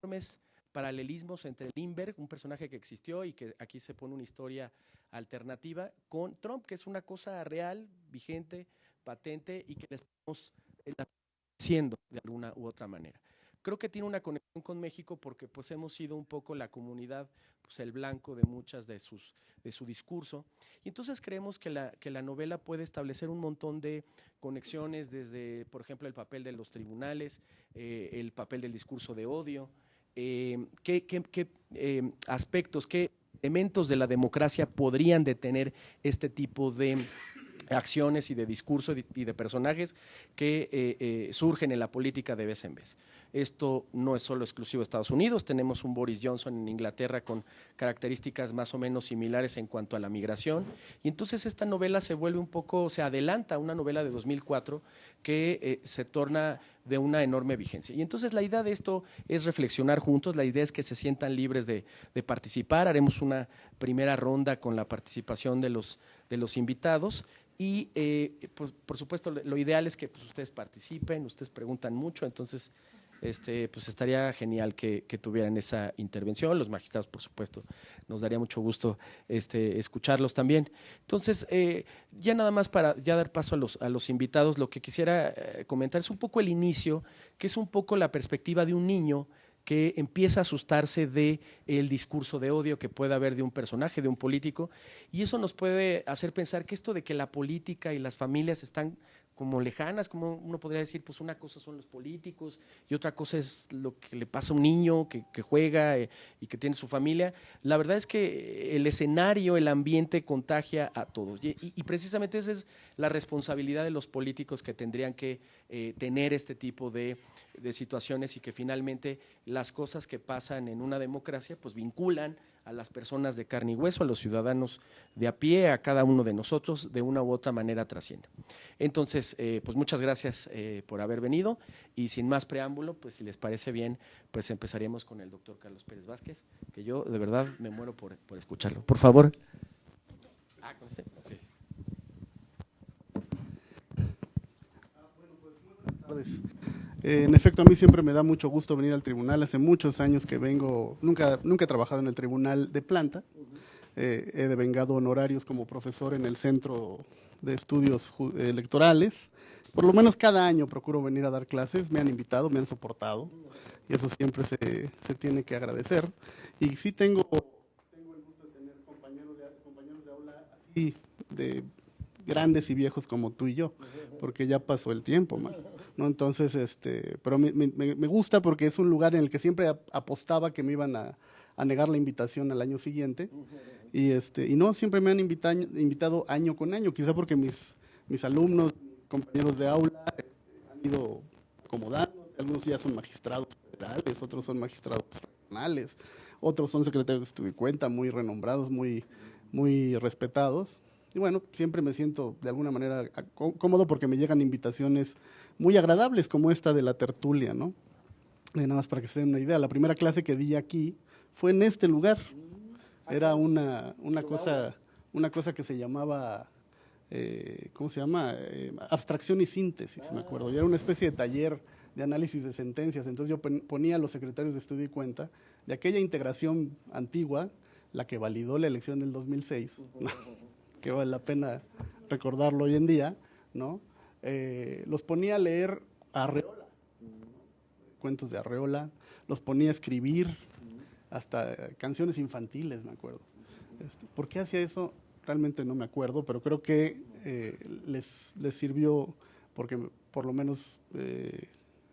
enormes paralelismos entre Lindbergh, un personaje que existió y que aquí se pone una historia alternativa, con Trump, que es una cosa real, vigente, patente y que le estamos haciendo de alguna u otra manera. Creo que tiene una conexión con México porque pues hemos sido un poco la comunidad, pues el blanco de muchas de su discurso, y entonces creemos que la novela puede establecer un montón de conexiones desde, por ejemplo, el papel de los tribunales, el papel del discurso de odio, qué aspectos, qué elementos de la democracia podrían detener este tipo de acciones y de discurso y de personajes que surgen en la política de vez en vez. Esto no es solo exclusivo de Estados Unidos, tenemos un Boris Johnson en Inglaterra con características más o menos similares en cuanto a la migración, y entonces esta novela se vuelve un poco, se adelanta a una novela de 2004 que se torna de una enorme vigencia. Y entonces la idea de esto es reflexionar juntos, la idea es que se sientan libres de participar, haremos una primera ronda con la participación de los invitados. Y pues, por supuesto lo ideal es que pues, ustedes participen, ustedes preguntan mucho, entonces pues estaría genial que tuvieran esa intervención. Los magistrados, por supuesto, nos daría mucho gusto escucharlos también. Entonces, ya nada más para ya dar paso a los invitados, lo que quisiera comentar es un poco el inicio, que es un poco la perspectiva de un niño que empieza a asustarse de el discurso de odio que puede haber de un personaje, de un político, y eso nos puede hacer pensar que esto de que la política y las familias están como lejanas, como uno podría decir, pues una cosa son los políticos y otra cosa es lo que le pasa a un niño que juega y que tiene su familia. La verdad es que el escenario, el ambiente contagia a todos y precisamente esa es la responsabilidad de los políticos que tendrían que tener este tipo de situaciones y que finalmente las cosas que pasan en una democracia pues vinculan a las personas de carne y hueso, a los ciudadanos de a pie, a cada uno de nosotros, de una u otra manera trasciende. Entonces, pues muchas gracias por haber venido y sin más preámbulo, pues si les parece bien, pues empezaríamos con el doctor Carlos Pérez Vázquez, que yo de verdad me muero por escucharlo. Por favor. ¿Con este? Okay. Buenas tardes. En efecto, a mí siempre me da mucho gusto venir al tribunal. Hace muchos años que vengo, nunca he trabajado en el tribunal de planta. He devengado honorarios como profesor en el Centro de Estudios Electorales. Por lo menos cada año procuro venir a dar clases. Me han invitado, me han soportado y eso siempre se tiene que agradecer. Y sí tengo el gusto de tener compañeros de aula así, de grandes y viejos como tú y yo, porque ya pasó el tiempo, man. ¿No? Entonces, pero me gusta porque es un lugar en el que siempre apostaba que me iban a negar la invitación al año siguiente, y no, siempre me han invitado año con año, quizá porque mis alumnos, compañeros de aula, han ido acomodando, algunos ya son magistrados federales, otros son magistrados regionales, otros son secretarios de estudio y cuenta, muy renombrados, muy respetados. Y bueno, siempre me siento de alguna manera cómodo porque me llegan invitaciones muy agradables como esta de la tertulia, ¿no? Nada más para que se den una idea, la primera clase que di aquí fue en este lugar. Era una cosa que se llamaba, ¿cómo se llama? Abstracción y síntesis, me acuerdo. Y era una especie de taller de análisis de sentencias. Entonces yo ponía a los secretarios de estudio y cuenta de aquella integración antigua, la que validó la elección del 2006, ¿no? Que vale la pena recordarlo hoy en día, ¿no? Los ponía a leer a Arreola, cuentos de Arreola, los ponía a escribir, hasta canciones infantiles, me acuerdo. ¿Por qué hacía eso? Realmente no me acuerdo, pero creo que les sirvió porque por lo menos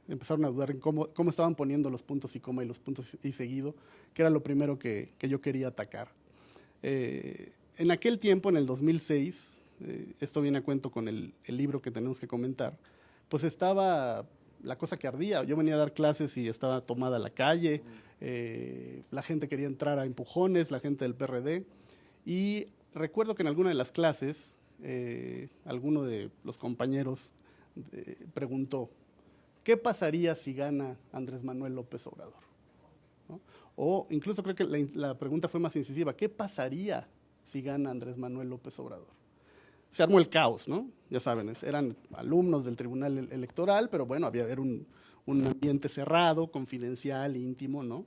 empezaron a dudar en cómo estaban poniendo los puntos y coma y los puntos y seguido, que era lo primero que yo quería atacar. En aquel tiempo, en el 2006, esto viene a cuento con el libro que tenemos que comentar, pues estaba la cosa que ardía. Yo venía a dar clases y estaba tomada la calle, la gente quería entrar a empujones, la gente del PRD, y recuerdo que en alguna de las clases, alguno de los compañeros preguntó, ¿qué pasaría si gana Andrés Manuel López Obrador? ¿No? O incluso creo que la pregunta fue más incisiva, ¿qué pasaría si gana Andrés Manuel López Obrador? Se armó el caos, ¿no? Ya saben, eran alumnos del Tribunal Electoral, pero bueno, era un un ambiente cerrado, confidencial, íntimo, ¿no?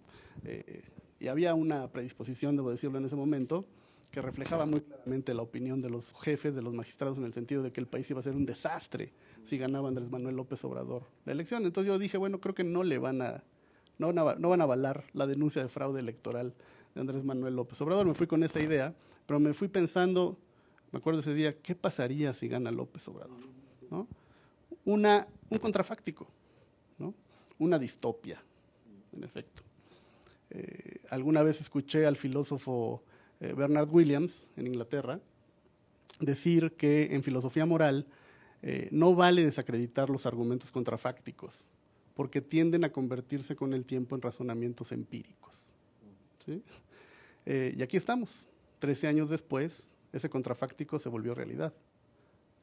Y había una predisposición, debo decirlo en ese momento, que reflejaba muy claramente la opinión de los jefes, de los magistrados, en el sentido de que el país iba a ser un desastre si ganaba Andrés Manuel López Obrador la elección. Entonces yo dije, bueno, creo que no van a avalar la denuncia de fraude electoral de Andrés Manuel López Obrador. Me fui con esa idea, pero me fui pensando, me acuerdo ese día, ¿qué pasaría si gana López Obrador? ¿No? Un contrafáctico, ¿no? Una distopia, en efecto. Alguna vez escuché al filósofo Bernard Williams, en Inglaterra, decir que en filosofía moral no vale desacreditar los argumentos contrafácticos, porque tienden a convertirse con el tiempo en razonamientos empíricos. ¿Sí? Y aquí estamos, 13 años después, ese contrafáctico se volvió realidad.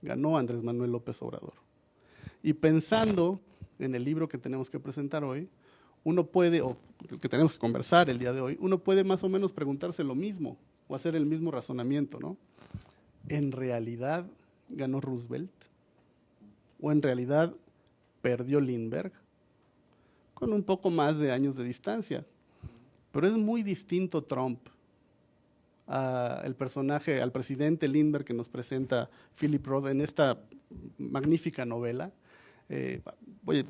Ganó Andrés Manuel López Obrador. Y pensando en el libro que tenemos que presentar hoy, uno puede, o que tenemos que conversar el día de hoy, uno puede más o menos preguntarse lo mismo o hacer el mismo razonamiento, ¿no? ¿En realidad ganó Roosevelt? ¿O en realidad perdió Lindbergh? Con un poco más de años de distancia. Pero es muy distinto Trump al personaje, al presidente Lindbergh que nos presenta Philip Roth en esta magnífica novela.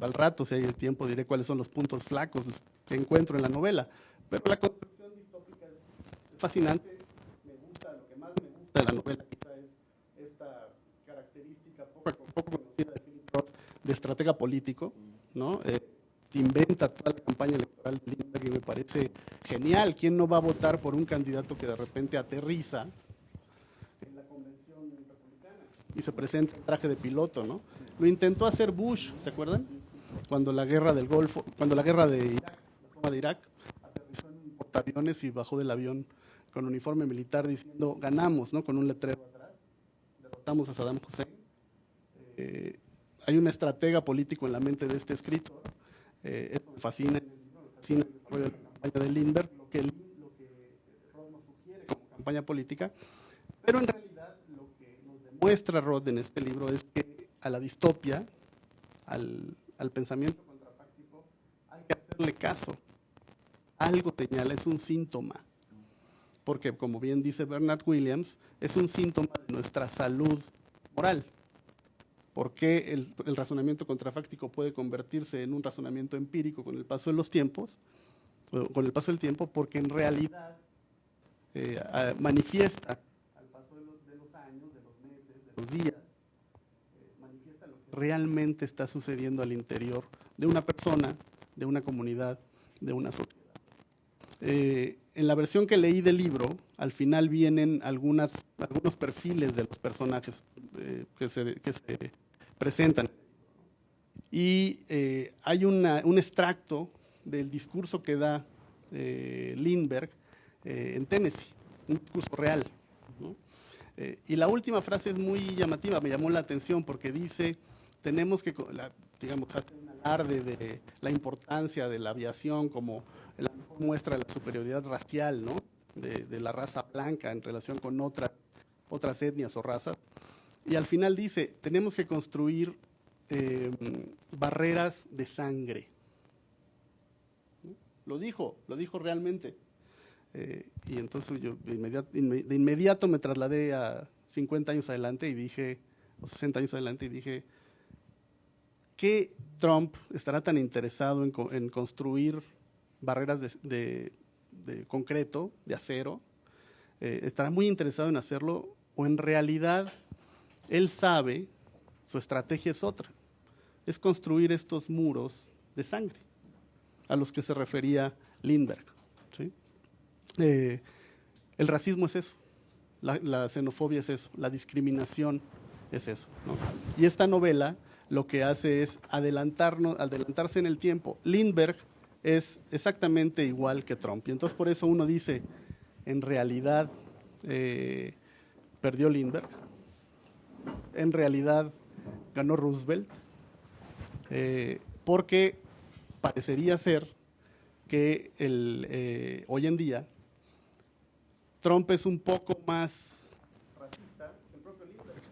Al rato, si hay tiempo, diré cuáles son los puntos flacos que encuentro en la novela. Pero la construcción distópica es fascinante. Me gusta, lo que más me gusta de la novela quizá es esta característica poco conocida de Philip Roth de estratega político, ¿no? Inventa toda la campaña electoral de Lindbergh y me parece genial. ¿Quién no va a votar por un candidato que de repente aterriza en la convención republicana y se presenta en traje de piloto, ¿no? Lo intentó hacer Bush, ¿se acuerdan? Cuando la guerra del Golfo, cuando la guerra de Irak, la toma de Irak, aterrizó en un portaaviones y bajó del avión con uniforme militar diciendo ganamos, ¿no? Con un letrero atrás, derrotamos a Saddam Hussein. Hay un estratega político en la mente de este escritor. Eso me fascina el desarrollo de la campaña de Lindbergh, lo que Roth nos sugiere como campaña política, pero en realidad lo que nos demuestra Roth en este libro es que a la distopia, al pensamiento contrafáctico, hay que hacerle caso. Algo señala, es un síntoma, porque como bien dice Bernard Williams, es un síntoma de nuestra salud moral. ¿Por qué el razonamiento contrafáctico puede convertirse en un razonamiento empírico con el paso de los tiempos? Con el paso del tiempo, porque en realidad manifiesta al paso de los años, de los meses, de los días, manifiesta lo que realmente está sucediendo al interior de una persona, de una comunidad, de una sociedad. En la versión que leí del libro, al final vienen algunos perfiles de los personajes que se presentan. Y hay un extracto del discurso que da Lindbergh en Tennessee, un discurso real, ¿no? Y la última frase es muy llamativa, me llamó la atención porque dice, tenemos que, digamos, hacer un alarde de la importancia de la aviación como la mejor muestra de la superioridad racial, ¿no? De la raza blanca en relación con otras etnias o razas. Y al final dice, tenemos que construir barreras de sangre. ¿No? Lo dijo realmente. Y entonces yo de inmediato me trasladé a 50 años adelante y dije, o 60 años adelante y dije, ¿qué Trump estará tan interesado en construir barreras de concreto, de acero? ¿Estará muy interesado en hacerlo o en realidad él sabe, su estrategia es otra, es construir estos muros de sangre a los que se refería Lindbergh, ¿sí? El racismo es eso, la xenofobia es eso, la discriminación es eso, ¿no? Y esta novela lo que hace es adelantarse en el tiempo. Lindbergh es exactamente igual que Trump, y entonces por eso uno dice, en realidad perdió Lindbergh, en realidad ganó Roosevelt, porque parecería ser que hoy en día Trump es un poco más racista que el propio Lindbergh.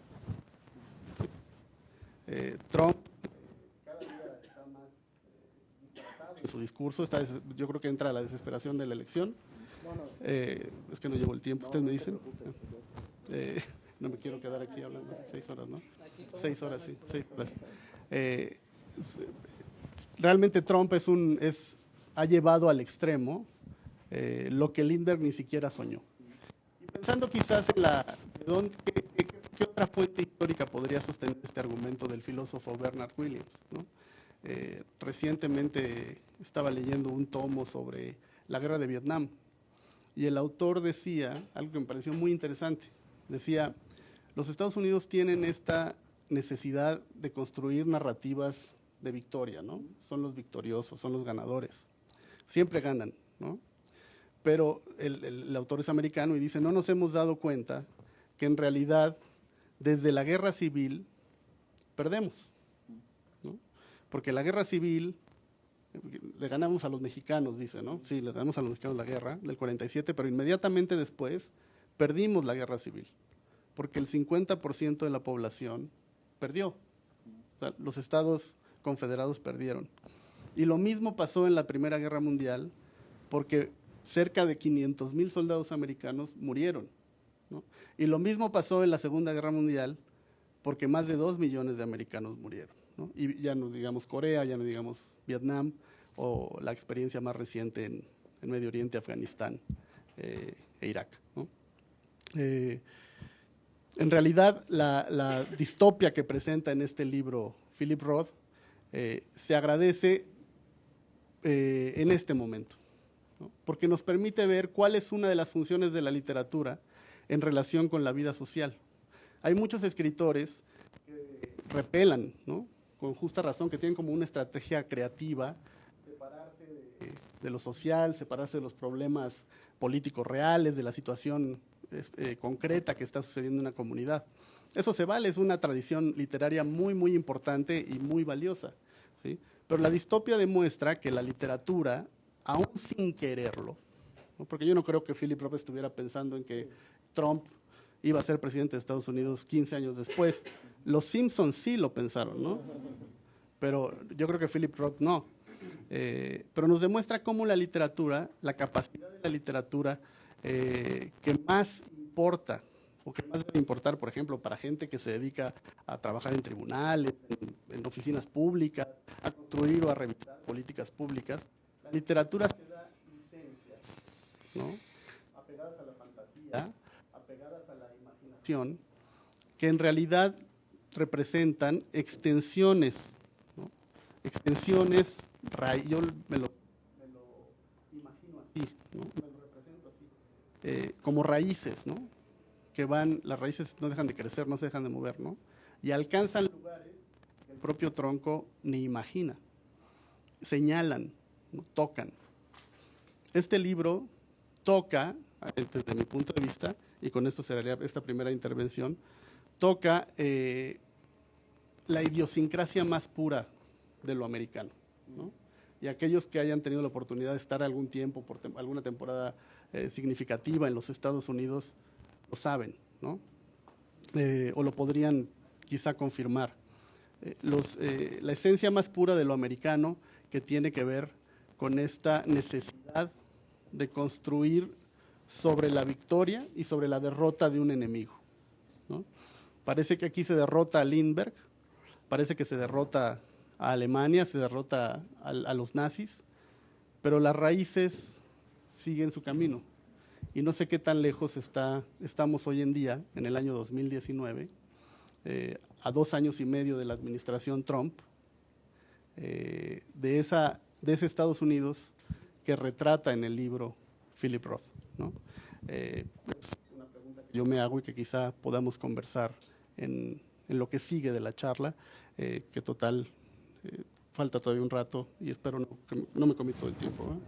Trump cada día está más en su discurso, yo creo que entra a la desesperación de la elección. Es que no llevo el tiempo, ustedes me dicen. No me quiero quedar aquí hablando 6 horas, ¿no? 6 horas, sí, 6 horas. Realmente Trump ha llevado al extremo lo que Lindbergh ni siquiera soñó. Y pensando quizás en ¿qué otra fuente histórica podría sostener este argumento del filósofo Bernard Williams, ¿no? Recientemente estaba leyendo un tomo sobre la guerra de Vietnam y el autor decía algo que me pareció muy interesante. Decía, los Estados Unidos tienen esta necesidad de construir narrativas de victoria, ¿no? Son los victoriosos, son los ganadores. Siempre ganan, ¿no? Pero el autor es americano y dice, no nos hemos dado cuenta que en realidad desde la guerra civil perdemos, ¿no? Porque la guerra civil le ganamos a los mexicanos, dice, ¿no? Sí, le ganamos a los mexicanos la guerra del 47, pero inmediatamente después perdimos la guerra civil, porque el 50% de la población perdió. O sea, los estados confederados perdieron. Y lo mismo pasó en la Primera Guerra Mundial, porque cerca de 500,000 soldados americanos murieron, ¿no? Y lo mismo pasó en la Segunda Guerra Mundial, porque más de 2 millones de americanos murieron, ¿no? Y ya no digamos Corea, ya no digamos Vietnam, o la experiencia más reciente en Medio Oriente, Afganistán e Irak, ¿no? En realidad, la distopia que presenta en este libro Philip Roth se agradece en este momento, ¿no? Porque nos permite ver cuál es una de las funciones de la literatura en relación con la vida social. Hay muchos escritores que repelan, ¿no? Con justa razón, que tienen como una estrategia creativa, separarse de lo social, separarse de los problemas políticos reales, de la situación concreta que está sucediendo en una comunidad. Eso se vale, es una tradición literaria muy, muy importante y muy valiosa, ¿sí? Pero la distopia demuestra que la literatura, aún sin quererlo, ¿no? Porque yo no creo que Philip Roth estuviera pensando en que Trump iba a ser presidente de Estados Unidos 15 años después. Los Simpsons sí lo pensaron, ¿no? Pero yo creo que Philip Roth no. Pero nos demuestra cómo la literatura, la capacidad de la literatura que más importa, o que más debe importar, por ejemplo, para gente que se dedica a trabajar en tribunales, en oficinas públicas, a construir o a revisar políticas públicas, la literatura se da licencias, ¿no? Apegadas a la fantasía, apegadas a la imaginación, que en realidad representan extensiones, ¿no? Extensiones, yo me lo imagino así, ¿no? Me lo represento así, como raíces, ¿no? Que las raíces no dejan de crecer, no se dejan de mover, ¿no? Y alcanzan lugares que el propio tronco ni imagina. Señalan, ¿no? Tocan. Este libro toca, desde mi punto de vista, y con esto sería esta primera intervención, toca la idiosincrasia más pura de lo americano, ¿no? Y aquellos que hayan tenido la oportunidad de estar algún tiempo, por alguna temporada significativa en los Estados Unidos, lo saben, ¿no? O lo podrían quizá confirmar. La esencia más pura de lo americano, que tiene que ver con esta necesidad de construir sobre la victoria y sobre la derrota de un enemigo, ¿no? Parece que aquí se derrota a Lindbergh, parece que se derrota a Alemania, se derrota a los nazis, pero las raíces siguen su camino. Y no sé qué tan lejos estamos hoy en día, en el año 2019, a 2 años y medio de la administración Trump, de ese Estados Unidos que retrata en el libro Philip Roth, ¿no? Es una pregunta que yo me hago y que quizá podamos conversar en lo que sigue de la charla, que total, falta todavía un rato y espero que no me comí todo el tiempo, ¿eh?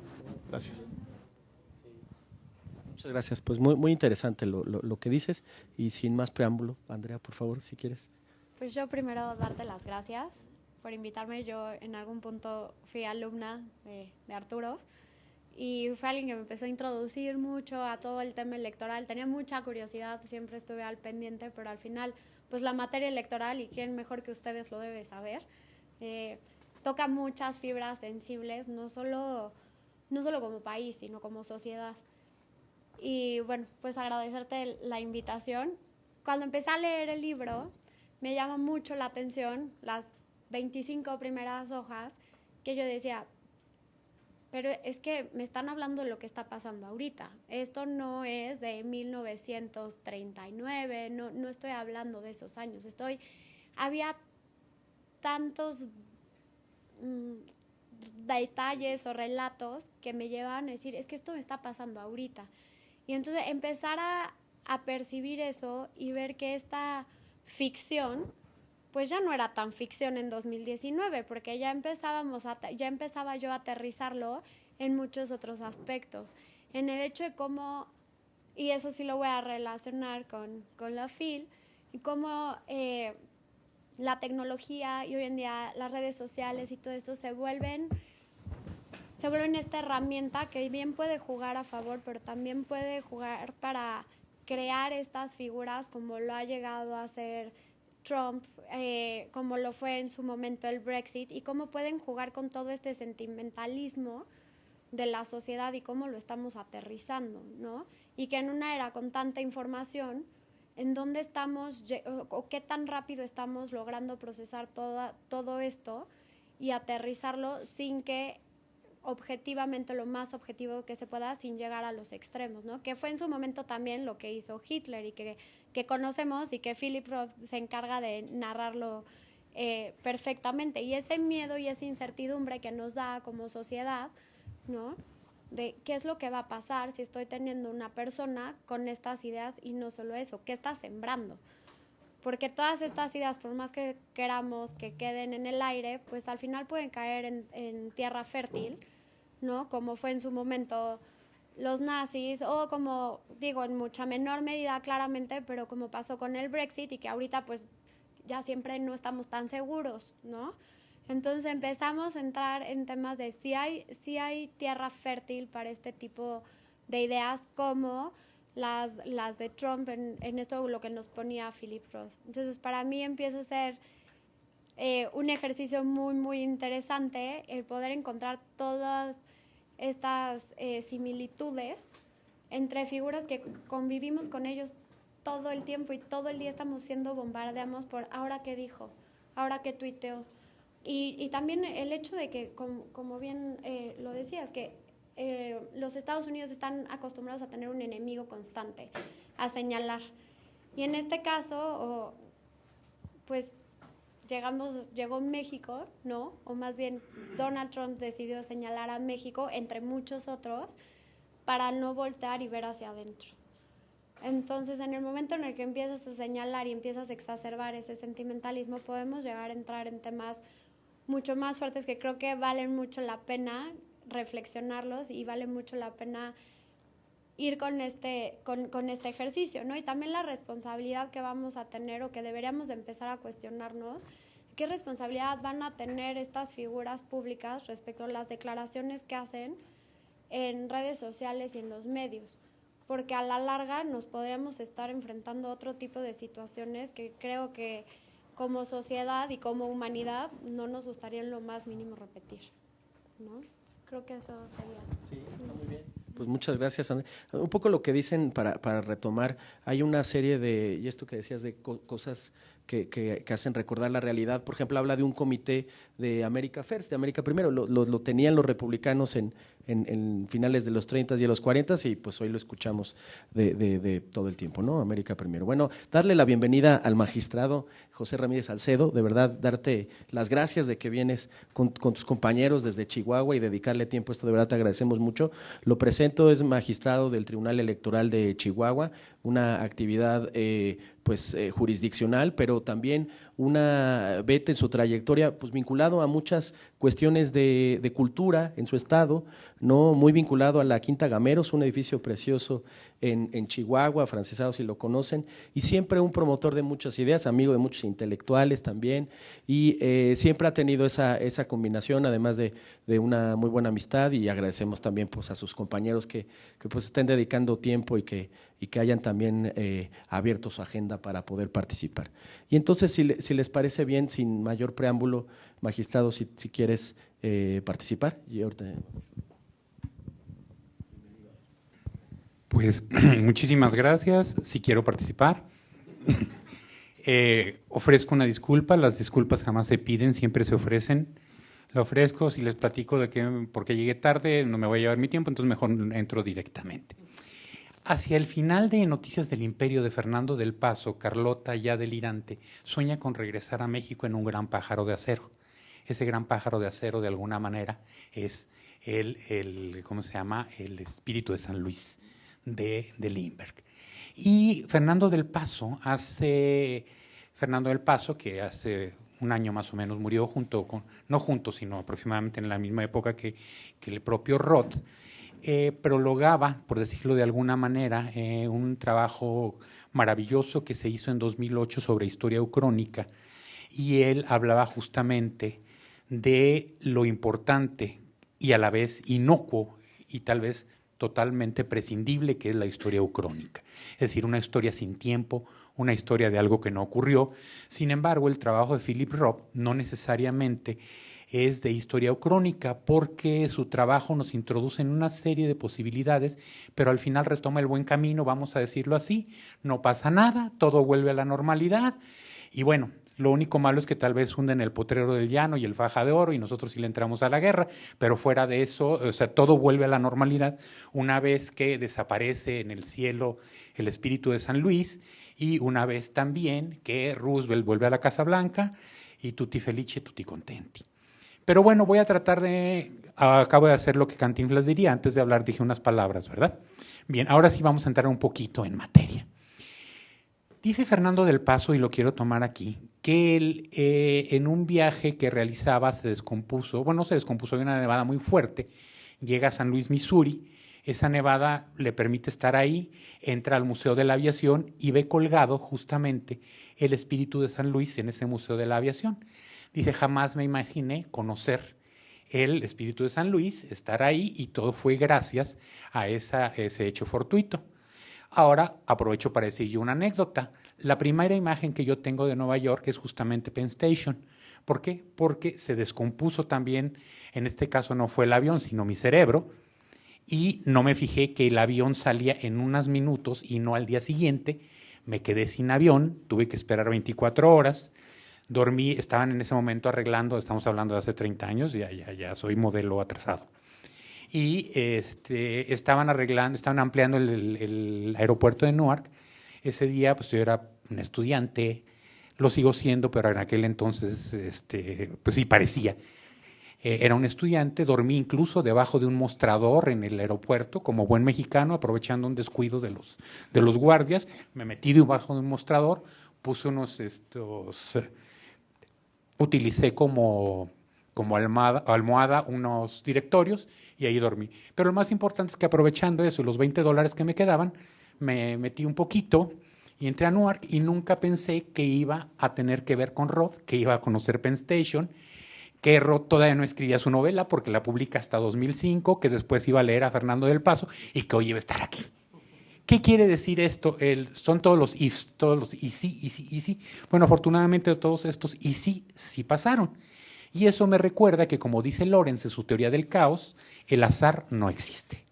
Gracias. Muchas gracias, pues muy interesante lo que dices, y sin más preámbulo, Andrea, por favor, si quieres. Pues yo primero darte las gracias por invitarme. Yo en algún punto fui alumna de Arturo y fue alguien que me empezó a introducir mucho a todo el tema electoral. Tenía mucha curiosidad, siempre estuve al pendiente, pero al final, pues la materia electoral, y quién mejor que ustedes lo debe saber. toca muchas fibras sensibles, no solo como país, sino como sociedad. Y bueno, pues agradecerte la invitación. Cuando empecé a leer el libro, me llama mucho la atención las 25 primeras hojas, que yo decía, pero es que me están hablando de lo que está pasando ahorita. Esto no es de 1939, no estoy hablando de esos años. Había tantos detalles o relatos que me llevaban a decir, es que esto me está pasando ahorita. Y entonces empezar a percibir eso y ver que esta ficción pues ya no era tan ficción en 2019, porque ya empezaba yo a aterrizarlo en muchos otros aspectos. En el hecho de cómo, y eso sí lo voy a relacionar con la FIL, y cómo la tecnología y hoy en día las redes sociales y todo esto se vuelven esta herramienta que bien puede jugar a favor, pero también puede jugar para crear estas figuras como lo ha llegado a hacer Trump, como lo fue en su momento el Brexit, y cómo pueden jugar con todo este sentimentalismo de la sociedad y cómo lo estamos aterrizando, ¿no? Y que en una era con tanta información, ¿en dónde estamos o qué tan rápido estamos logrando procesar todo esto y aterrizarlo sin que objetivamente lo más objetivo que se pueda sin llegar a los extremos, ¿no? Que fue en su momento también lo que hizo Hitler y que conocemos y que Philip Roth se encarga de narrarlo perfectamente. Y ese miedo y esa incertidumbre que nos da como sociedad, ¿no? De qué es lo que va a pasar si estoy teniendo una persona con estas ideas y no solo eso, qué está sembrando. Porque todas estas ideas, por más que queramos que queden en el aire, pues al final pueden caer en tierra fértil, ¿no? Como fue en su momento los nazis, o como digo, en mucha menor medida claramente, pero como pasó con el Brexit y que ahorita pues ya siempre no estamos tan seguros, ¿no? Entonces empezamos a entrar en temas de si hay tierra fértil para este tipo de ideas como las de Trump en esto lo que nos ponía Philip Roth. Entonces para mí empieza a ser un ejercicio muy, muy interesante el poder encontrar todas estas similitudes entre figuras que convivimos con ellos todo el tiempo y todo el día estamos siendo bombardeados por ahora qué dijo, ahora qué tuiteó. Y también el hecho de que, como bien lo decías, que los Estados Unidos están acostumbrados a tener un enemigo constante, a señalar. Y en este caso, pues llegó México, ¿no? O más bien Donald Trump decidió señalar a México, entre muchos otros, para no voltear y ver hacia adentro. Entonces, en el momento en el que empiezas a señalar y empiezas a exacerbar ese sentimentalismo, podemos llegar a entrar en temas mucho más fuertes que creo que valen mucho la pena reflexionarlos y vale mucho la pena ir con este ejercicio, ¿no? Y también la responsabilidad que vamos a tener o que deberíamos de empezar a cuestionarnos, qué responsabilidad van a tener estas figuras públicas respecto a las declaraciones que hacen en redes sociales y en los medios, porque a la larga nos podríamos estar enfrentando a otro tipo de situaciones que creo que como sociedad y como humanidad no nos gustaría en lo más mínimo repetir, ¿no? Creo que eso sería. Sí, está muy bien. Pues muchas gracias, André. Un poco lo que dicen para retomar, hay una serie de, y esto que decías de cosas que hacen recordar la realidad. Por ejemplo, habla de un comité de América First, de América Primero, lo tenían los republicanos en finales de los 30 y los 40 y pues hoy lo escuchamos de todo el tiempo, ¿no? América Primero. Bueno, darle la bienvenida al magistrado José Ramírez Salcedo, de verdad darte las gracias de que vienes con tus compañeros desde Chihuahua y dedicarle tiempo a esto, de verdad te agradecemos mucho. Lo presento, es magistrado del Tribunal Electoral de Chihuahua, una actividad jurisdiccional, pero también vete en su trayectoria pues vinculado a muchas cuestiones de cultura en su estado, no muy vinculado a la Quinta Gameros, un edificio precioso en Chihuahua, francesados si lo conocen, y siempre un promotor de muchas ideas, amigo de muchos intelectuales también, y siempre ha tenido esa combinación, además de una muy buena amistad, y agradecemos también pues a sus compañeros que pues estén dedicando tiempo y que hayan también abierto su agenda para poder participar. Y entonces, si les parece bien, sin mayor preámbulo, magistrado, si quieres participar. Y ahorita... Pues muchísimas gracias. Si quiero participar. Ofrezco una disculpa. Las disculpas jamás se piden, siempre se ofrecen. La ofrezco. Si les platico de que porque llegué tarde, no me voy a llevar mi tiempo, entonces mejor entro directamente. Hacia el final de Noticias del Imperio de Fernando del Paso, Carlota, ya delirante, sueña con regresar a México en un gran pájaro de acero. Ese gran pájaro de acero, de alguna manera, es ¿cómo se llama? El espíritu de San Luis de Lindbergh. Y Fernando del Paso, que hace un año más o menos murió no juntos, sino aproximadamente en la misma época que el propio Roth, prologaba, por decirlo de alguna manera, un trabajo maravilloso que se hizo en 2008 sobre historia ucrónica, y él hablaba justamente de lo importante y a la vez inocuo y tal vez totalmente prescindible que es la historia ucrónica, es decir, una historia sin tiempo, una historia de algo que no ocurrió. Sin embargo, el trabajo de Philip Roth no necesariamente es de historia ucrónica, porque su trabajo nos introduce en una serie de posibilidades, pero al final retoma el buen camino, vamos a decirlo así, no pasa nada, todo vuelve a la normalidad, y bueno, lo único malo es que tal vez hunden el potrero del llano y el faja de oro y nosotros sí le entramos a la guerra, pero fuera de eso, o sea, todo vuelve a la normalidad una vez que desaparece en el cielo el espíritu de San Luis, y una vez también que Roosevelt vuelve a la Casa Blanca y tutti felice, tutti contenti. Pero bueno, voy a tratar acabo de hacer lo que Cantinflas diría, antes de hablar dije unas palabras, ¿verdad? Bien, ahora sí vamos a entrar un poquito en materia. Dice Fernando del Paso, y lo quiero tomar aquí, que él en un viaje que realizaba se descompuso, había una nevada muy fuerte, llega a San Luis, Missouri, esa nevada le permite estar ahí, entra al Museo de la Aviación y ve colgado justamente el espíritu de San Luis en ese Museo de la Aviación. Dice, jamás me imaginé conocer el espíritu de San Luis, estar ahí, y todo fue gracias a ese hecho fortuito. Ahora aprovecho para decir yo una anécdota. La primera imagen que yo tengo de Nueva York es justamente Penn Station. ¿Por qué? Porque se descompuso también, en este caso no fue el avión, sino mi cerebro, y no me fijé que el avión salía en unos minutos y no al día siguiente. Me quedé sin avión, tuve que esperar 24 horas. Dormí, estaban en ese momento arreglando, estamos hablando de hace 30 años, ya soy modelo atrasado. Y estaban ampliando el aeropuerto de Newark. Ese día pues yo era un estudiante, lo sigo siendo, pero en aquel entonces pues sí parecía. Era un estudiante, dormí incluso debajo de un mostrador en el aeropuerto, como buen mexicano, aprovechando un descuido de los guardias. Me metí debajo de un mostrador, puse utilicé como almohada unos directorios y ahí dormí. Pero lo más importante es que aprovechando eso, los $20 que me quedaban, me metí un poquito y entré a Newark, y nunca pensé que iba a tener que ver con Roth, que iba a conocer Penn Station, que Roth todavía no escribía su novela porque la publica hasta 2005, que después iba a leer a Fernando del Paso y que hoy iba a estar aquí. ¿Qué quiere decir esto? Son todos los ifs, todos los y sí. Bueno, afortunadamente todos estos y sí pasaron. Y eso me recuerda que, como dice Lorenz en su teoría del caos, el azar no existe.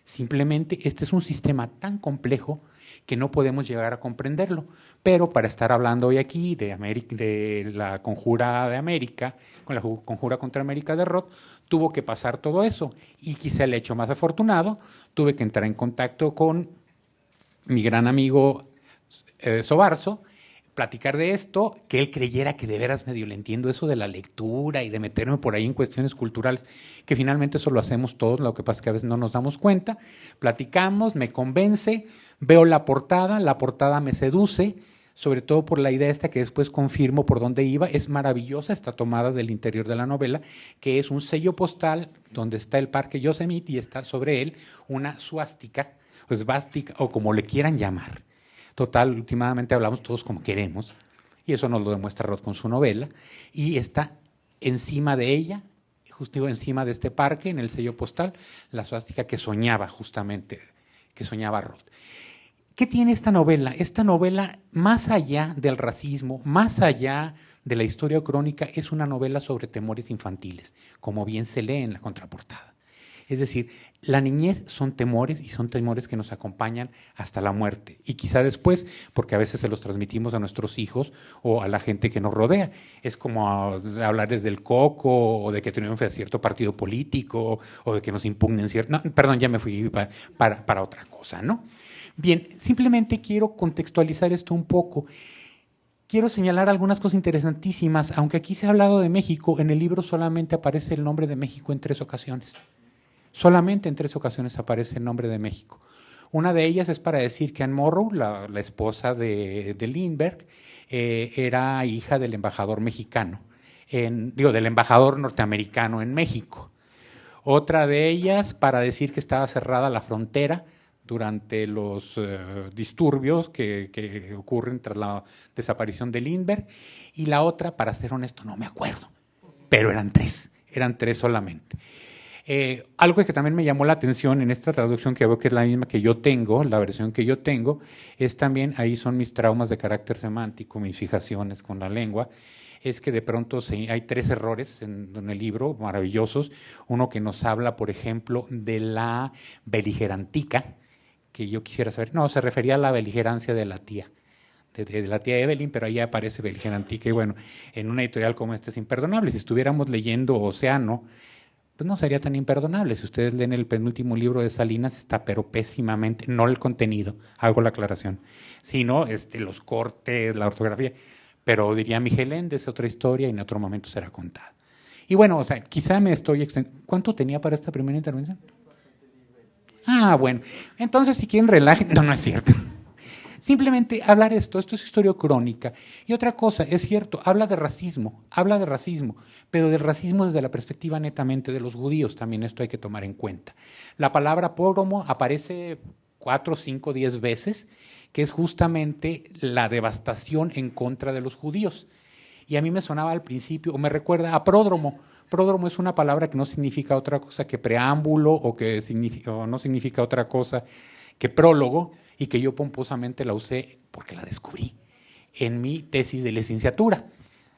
Simplemente este es un sistema tan complejo que no podemos llegar a comprenderlo. Pero para estar hablando hoy aquí de la conjura de América, con la conjura contra América de Roth, tuvo que pasar todo eso. Y quizá el hecho más afortunado, tuve que entrar en contacto con mi gran amigo Sobarzo, platicar de esto, que él creyera que de veras medio le entiendo eso de la lectura y de meterme por ahí en cuestiones culturales, que finalmente eso lo hacemos todos, lo que pasa es que a veces no nos damos cuenta. Platicamos, me convence, veo la portada me seduce, sobre todo por la idea esta que después confirmo por dónde iba. Es maravillosa esta tomada del interior de la novela, que es un sello postal donde está el Parque Yosemite y está sobre él una suástica, o esvástica, o como le quieran llamar. Total, últimamente hablamos todos como queremos, y eso nos lo demuestra Roth con su novela, y está encima de ella, justo encima de este parque, en el sello postal, la suástica que soñaba justamente, que soñaba Roth. ¿Qué tiene esta novela? Esta novela, más allá del racismo, más allá de la historia crónica, es una novela sobre temores infantiles, como bien se lee en la contraportada. Es decir, la niñez son temores y son temores que nos acompañan hasta la muerte y quizá después, porque a veces se los transmitimos a nuestros hijos o a la gente que nos rodea. Es como hablarles del coco o de que triunfe cierto partido político o de que nos impugnen cierto... No, perdón, ya me fui para otra cosa, ¿no? Bien, simplemente quiero contextualizar esto un poco. Quiero señalar algunas cosas interesantísimas, aunque aquí se ha hablado de México, en el libro solamente aparece el nombre de México en 3 ocasiones. Solamente en 3 ocasiones aparece el nombre de México. Una de ellas es para decir que Anne Morrow, la esposa de Lindbergh, era hija del embajador mexicano, del embajador norteamericano en México. Otra de ellas para decir que estaba cerrada la frontera durante los disturbios que ocurren tras la desaparición de Lindbergh. Y la otra, para ser honesto, no me acuerdo, pero eran 3 solamente. Algo que también me llamó la atención en esta traducción, que veo que es la misma que yo tengo, la versión que yo tengo, es también, ahí son mis traumas de carácter semántico, mis fijaciones con la lengua, es que de pronto hay 3 errores en el libro, maravillosos. Uno que nos habla, por ejemplo, de la beligerantica, que yo quisiera saber, no, se refería a la beligerancia de la tía, de la tía Evelyn, pero ahí aparece beligerantica, y bueno, en una editorial como esta es imperdonable. Si estuviéramos leyendo Océano, pues no sería tan imperdonable. Si ustedes leen el penúltimo libro de Salinas, está pero pésimamente, no el contenido, hago la aclaración, sino los cortes, la ortografía, pero diría Miguel Ende, es otra historia y en otro momento será contada. Y bueno, o sea, quizá me estoy ¿Cuánto tenía para esta primera intervención? Ah, bueno, entonces si quieren relajen, no es cierto. Simplemente hablar esto es historia crónica. Y otra cosa, es cierto, habla de racismo, pero del racismo desde la perspectiva netamente de los judíos, también esto hay que tomar en cuenta. La palabra pogromo aparece 4, 5, 10 veces, que es justamente la devastación en contra de los judíos. Y a mí me sonaba al principio, o me recuerda a pródromo. Pródromo es una palabra que no significa otra cosa que preámbulo o no significa otra cosa que prólogo, y que yo pomposamente la usé porque la descubrí en mi tesis de licenciatura.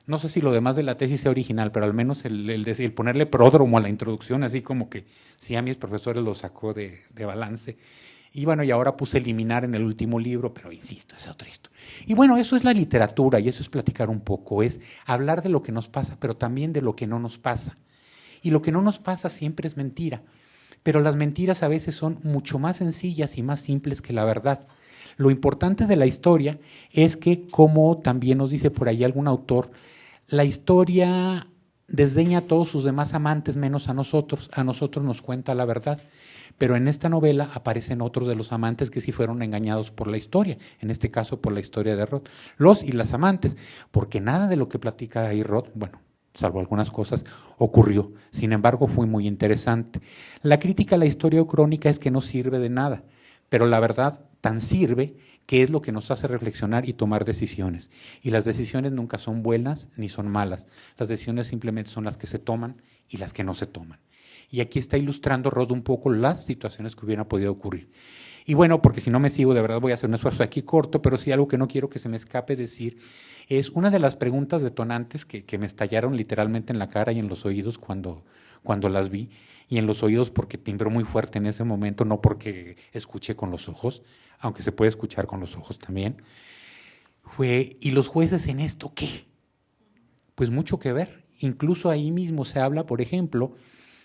No sé si lo demás de la tesis sea original, pero al menos el ponerle pródromo a la introducción, así como que sí a mis profesores lo sacó de balance. Y bueno, y ahora puse eliminar en el último libro, pero insisto, es otra historia. Y bueno, eso es la literatura y eso es platicar un poco, es hablar de lo que nos pasa, pero también de lo que no nos pasa. Y lo que no nos pasa siempre es mentira. Pero las mentiras a veces son mucho más sencillas y más simples que la verdad. Lo importante de la historia es que, como también nos dice por ahí algún autor, la historia desdeña a todos sus demás amantes menos a nosotros nos cuenta la verdad. Pero en esta novela aparecen otros de los amantes que sí fueron engañados por la historia, en este caso por la historia de Roth, los y las amantes, porque nada de lo que platica ahí Roth, bueno, salvo algunas cosas, ocurrió. Sin embargo, fue muy interesante. La crítica a la historia crónica es que no sirve de nada, pero la verdad tan sirve que es lo que nos hace reflexionar y tomar decisiones. Y las decisiones nunca son buenas ni son malas. Las decisiones simplemente son las que se toman y las que no se toman. Y aquí está ilustrando Roth un poco las situaciones que hubieran podido ocurrir. Y bueno, porque si no me sigo, de verdad voy a hacer un esfuerzo aquí corto, pero sí algo que no quiero que se me escape decir, es una de las preguntas detonantes que me estallaron literalmente en la cara y en los oídos cuando las vi, y en los oídos porque timbró muy fuerte en ese momento, no porque escuché con los ojos, aunque se puede escuchar con los ojos también, fue, ¿y los jueces en esto qué? Pues mucho que ver. Incluso ahí mismo se habla, por ejemplo,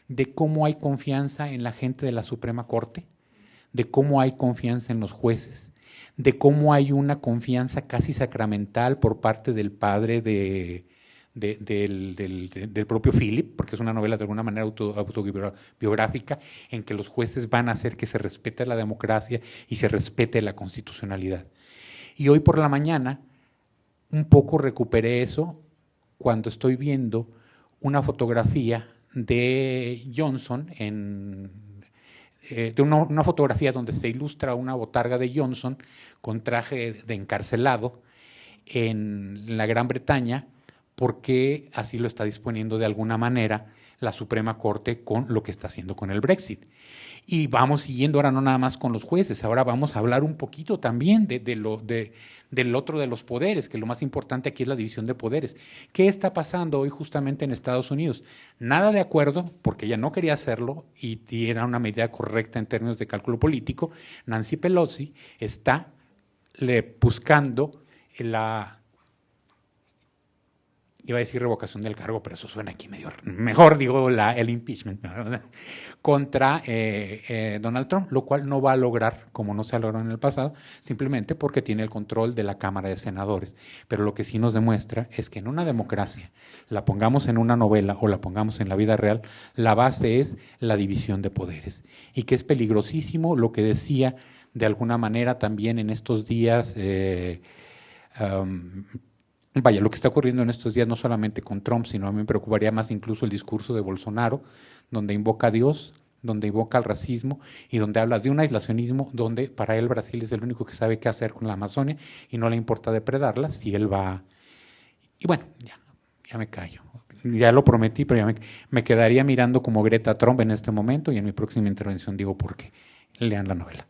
de cómo hay confianza en la gente de la Suprema Corte, de cómo hay confianza en los jueces, de cómo hay una confianza casi sacramental por parte del padre del propio Philip, porque es una novela de alguna manera autobiográfica, en que los jueces van a hacer que se respete la democracia y se respete la constitucionalidad. Y hoy por la mañana un poco recuperé eso cuando estoy viendo una fotografía de Johnson de una fotografía donde se ilustra una botarga de Johnson con traje de encarcelado en la Gran Bretaña, porque así lo está disponiendo de alguna manera la Suprema Corte con lo que está haciendo con el Brexit. Y vamos siguiendo ahora no nada más con los jueces, ahora vamos a hablar un poquito también del otro de los poderes, que lo más importante aquí es la división de poderes. ¿Qué está pasando hoy justamente en Estados Unidos? Nada de acuerdo, porque ella no quería hacerlo y era una medida correcta en términos de cálculo político. Nancy Pelosi está buscando iba a decir revocación del cargo, pero eso suena aquí medio mejor, digo el impeachment, ¿verdad? Contra Donald Trump, lo cual no va a lograr, como no se ha logrado en el pasado, simplemente porque tiene el control de la Cámara de Senadores. Pero lo que sí nos demuestra es que en una democracia, la pongamos en una novela o la pongamos en la vida real, la base es la división de poderes. Y que es peligrosísimo lo que decía de alguna manera también en estos días. Vaya, lo que está ocurriendo en estos días no solamente con Trump, sino a mí me preocuparía más incluso el discurso de Bolsonaro, donde invoca a Dios, donde invoca al racismo y donde habla de un aislacionismo, donde para él Brasil es el único que sabe qué hacer con la Amazonia y no le importa depredarla si él va. Y bueno, ya me callo. Ya lo prometí, pero ya me quedaría mirando como Greta Trump en este momento y en mi próxima intervención digo por qué. Lean la novela.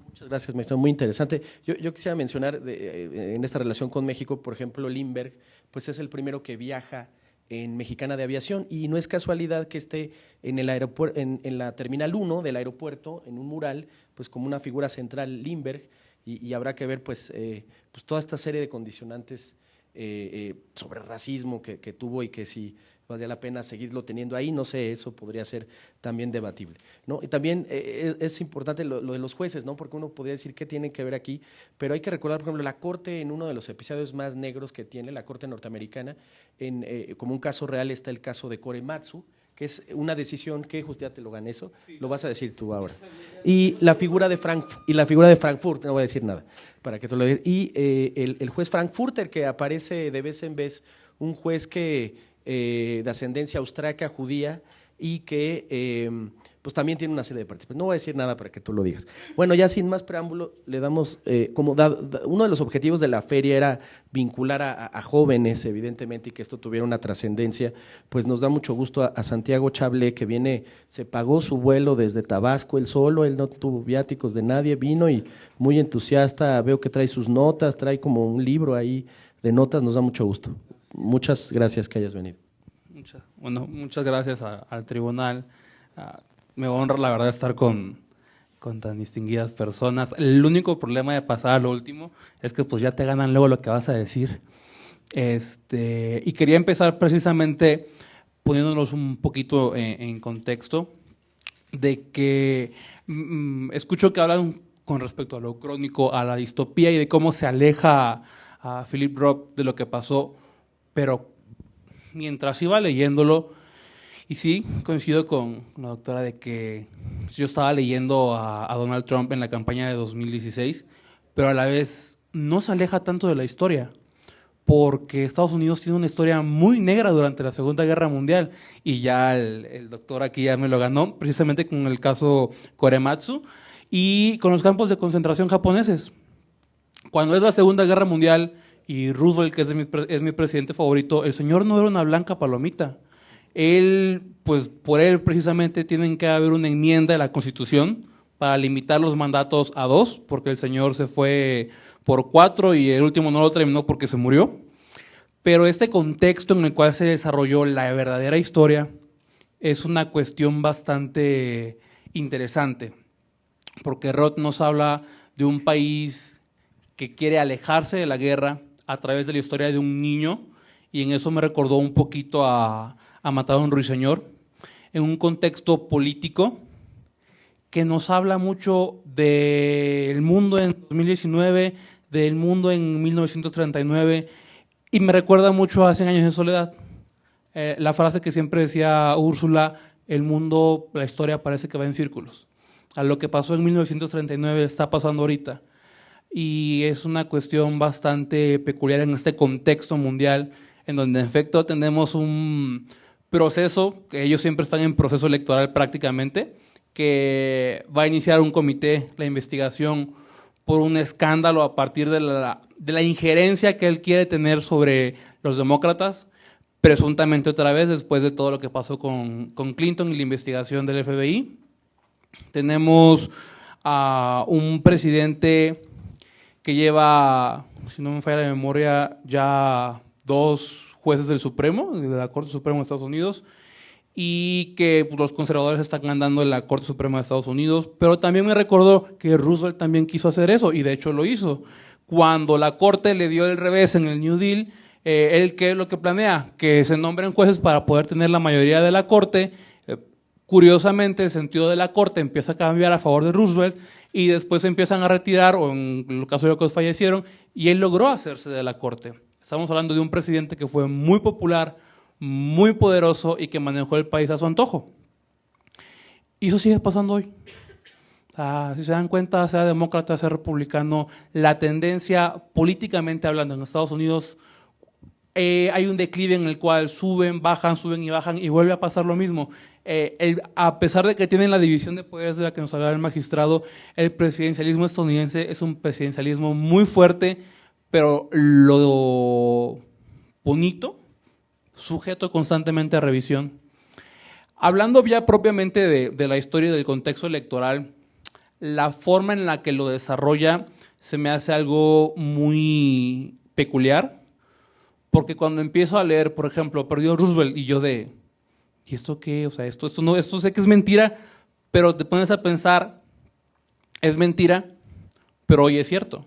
Muchas gracias, maestro. Muy interesante. Yo quisiera mencionar en esta relación con México, por ejemplo, Lindbergh, pues es el primero que viaja en Mexicana de Aviación y no es casualidad que esté en el aeropuerto, en la Terminal 1 del aeropuerto, en un mural, pues como una figura central Lindbergh y habrá que ver pues toda esta serie de condicionantes sobre racismo que tuvo y que si valdría la pena seguirlo teniendo ahí, no sé, eso podría ser también debatible, ¿no? Y también es importante lo de los jueces, ¿no? Porque uno podría decir qué tienen que ver aquí, pero hay que recordar, por ejemplo, la Corte en uno de los episodios más negros que tiene, la Corte norteamericana, como un caso real está el caso de Korematsu, que es una decisión que justo ya te lo gané eso, sí, lo vas a decir tú ahora. Y la figura de Frankfurt, no voy a decir nada, para que tú lo digas. Y el juez Frankfurter que aparece de vez en vez, un juez que de ascendencia austriaca, judía, y que pues también tiene una serie de participaciones. No voy a decir nada para que tú lo digas. Bueno, ya sin más preámbulo, le damos, uno de los objetivos de la feria era vincular a jóvenes, evidentemente, y que esto tuviera una trascendencia, pues nos da mucho gusto a Santiago Chablé, que viene, se pagó su vuelo desde Tabasco, él solo, él no tuvo viáticos de nadie, vino y muy entusiasta, veo que trae sus notas, trae como un libro ahí de notas, nos da mucho gusto. Muchas gracias que hayas venido. Muchas gracias al tribunal. Me honra la verdad estar con tan distinguidas personas. El único problema de pasar a lo último es que pues ya te ganan luego lo que vas a decir. Y quería empezar precisamente poniéndonos un poquito en contexto de que escucho que hablan con respecto a lo crónico, a la distopía y de cómo se aleja a Philip Roth de lo que pasó. Pero mientras iba leyéndolo, y sí, coincido con la doctora de que yo estaba leyendo a Donald Trump en la campaña de 2016, pero a la vez no se aleja tanto de la historia, porque Estados Unidos tiene una historia muy negra durante la Segunda Guerra Mundial, y ya el doctor aquí ya me lo ganó, precisamente con el caso Korematsu, y con los campos de concentración japoneses. Cuando es la Segunda Guerra Mundial, y Roosevelt, que es mi presidente favorito, el señor no era una blanca palomita. Él, pues por él precisamente tienen que haber una enmienda de la Constitución para limitar los mandatos a 2, porque el señor se fue por 4 y el último no lo terminó porque se murió. Pero este contexto en el cual se desarrolló la verdadera historia es una cuestión bastante interesante, porque Roth nos habla de un país que quiere alejarse de la guerra a través de la historia de un niño, y en eso me recordó un poquito a Matado a un Ruiseñor, en un contexto político que nos habla mucho del mundo en 2019, del mundo en 1939, y me recuerda mucho a 100 años de soledad. La frase que siempre decía Úrsula, el mundo, la historia parece que va en círculos. A lo que pasó en 1939 está pasando ahorita. Y es una cuestión bastante peculiar en este contexto mundial, en donde en efecto tenemos un proceso, que ellos siempre están en proceso electoral prácticamente, que va a iniciar un comité, la investigación por un escándalo a partir de la injerencia que él quiere tener sobre los demócratas, presuntamente otra vez después de todo lo que pasó con Clinton y la investigación del FBI. Tenemos a un presidente que lleva, si no me falla la memoria, ya 2 jueces del Supremo, de la Corte Suprema de Estados Unidos, y que pues, los conservadores están ganando en la Corte Suprema de Estados Unidos, pero también me recordó que Roosevelt también quiso hacer eso, y de hecho lo hizo. Cuando la Corte le dio el revés en el New Deal, él, ¿qué es lo que planea? Que se nombren jueces para poder tener la mayoría de la Corte. Curiosamente, el sentido de la Corte empieza a cambiar a favor de Roosevelt y después se empiezan a retirar, o en el caso de los que fallecieron, y él logró hacerse de la Corte. Estamos hablando de un presidente que fue muy popular, muy poderoso y que manejó el país a su antojo. Y eso sigue pasando hoy. Si se dan cuenta, sea demócrata, sea republicano, la tendencia políticamente hablando en Estados Unidos, hay un declive en el cual suben y bajan y vuelve a pasar lo mismo. A pesar de que tienen la división de poderes de la que nos hablaba el magistrado, el presidencialismo estadounidense es un presidencialismo muy fuerte, pero lo bonito, sujeto constantemente a revisión. Hablando ya propiamente de la historia y del contexto electoral, la forma en la que lo desarrolla se me hace algo muy peculiar, porque cuando empiezo a leer, por ejemplo, perdió Roosevelt y yo ¿y esto qué? O sea, esto sé que es mentira, pero te pones a pensar, es mentira, pero hoy es cierto.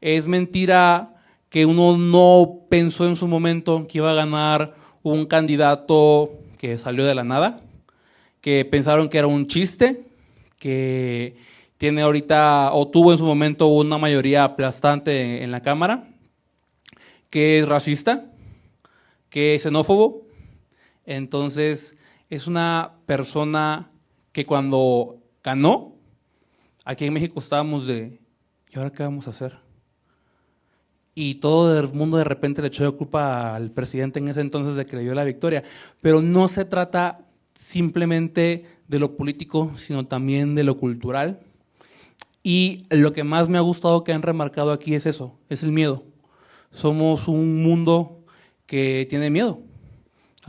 Es mentira que uno no pensó en su momento que iba a ganar un candidato que salió de la nada, que pensaron que era un chiste, que tiene ahorita o tuvo en su momento una mayoría aplastante en la Cámara, que es racista, que es xenófobo. Entonces, es una persona que cuando ganó, aquí en México estábamos ¿y ahora qué vamos a hacer? Y todo el mundo de repente le echó la culpa al presidente en ese entonces de que le dio la victoria. Pero no se trata simplemente de lo político, sino también de lo cultural. Y lo que más me ha gustado que han remarcado aquí es eso, es el miedo. Somos un mundo que tiene miedo.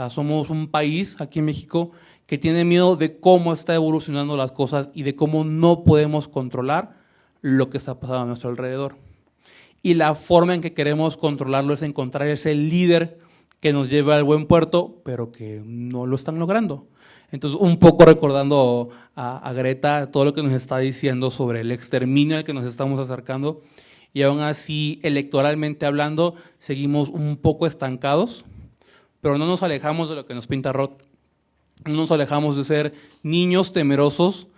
Somos un país aquí en México que tiene miedo de cómo está evolucionando las cosas y de cómo no podemos controlar lo que está pasando a nuestro alrededor. Y la forma en que queremos controlarlo es encontrar ese líder que nos lleve al buen puerto, pero que no lo están logrando. Entonces, un poco recordando a Greta todo lo que nos está diciendo sobre el exterminio al que nos estamos acercando, y aún así, electoralmente hablando, seguimos un poco estancados, pero no nos alejamos de lo que nos pinta Roth. No nos alejamos de ser niños temerosos,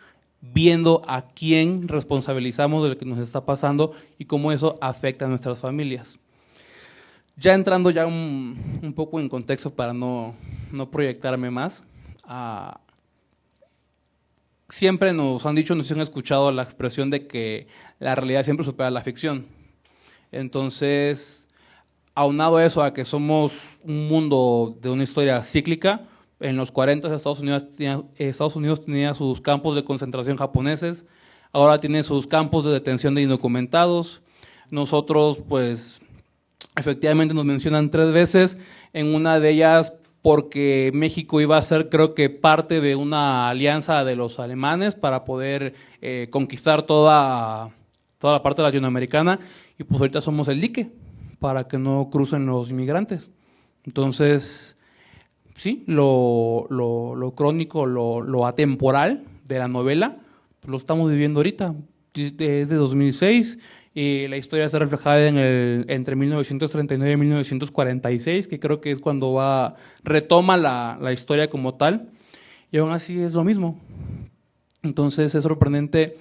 viendo a quién responsabilizamos de lo que nos está pasando y cómo eso afecta a nuestras familias. Ya entrando ya un poco en contexto para no proyectarme más, siempre nos han dicho, nos han escuchado la expresión de que la realidad siempre supera la ficción. Entonces, aunado a eso, a que somos un mundo de una historia cíclica, en los 40 Estados Unidos tenía sus campos de concentración japoneses, ahora tiene sus campos de detención de indocumentados. Nosotros, pues, efectivamente nos mencionan 3 veces, en una de ellas porque México iba a ser, creo que, parte de una alianza de los alemanes para poder conquistar toda la parte latinoamericana, y pues ahorita somos el dique para que no crucen los inmigrantes. Entonces, sí, lo crónico, lo atemporal de la novela, pues lo estamos viviendo ahorita. Es de 2006 y la historia está reflejada entre 1939 y 1946, que creo que es cuando retoma la historia como tal, y aún así es lo mismo. Entonces es sorprendente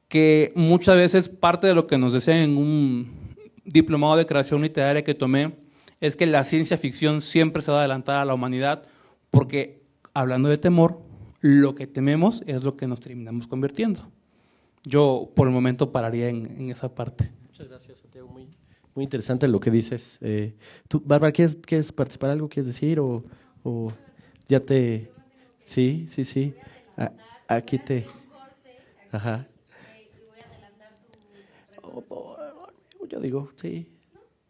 que muchas veces parte de lo que nos decían en un diplomado de creación literaria que tomé es que la ciencia ficción siempre se va a adelantar a la humanidad, porque hablando de temor, lo que tememos es lo que nos terminamos convirtiendo. Yo por el momento pararía en esa parte. Muchas gracias, Santiago. Muy interesante lo que dices. ¿Tú, Bárbara, quieres participar algo? ¿Quieres decir? ¿O ya te...? Sí. Aquí te... Ajá. Yo digo, sí.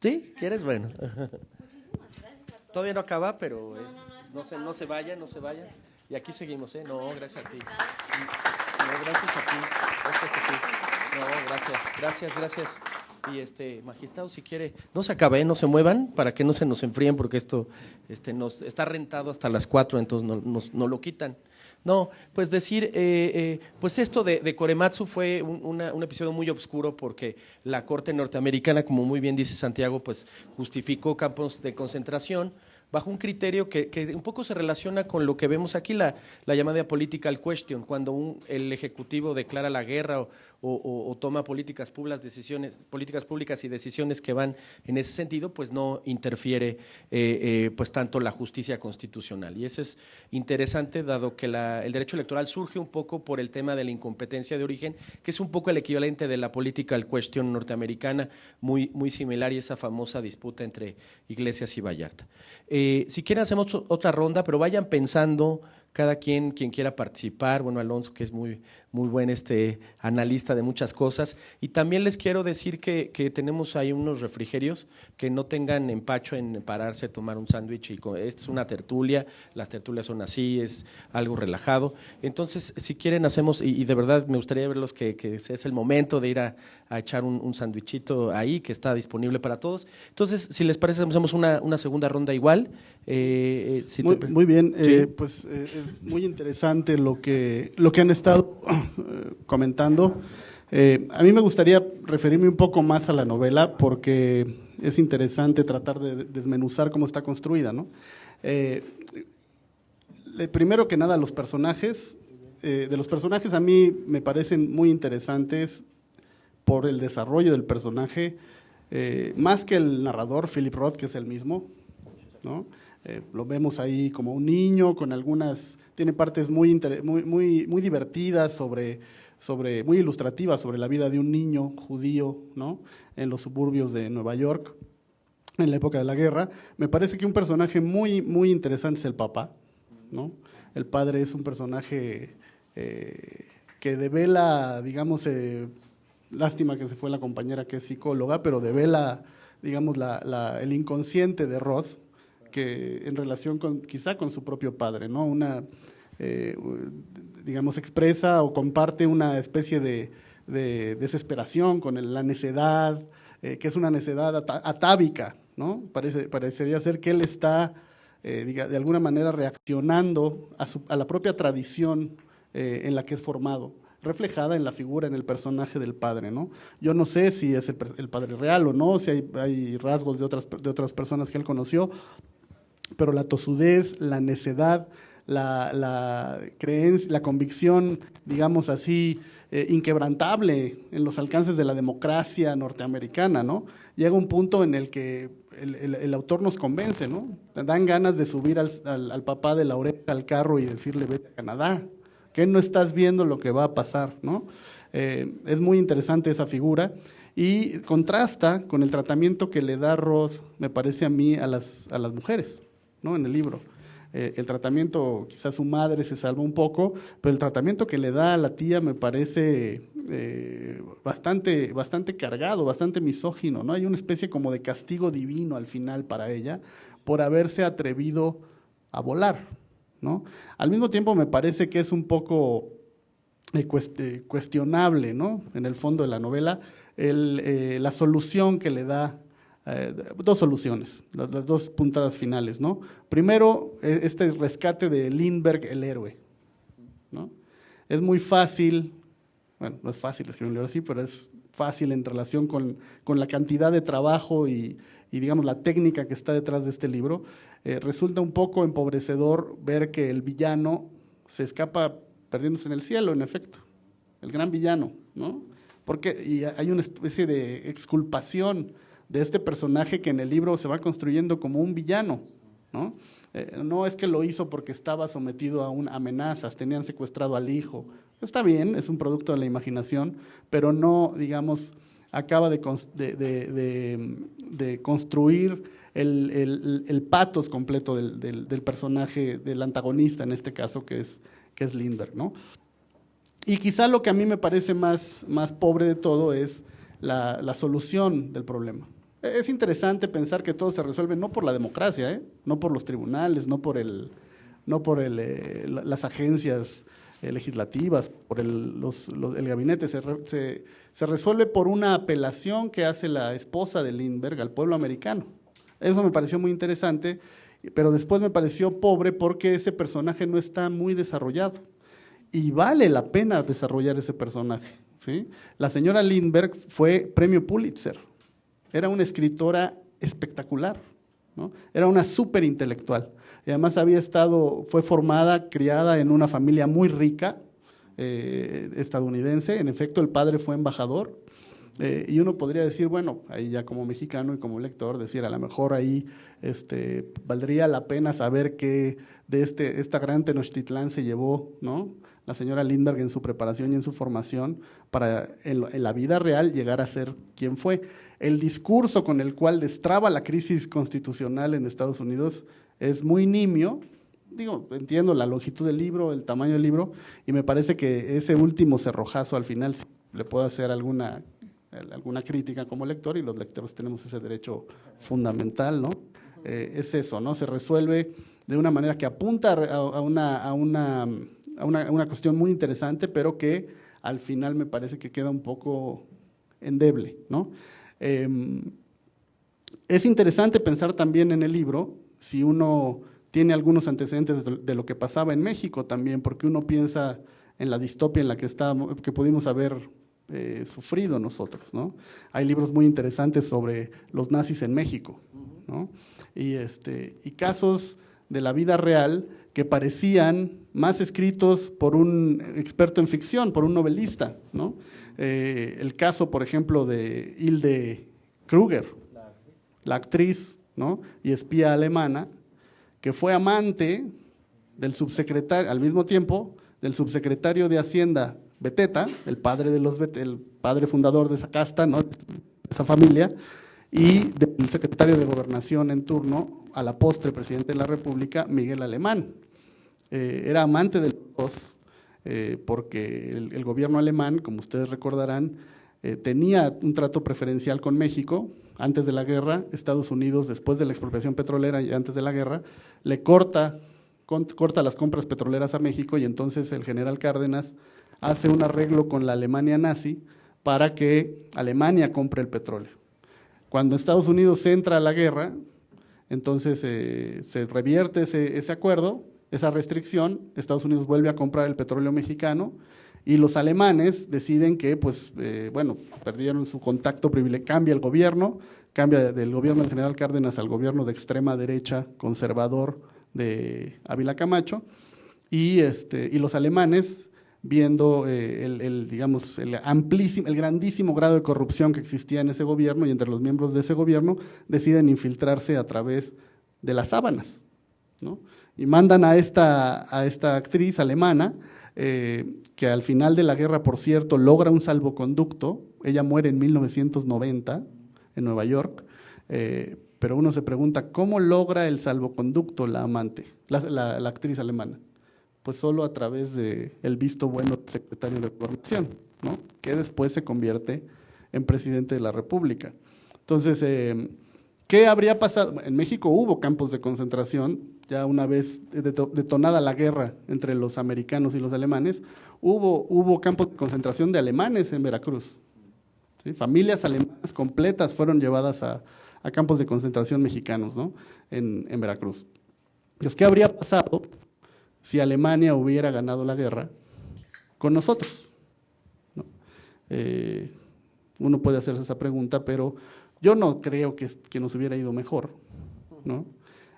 ¿Sí? ¿Quieres? Bueno. Todavía no acaba, pero no se vayan. Y aquí seguimos, ¿eh? No, gracias a ti. No, gracias a ti. No, gracias. Y magistrado, si quiere, no se acabe, no se muevan para que no se nos enfríen, porque esto nos está rentado hasta las 4, entonces no lo quitan. No, pues decir, pues esto de Korematsu fue un episodio muy oscuro porque la Corte norteamericana, como muy bien dice Santiago, pues justificó campos de concentración bajo un criterio que un poco se relaciona con lo que vemos aquí, la llamada political question, cuando el Ejecutivo declara la guerra o toma políticas públicas y decisiones que van en ese sentido, pues no interfiere pues tanto la justicia constitucional. Y eso es interesante, dado que el derecho electoral surge un poco por el tema de la incompetencia de origen, que es un poco el equivalente de la political question norteamericana, muy similar, y esa famosa disputa entre Iglesias y Vallarta. Si quieren hacemos otra ronda, pero vayan pensando cada quien quiera participar. Bueno, Alonso, que es muy buen analista de muchas cosas. Y también les quiero decir que tenemos ahí unos refrigerios, que no tengan empacho en pararse, tomar un sándwich. Esta es una tertulia, las tertulias son así, es algo relajado. Entonces, si quieren hacemos, y de verdad me gustaría verlos que es el momento de ir a echar un sándwichito ahí, que está disponible para todos. Entonces, si les parece, hacemos una segunda ronda igual. Muy bien, ¿Sí? pues es muy interesante lo que han estado comentando. A mí me gustaría referirme un poco más a la novela porque es interesante tratar de desmenuzar cómo está construida, ¿no? Primero que nada, los personajes. De los personajes a mí me parecen muy interesantes por el desarrollo del personaje, más que el narrador, Philip Roth, que es el mismo, ¿no? Lo vemos ahí como un niño con tiene partes muy divertidas muy ilustrativas sobre la vida de un niño judío, ¿no? En los suburbios de Nueva York, en la época de la guerra. Me parece que un personaje muy interesante es el papá, ¿no? El padre es un personaje que devela, digamos, lástima que se fue la compañera que es psicóloga, pero devela, digamos, el inconsciente de Roth, que en relación quizá con su propio padre, ¿no? Digamos, expresa o comparte una especie de desesperación con la necedad, que es una necedad atávica, ¿no? Parecería ser que él está, de alguna manera, reaccionando a la propia tradición en la que es formado, reflejada en la figura, en el personaje del padre, ¿no? Yo no sé si es el padre real o no, si hay rasgos de otras personas que él conoció, pero la tosudez, la necedad, la creencia, la convicción, digamos así, inquebrantable en los alcances de la democracia norteamericana, ¿no? Llega un punto en el que el autor nos convence, ¿no? Dan ganas de subir al papá de la oreja al carro y decirle, vete a Canadá, que no estás viendo lo que va a pasar, ¿no? Es muy interesante esa figura y contrasta con el tratamiento que le da Roth, me parece a mí, a las mujeres, ¿no? En el libro. El tratamiento, quizás su madre se salva un poco, pero el tratamiento que le da a la tía me parece bastante cargado, bastante misógino, ¿no? Hay una especie como de castigo divino al final para ella por haberse atrevido a volar, ¿no? Al mismo tiempo me parece que es un poco cuestionable, ¿no? En el fondo de la novela, la solución que le da. Dos soluciones, las dos puntadas finales, ¿no? Primero, este rescate de Lindbergh, el héroe, ¿no? Es muy fácil, bueno, no es fácil escribir un libro así, pero es fácil en relación con la cantidad de trabajo y digamos, la técnica que está detrás de este libro. Resulta un poco empobrecedor ver que el villano se escapa perdiéndose en el cielo, en efecto, el gran villano, ¿no? Y hay una especie de exculpación de este personaje que en el libro se va construyendo como un villano, ¿no? No es que lo hizo porque estaba sometido a amenazas, tenían secuestrado al hijo. Está bien, es un producto de la imaginación, pero no, digamos, acaba de construir el pathos completo del personaje, del antagonista en este caso, que es Lindbergh, ¿no? Y quizá lo que a mí me parece más pobre de todo es la solución del problema, Es interesante pensar que todo se resuelve no por la democracia, no por los tribunales, no por las agencias legislativas, por el gabinete, se resuelve por una apelación que hace la esposa de Lindbergh al pueblo americano. Eso me pareció muy interesante, pero después me pareció pobre porque ese personaje no está muy desarrollado y vale la pena desarrollar ese personaje, ¿sí? La señora Lindbergh fue premio Pulitzer, era una escritora espectacular, ¿no? Era una súper intelectual. Y además fue formada, criada en una familia muy rica, estadounidense. En efecto, el padre fue embajador. Y uno podría decir, bueno, ahí ya como mexicano y como lector, decir, a lo mejor ahí valdría la pena saber qué de esta gran Tenochtitlán se llevó, ¿no?, la señora Lindbergh en su preparación y en su formación para en la vida real llegar a ser quien fue. El discurso con el cual destraba la crisis constitucional en Estados Unidos es muy nimio. Digo, entiendo la longitud del libro, el tamaño del libro, y me parece que ese último cerrojazo al final le puedo hacer alguna crítica como lector, y los lectores tenemos ese derecho fundamental, ¿no? Es eso, ¿no? Se resuelve de una manera que apunta a una cuestión muy interesante, pero que al final me parece que queda un poco endeble, ¿no? Es interesante pensar también en el libro, si uno tiene algunos antecedentes de lo que pasaba en México también, porque uno piensa en la distopia en la que pudimos haber sufrido nosotros, ¿no? Hay libros muy interesantes sobre los nazis en México, ¿no? Y casos de la vida real que parecían más escritos por un experto en ficción, por un novelista, ¿no? El caso, por ejemplo, de Hilde Kruger, la actriz, ¿no?, y espía alemana, que fue amante del subsecretario, al mismo tiempo, del subsecretario de Hacienda, Beteta, el padre fundador de esa casta, ¿no?, de esa familia, y del secretario de Gobernación en turno, a la postre presidente de la República, Miguel Alemán. Era amante de los dos, porque el gobierno alemán, como ustedes recordarán, tenía un trato preferencial con México antes de la guerra. Estados Unidos, después de la expropiación petrolera y antes de la guerra, le corta las compras petroleras a México, y entonces el general Cárdenas hace un arreglo con la Alemania nazi para que Alemania compre el petróleo. Cuando Estados Unidos entra a la guerra, entonces se revierte ese acuerdo, esa restricción. Estados Unidos vuelve a comprar el petróleo mexicano, y los alemanes deciden que, perdieron su contacto privilegiado, cambia el gobierno, cambia del gobierno del general Cárdenas al gobierno de extrema derecha conservador de Ávila Camacho, y los alemanes, viendo el grandísimo grado de corrupción que existía en ese gobierno y entre los miembros de ese gobierno, deciden infiltrarse a través de las sábanas, ¿no? Y mandan a esta actriz alemana, que al final de la guerra, por cierto, logra un salvoconducto. Ella muere en 1990 en Nueva York, pero uno se pregunta, ¿cómo logra el salvoconducto la amante, la actriz alemana? Pues solo a través del visto bueno del secretario de Gobernación, ¿no?, que después se convierte en presidente de la República. Entonces, ¿qué habría pasado? En México hubo campos de concentración, ya una vez detonada la guerra entre los americanos y los alemanes, hubo campos de concentración de alemanes en Veracruz, ¿sí? Familias alemanas completas fueron llevadas a campos de concentración mexicanos, ¿no?, en Veracruz. Entonces, ¿qué habría pasado si Alemania hubiera ganado la guerra con nosotros, ¿no? Uno puede hacerse esa pregunta, pero yo no creo que nos hubiera ido mejor, ¿no?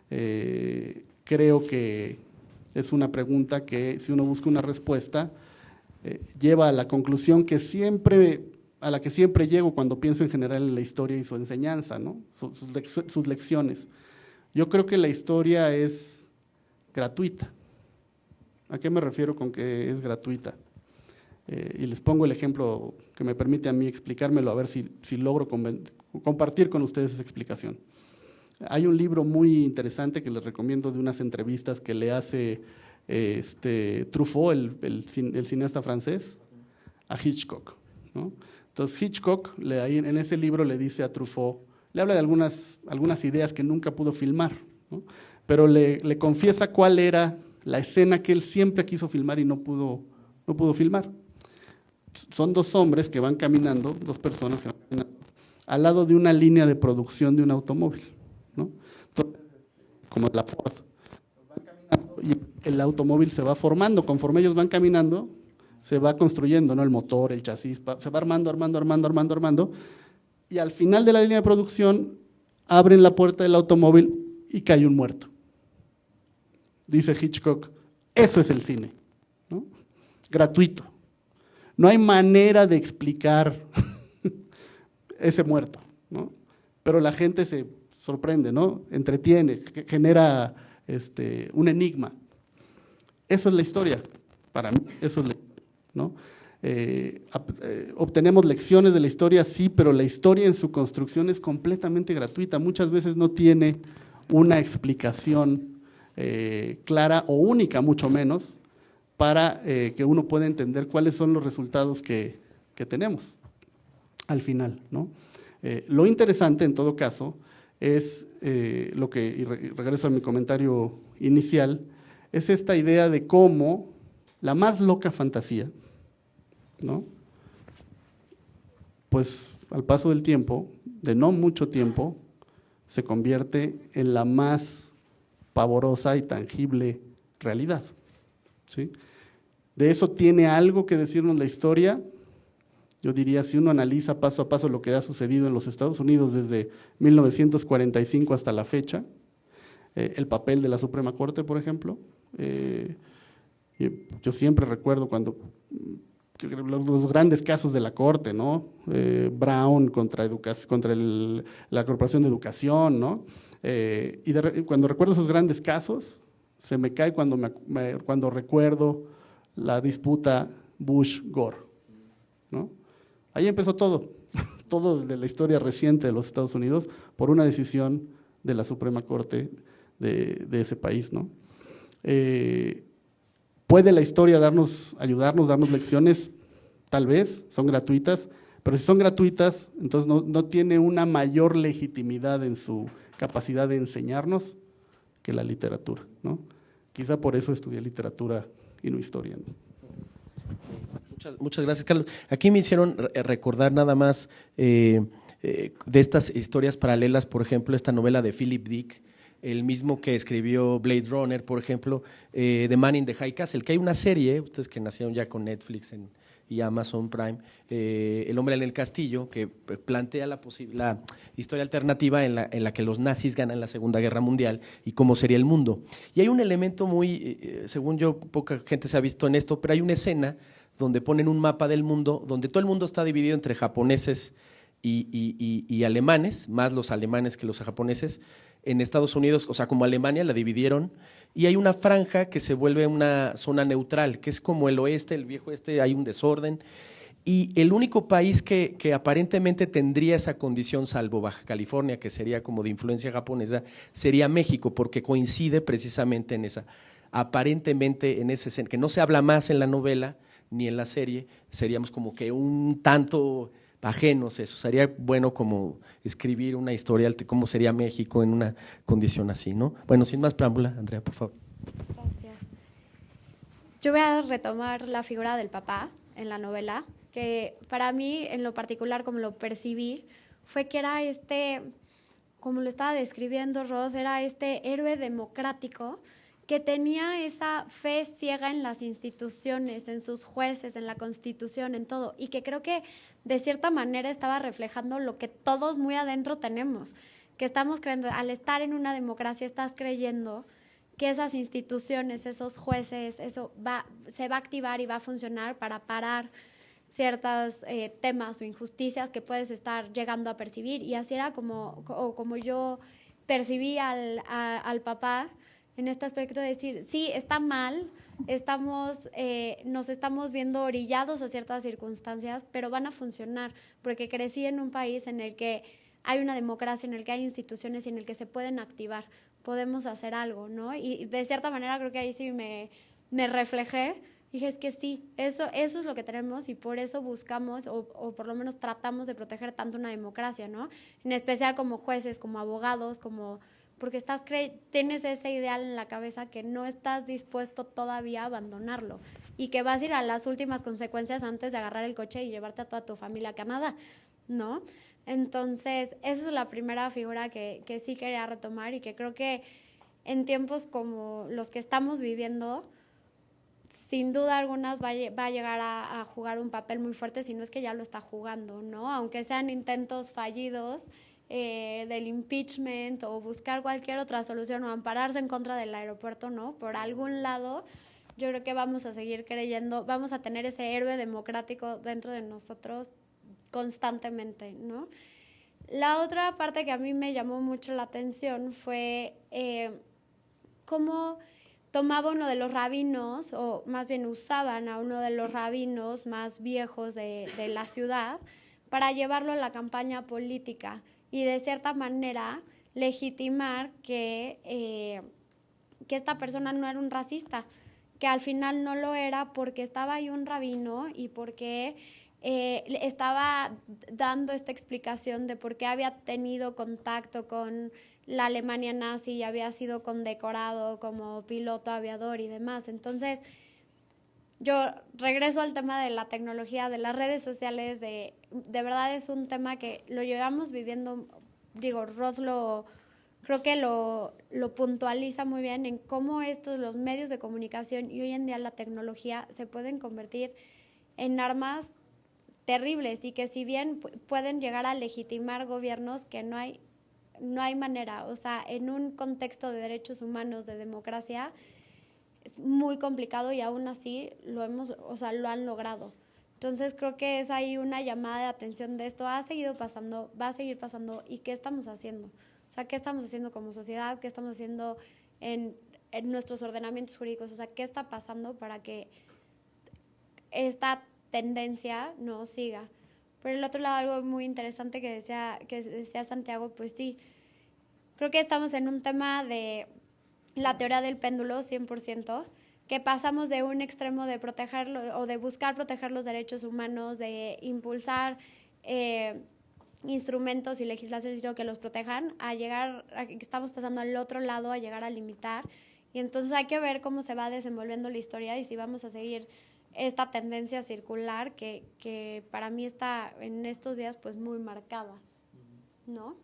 Creo que es una pregunta que, si uno busca una respuesta, lleva a la conclusión a la que siempre llego cuando pienso en general en la historia y su enseñanza, ¿no?, sus lecciones. Yo creo que la historia es gratuita. ¿A qué me refiero con que es gratuita? Y les pongo el ejemplo que me permite a mí explicármelo, a ver si logro compartir con ustedes esa explicación. Hay un libro muy interesante que les recomiendo, de unas entrevistas que le hace Truffaut, el cineasta francés, a Hitchcock, ¿no? Entonces Hitchcock, en ese libro le dice a Truffaut, Le habla de algunas ideas que nunca pudo filmar, ¿no? Pero le confiesa cuál era la escena que él siempre quiso filmar y no pudo filmar. Son dos hombres que van caminando, dos personas que van caminando, al lado de una línea de producción de un automóvil, ¿no? Entonces, como la Ford, van caminando y el automóvil se va formando. Conforme ellos van caminando, se va construyendo, ¿no? El motor, el chasis, se va armando. Y al final de la línea de producción, abren la puerta del automóvil y cae un muerto. Dice Hitchcock, eso es el cine, ¿no? Gratuito. No hay manera de explicar ese muerto, ¿no? Pero la gente se sorprende, ¿no? Entretiene, genera un enigma. Eso es la historia, para mí, eso es la historia, ¿no? Obtenemos lecciones de la historia, sí, pero la historia en su construcción es completamente gratuita. Muchas veces no tiene una explicación clara o única, mucho menos, para que uno pueda entender cuáles son los resultados que tenemos al final, ¿no? Lo interesante, en todo caso, es y regreso a mi comentario inicial, es esta idea de cómo la más loca fantasía, ¿no? Pues al paso del tiempo, de no mucho tiempo, se convierte en la más pavorosa y tangible realidad, ¿sí? De eso tiene algo que decirnos la historia. Yo diría, si uno analiza paso a paso lo que ha sucedido en los Estados Unidos desde 1945 hasta la fecha, el papel de la Suprema Corte, por ejemplo, yo siempre recuerdo cuando los grandes casos de la Corte, ¿no? Brown contra la Corporación de Educación, ¿no? Cuando recuerdo esos grandes casos, se me cae cuando recuerdo la disputa Bush-Gore, ¿no? Ahí empezó todo de la historia reciente de los Estados Unidos por una decisión de la Suprema Corte de ese país, ¿no? ¿Puede la historia ayudarnos, darnos lecciones? Tal vez, son gratuitas, pero si son gratuitas, entonces no tiene una mayor legitimidad en su capacidad de enseñarnos que la literatura, ¿no? Quizá por eso estudié literatura y no historia, ¿no? Muchas gracias, Carlos. Aquí me hicieron recordar nada más de estas historias paralelas, por ejemplo, esta novela de Philip Dick, el mismo que escribió Blade Runner, por ejemplo, The Man in the High Castle, que hay una serie, ustedes que nacieron ya con Netflix y Amazon Prime, El hombre en el castillo, que plantea la historia alternativa en la que los nazis ganan la Segunda Guerra Mundial y cómo sería el mundo. Y hay un elemento muy, según yo, poca gente se ha visto en esto, pero hay una escena donde ponen un mapa del mundo, donde todo el mundo está dividido entre japoneses y alemanes, más los alemanes que los japoneses. En Estados Unidos, o sea, como Alemania la dividieron, y hay una franja que se vuelve una zona neutral, que es como el oeste, el viejo oeste, hay un desorden, y el único país que aparentemente tendría esa condición, salvo Baja California, que sería como de influencia japonesa, sería México, porque coincide precisamente en esa, aparentemente en ese, que no se habla más en la novela ni en la serie, seríamos como que un tanto ajenos. Eso sería bueno como escribir una historia de cómo sería México en una condición así, ¿no? Bueno, sin más preámbula, Andrea, por favor. Gracias. Yo voy a retomar la figura del papá en la novela, que para mí, en lo particular, como lo percibí, fue que era como lo estaba describiendo Roth, era este héroe democrático que tenía esa fe ciega en las instituciones, en sus jueces, en la Constitución, en todo, y que creo que de cierta manera estaba reflejando lo que todos muy adentro tenemos, que estamos creyendo, al estar en una democracia estás creyendo que esas instituciones, esos jueces, eso se va a activar y va a funcionar para parar ciertos temas o injusticias que puedes estar llegando a percibir, y así era como yo percibí al papá, en este aspecto de decir, sí, está mal, nos estamos viendo orillados a ciertas circunstancias, pero van a funcionar, porque crecí en un país en el que hay una democracia, en el que hay instituciones y en el que se pueden activar, podemos hacer algo, ¿no? Y de cierta manera creo que ahí sí me reflejé Dije, es que sí, eso es lo que tenemos y por eso buscamos o por lo menos tratamos de proteger tanto una democracia, ¿no? En especial como jueces, como abogados, porque tienes ese ideal en la cabeza que no estás dispuesto todavía a abandonarlo y que vas a ir a las últimas consecuencias antes de agarrar el coche y llevarte a toda tu familia a Canadá, ¿no? Entonces, esa es la primera figura que sí quería retomar y que creo que en tiempos como los que estamos viviendo, sin duda algunas va a llegar a jugar un papel muy fuerte, si no es que ya lo está jugando, ¿no? Aunque sean intentos fallidos del impeachment o buscar cualquier otra solución o ampararse en contra del aeropuerto, ¿no? Por algún lado, yo creo que vamos a seguir creyendo, vamos a tener ese héroe democrático dentro de nosotros constantemente, ¿no? La otra parte que a mí me llamó mucho la atención fue cómo tomaba uno de los rabinos, o más bien usaban a uno de los rabinos más viejos de la ciudad para llevarlo a la campaña política y de cierta manera legitimar que esta persona no era un racista, que al final no lo era porque estaba ahí un rabino y porque estaba dando esta explicación de por qué había tenido contacto con la Alemania nazi y había sido condecorado como piloto aviador y demás. Entonces, yo regreso al tema de la tecnología, de las redes sociales, de verdad es un tema que lo llevamos viviendo, digo, Roth creo que lo puntualiza muy bien en cómo los medios de comunicación y hoy en día la tecnología se pueden convertir en armas terribles y que si bien pueden llegar a legitimar gobiernos que no hay manera, o sea, en un contexto de derechos humanos, de democracia, es muy complicado y aún así lo han logrado. Entonces creo que es ahí una llamada de atención de esto ha seguido pasando, va a seguir pasando y qué estamos haciendo. O sea, qué estamos haciendo como sociedad, qué estamos haciendo en nuestros ordenamientos jurídicos, o sea, qué está pasando para que esta tendencia no siga. Por el otro lado, algo muy interesante que decía Santiago, pues sí, creo que estamos en un tema de la teoría del péndulo 100%, que pasamos de un extremo de protegerlo o de buscar proteger los derechos humanos, de impulsar instrumentos y legislaciones que los protejan, estamos pasando al otro lado, a llegar a limitar. Y entonces hay que ver cómo se va desenvolviendo la historia y si vamos a seguir esta tendencia circular que para mí está en estos días pues muy marcada, ¿no?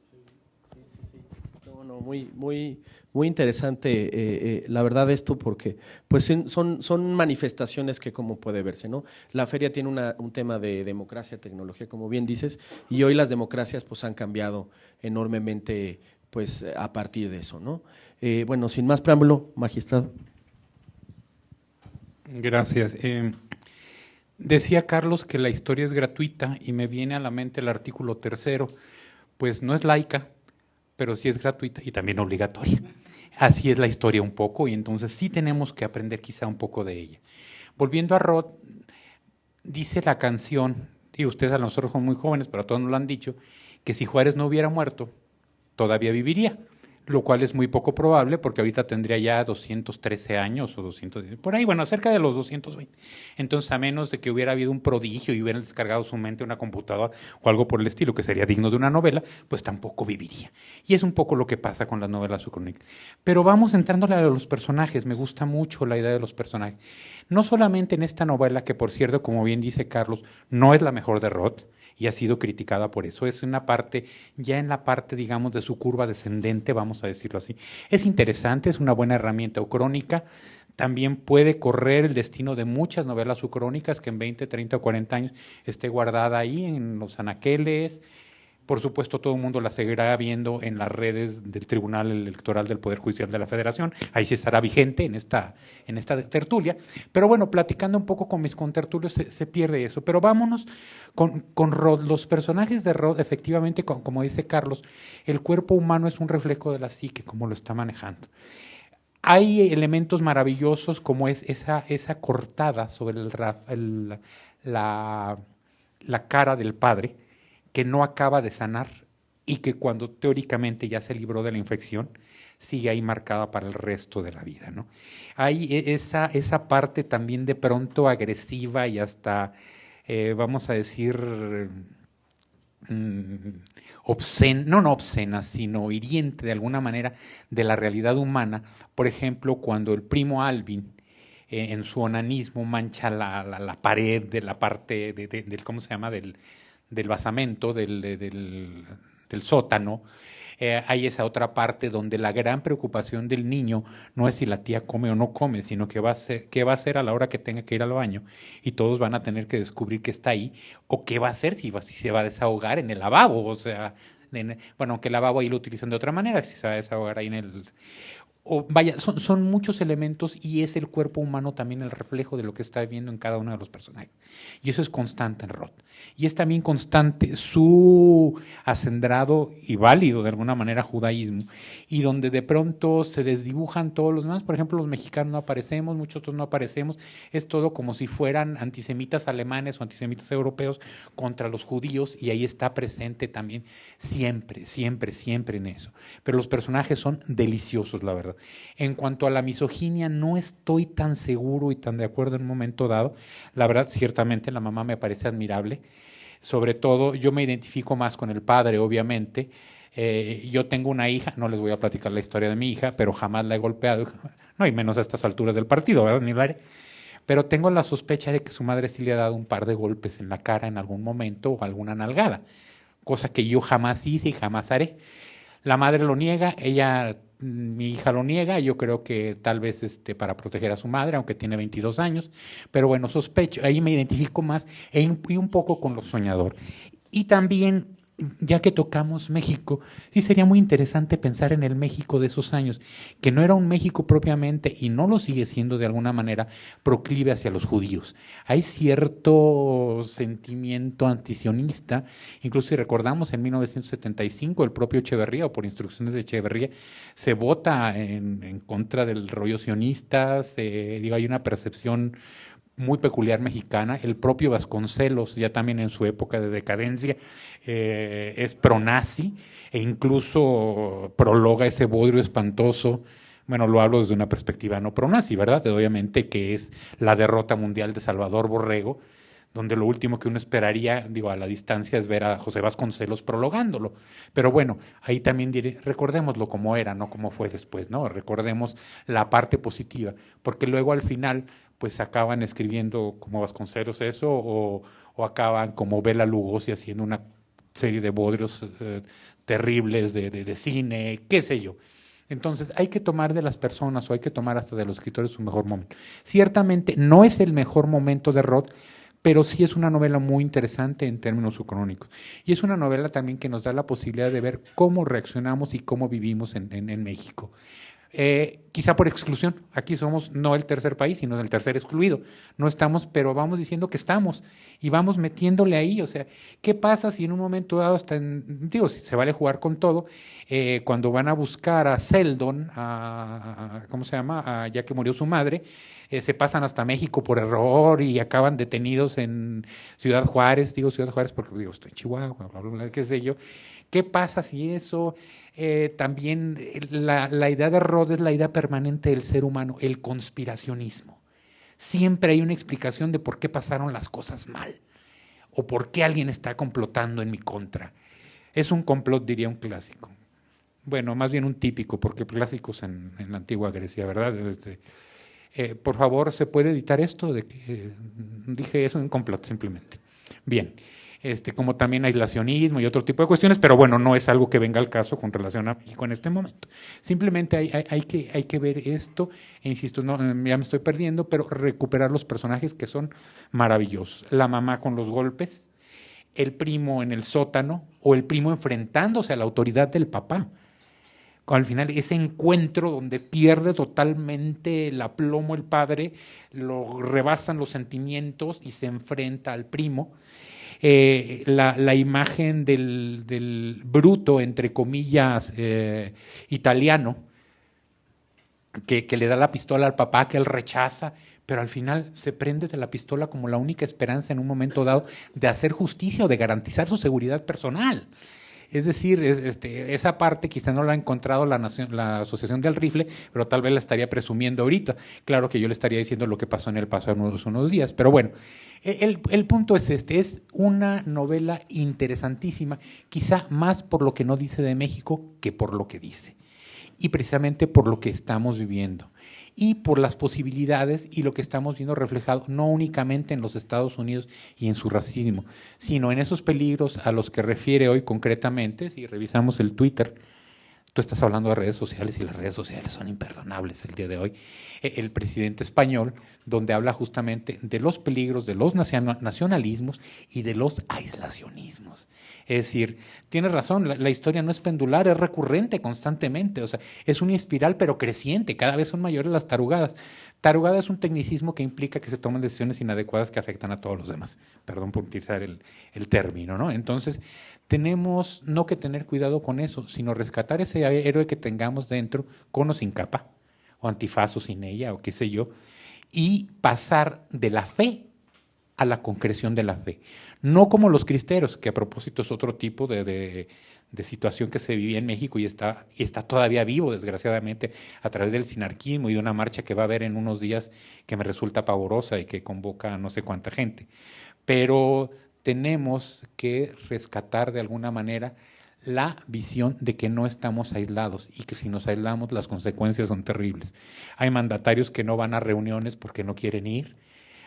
No, muy interesante, la verdad esto porque pues son manifestaciones que como puede verse, ¿no? La feria tiene un tema de democracia, tecnología, como bien dices, y hoy las democracias pues han cambiado enormemente pues a partir de eso, ¿no? Bueno, sin más preámbulo, magistrado. Gracias. Decía Carlos que la historia es gratuita y me viene a la mente el artículo 3º, pues no es laica, pero sí es gratuita y también obligatoria. Así es la historia un poco y entonces sí tenemos que aprender quizá un poco de ella. Volviendo a Roth, dice la canción, y ustedes a nosotros son muy jóvenes, pero a todos nos lo han dicho, que si Juárez no hubiera muerto, todavía viviría, lo cual es muy poco probable porque ahorita tendría ya 213 años o 210, por ahí, bueno, cerca de los 220. Entonces, a menos de que hubiera habido un prodigio y hubieran descargado su mente una computadora o algo por el estilo, que sería digno de una novela, pues tampoco viviría. Y es un poco lo que pasa con las novelas ucrónicas. Pero vamos entrando a la de los personajes, me gusta mucho la idea de los personajes. No solamente en esta novela, que por cierto, como bien dice Carlos, no es la mejor de Roth, y ha sido criticada por eso. Es una parte, ya en la parte, digamos, de su curva descendente, vamos a decirlo así. Es interesante, es una buena herramienta ucrónica. También puede correr el destino de muchas novelas ucrónicas que en 20, 30 o 40 años esté guardada ahí en los anaqueles. Por supuesto, todo el mundo la seguirá viendo en las redes del Tribunal Electoral del Poder Judicial de la Federación. Ahí sí estará vigente en esta tertulia. Pero bueno, platicando un poco con mis contertulios se pierde eso. Pero vámonos con Roth. Los personajes de Roth, efectivamente, como dice Carlos, el cuerpo humano es un reflejo de la psique, como lo está manejando. Hay elementos maravillosos como es esa cortada sobre la cara del padre, que no acaba de sanar y que cuando teóricamente ya se libró de la infección, sigue ahí marcada para el resto de la vida, ¿no? Hay esa parte también de pronto agresiva y hasta, vamos a decir, no obscena, sino hiriente de alguna manera de la realidad humana. Por ejemplo, cuando el primo Alvin, en su onanismo, mancha la pared de la parte del ¿cómo se llama? Del basamento, del sótano. Hay esa otra parte donde la gran preocupación del niño no es si la tía come o no come, sino qué va a hacer a la hora que tenga que ir al baño, y todos van a tener que descubrir que está ahí, o qué va a hacer si se va a desahogar en el lavabo, o sea, bueno, aunque el lavabo ahí lo utilizan de otra manera, si se va a desahogar ahí en el... Vaya, son muchos elementos, y es el cuerpo humano también el reflejo de lo que está viviendo en cada uno de los personajes. Y eso es constante en Roth. Y es también constante su acendrado y válido de alguna manera judaísmo, y donde de pronto se desdibujan todos los demás. Por ejemplo, los mexicanos no aparecemos, muchos otros no aparecemos. Es todo como si fueran antisemitas alemanes o antisemitas europeos contra los judíos, y ahí está presente también siempre, siempre, siempre en eso. Pero los personajes son deliciosos, la verdad. En cuanto a la misoginia, no estoy tan seguro y tan de acuerdo en un momento dado. La verdad, ciertamente la mamá me parece admirable. Sobre todo, yo me identifico más con el padre, obviamente. Yo tengo una hija, no les voy a platicar la historia de mi hija, pero jamás la he golpeado, no, y menos a estas alturas del partido, ¿verdad? Ni lo haré. Pero tengo la sospecha de que su madre sí le ha dado un par de golpes en la cara en algún momento, o alguna nalgada, cosa que yo jamás hice y jamás haré. La madre lo niega, mi hija lo niega. Yo creo que tal vez para proteger a su madre, aunque tiene 22 años, pero bueno, sospecho, ahí me identifico más, y un poco con lo soñador. Y también, ya que tocamos México, sí sería muy interesante pensar en el México de esos años, que no era un México propiamente, y no lo sigue siendo de alguna manera, proclive hacia los judíos. Hay cierto sentimiento antisionista, incluso si recordamos en 1975 el propio Echeverría, o por instrucciones de Echeverría, se vota en contra del rollo sionista. Hay una percepción muy peculiar mexicana. El propio Vasconcelos, ya también en su época de decadencia, es pronazi, e incluso prologa ese bodrio espantoso. Bueno, lo hablo desde una perspectiva no pronazi, ¿verdad? Obviamente, que es la derrota mundial de Salvador Borrego, donde lo último que uno esperaría, a la distancia, es ver a José Vasconcelos prologándolo. Pero bueno, ahí también recordémoslo como era, no como fue después, ¿no? Recordemos la parte positiva, porque luego al final pues acaban escribiendo como Vasconcelos eso, o acaban como Bela Lugosi haciendo una serie de bodrios terribles de cine, qué sé yo. Entonces hay que tomar de las personas, o hay que tomar hasta de los escritores, su mejor momento. Ciertamente no es el mejor momento de Roth, pero sí es una novela muy interesante en términos cronológicos. Y es una novela también que nos da la posibilidad de ver cómo reaccionamos y cómo vivimos en México. Quizá por exclusión, aquí somos no el tercer país, sino el tercer excluido. No estamos, pero vamos diciendo que estamos, y vamos metiéndole ahí. O sea, ¿qué pasa si en un momento dado, si se vale jugar con todo, cuando van a buscar a Seldon, ¿cómo se llama? Ya que murió su madre, se pasan hasta México por error y acaban detenidos en Ciudad Juárez? Digo Ciudad Juárez porque estoy en Chihuahua, bla, bla, bla, qué sé yo. ¿Qué pasa si eso? También la idea de Roth es la idea permanente del ser humano, el conspiracionismo. Siempre hay una explicación de por qué pasaron las cosas mal, o por qué alguien está complotando en mi contra. Es un complot, diría un clásico. Bueno, más bien un típico, porque clásicos en la antigua Grecia, ¿verdad? Por favor, ¿se puede editar esto? Dije eso, un complot simplemente. Bien. Como también aislacionismo y otro tipo de cuestiones, pero bueno, no es algo que venga al caso con relación a México en este momento. Simplemente hay que ver esto, e insisto, no, ya me estoy perdiendo, pero recuperar los personajes que son maravillosos. La mamá con los golpes, el primo en el sótano, o el primo enfrentándose a la autoridad del papá. Al final, ese encuentro donde pierde totalmente el aplomo el padre, lo rebasan los sentimientos y se enfrenta al primo. La imagen del bruto, entre comillas, italiano, que le da la pistola al papá, que él rechaza, pero al final se prende de la pistola como la única esperanza en un momento dado de hacer justicia o de garantizar su seguridad personal. Es decir, esa parte quizá no la ha encontrado la Asociación del Rifle, pero tal vez la estaría presumiendo ahorita. Claro que yo le estaría diciendo lo que pasó en El Paso hace unos días, pero bueno, el punto es es una novela interesantísima, quizá más por lo que no dice de México que por lo que dice, y precisamente por lo que estamos viviendo y por las posibilidades y lo que estamos viendo reflejado no únicamente en los Estados Unidos y en su racismo, sino en esos peligros a los que refiere hoy concretamente. Si revisamos el Twitter, tú estás hablando de redes sociales y las redes sociales son imperdonables el día de hoy. El presidente español, donde habla justamente de los peligros de los nacionalismos y de los aislacionismos. Es decir, tienes razón, la historia no es pendular, es recurrente constantemente, o sea, es una espiral pero creciente, cada vez son mayores las tarugadas. Tarugada es un tecnicismo que implica que se toman decisiones inadecuadas que afectan a todos los demás. Perdón por utilizar el término, ¿no? Entonces, tenemos no que tener cuidado con eso, sino rescatar ese héroe que tengamos dentro, con o sin capa, o antifaz o sin ella, o qué sé yo, y pasar de la fe a la concreción de la fe. No como los cristeros, que a propósito es otro tipo de situación que se vivía en México y está todavía vivo, desgraciadamente, a través del sinarquismo y de una marcha que va a haber en unos días que me resulta pavorosa y que convoca a no sé cuánta gente. Pero tenemos que rescatar de alguna manera la visión de que no estamos aislados y que si nos aislamos las consecuencias son terribles. Hay mandatarios que no van a reuniones porque no quieren ir.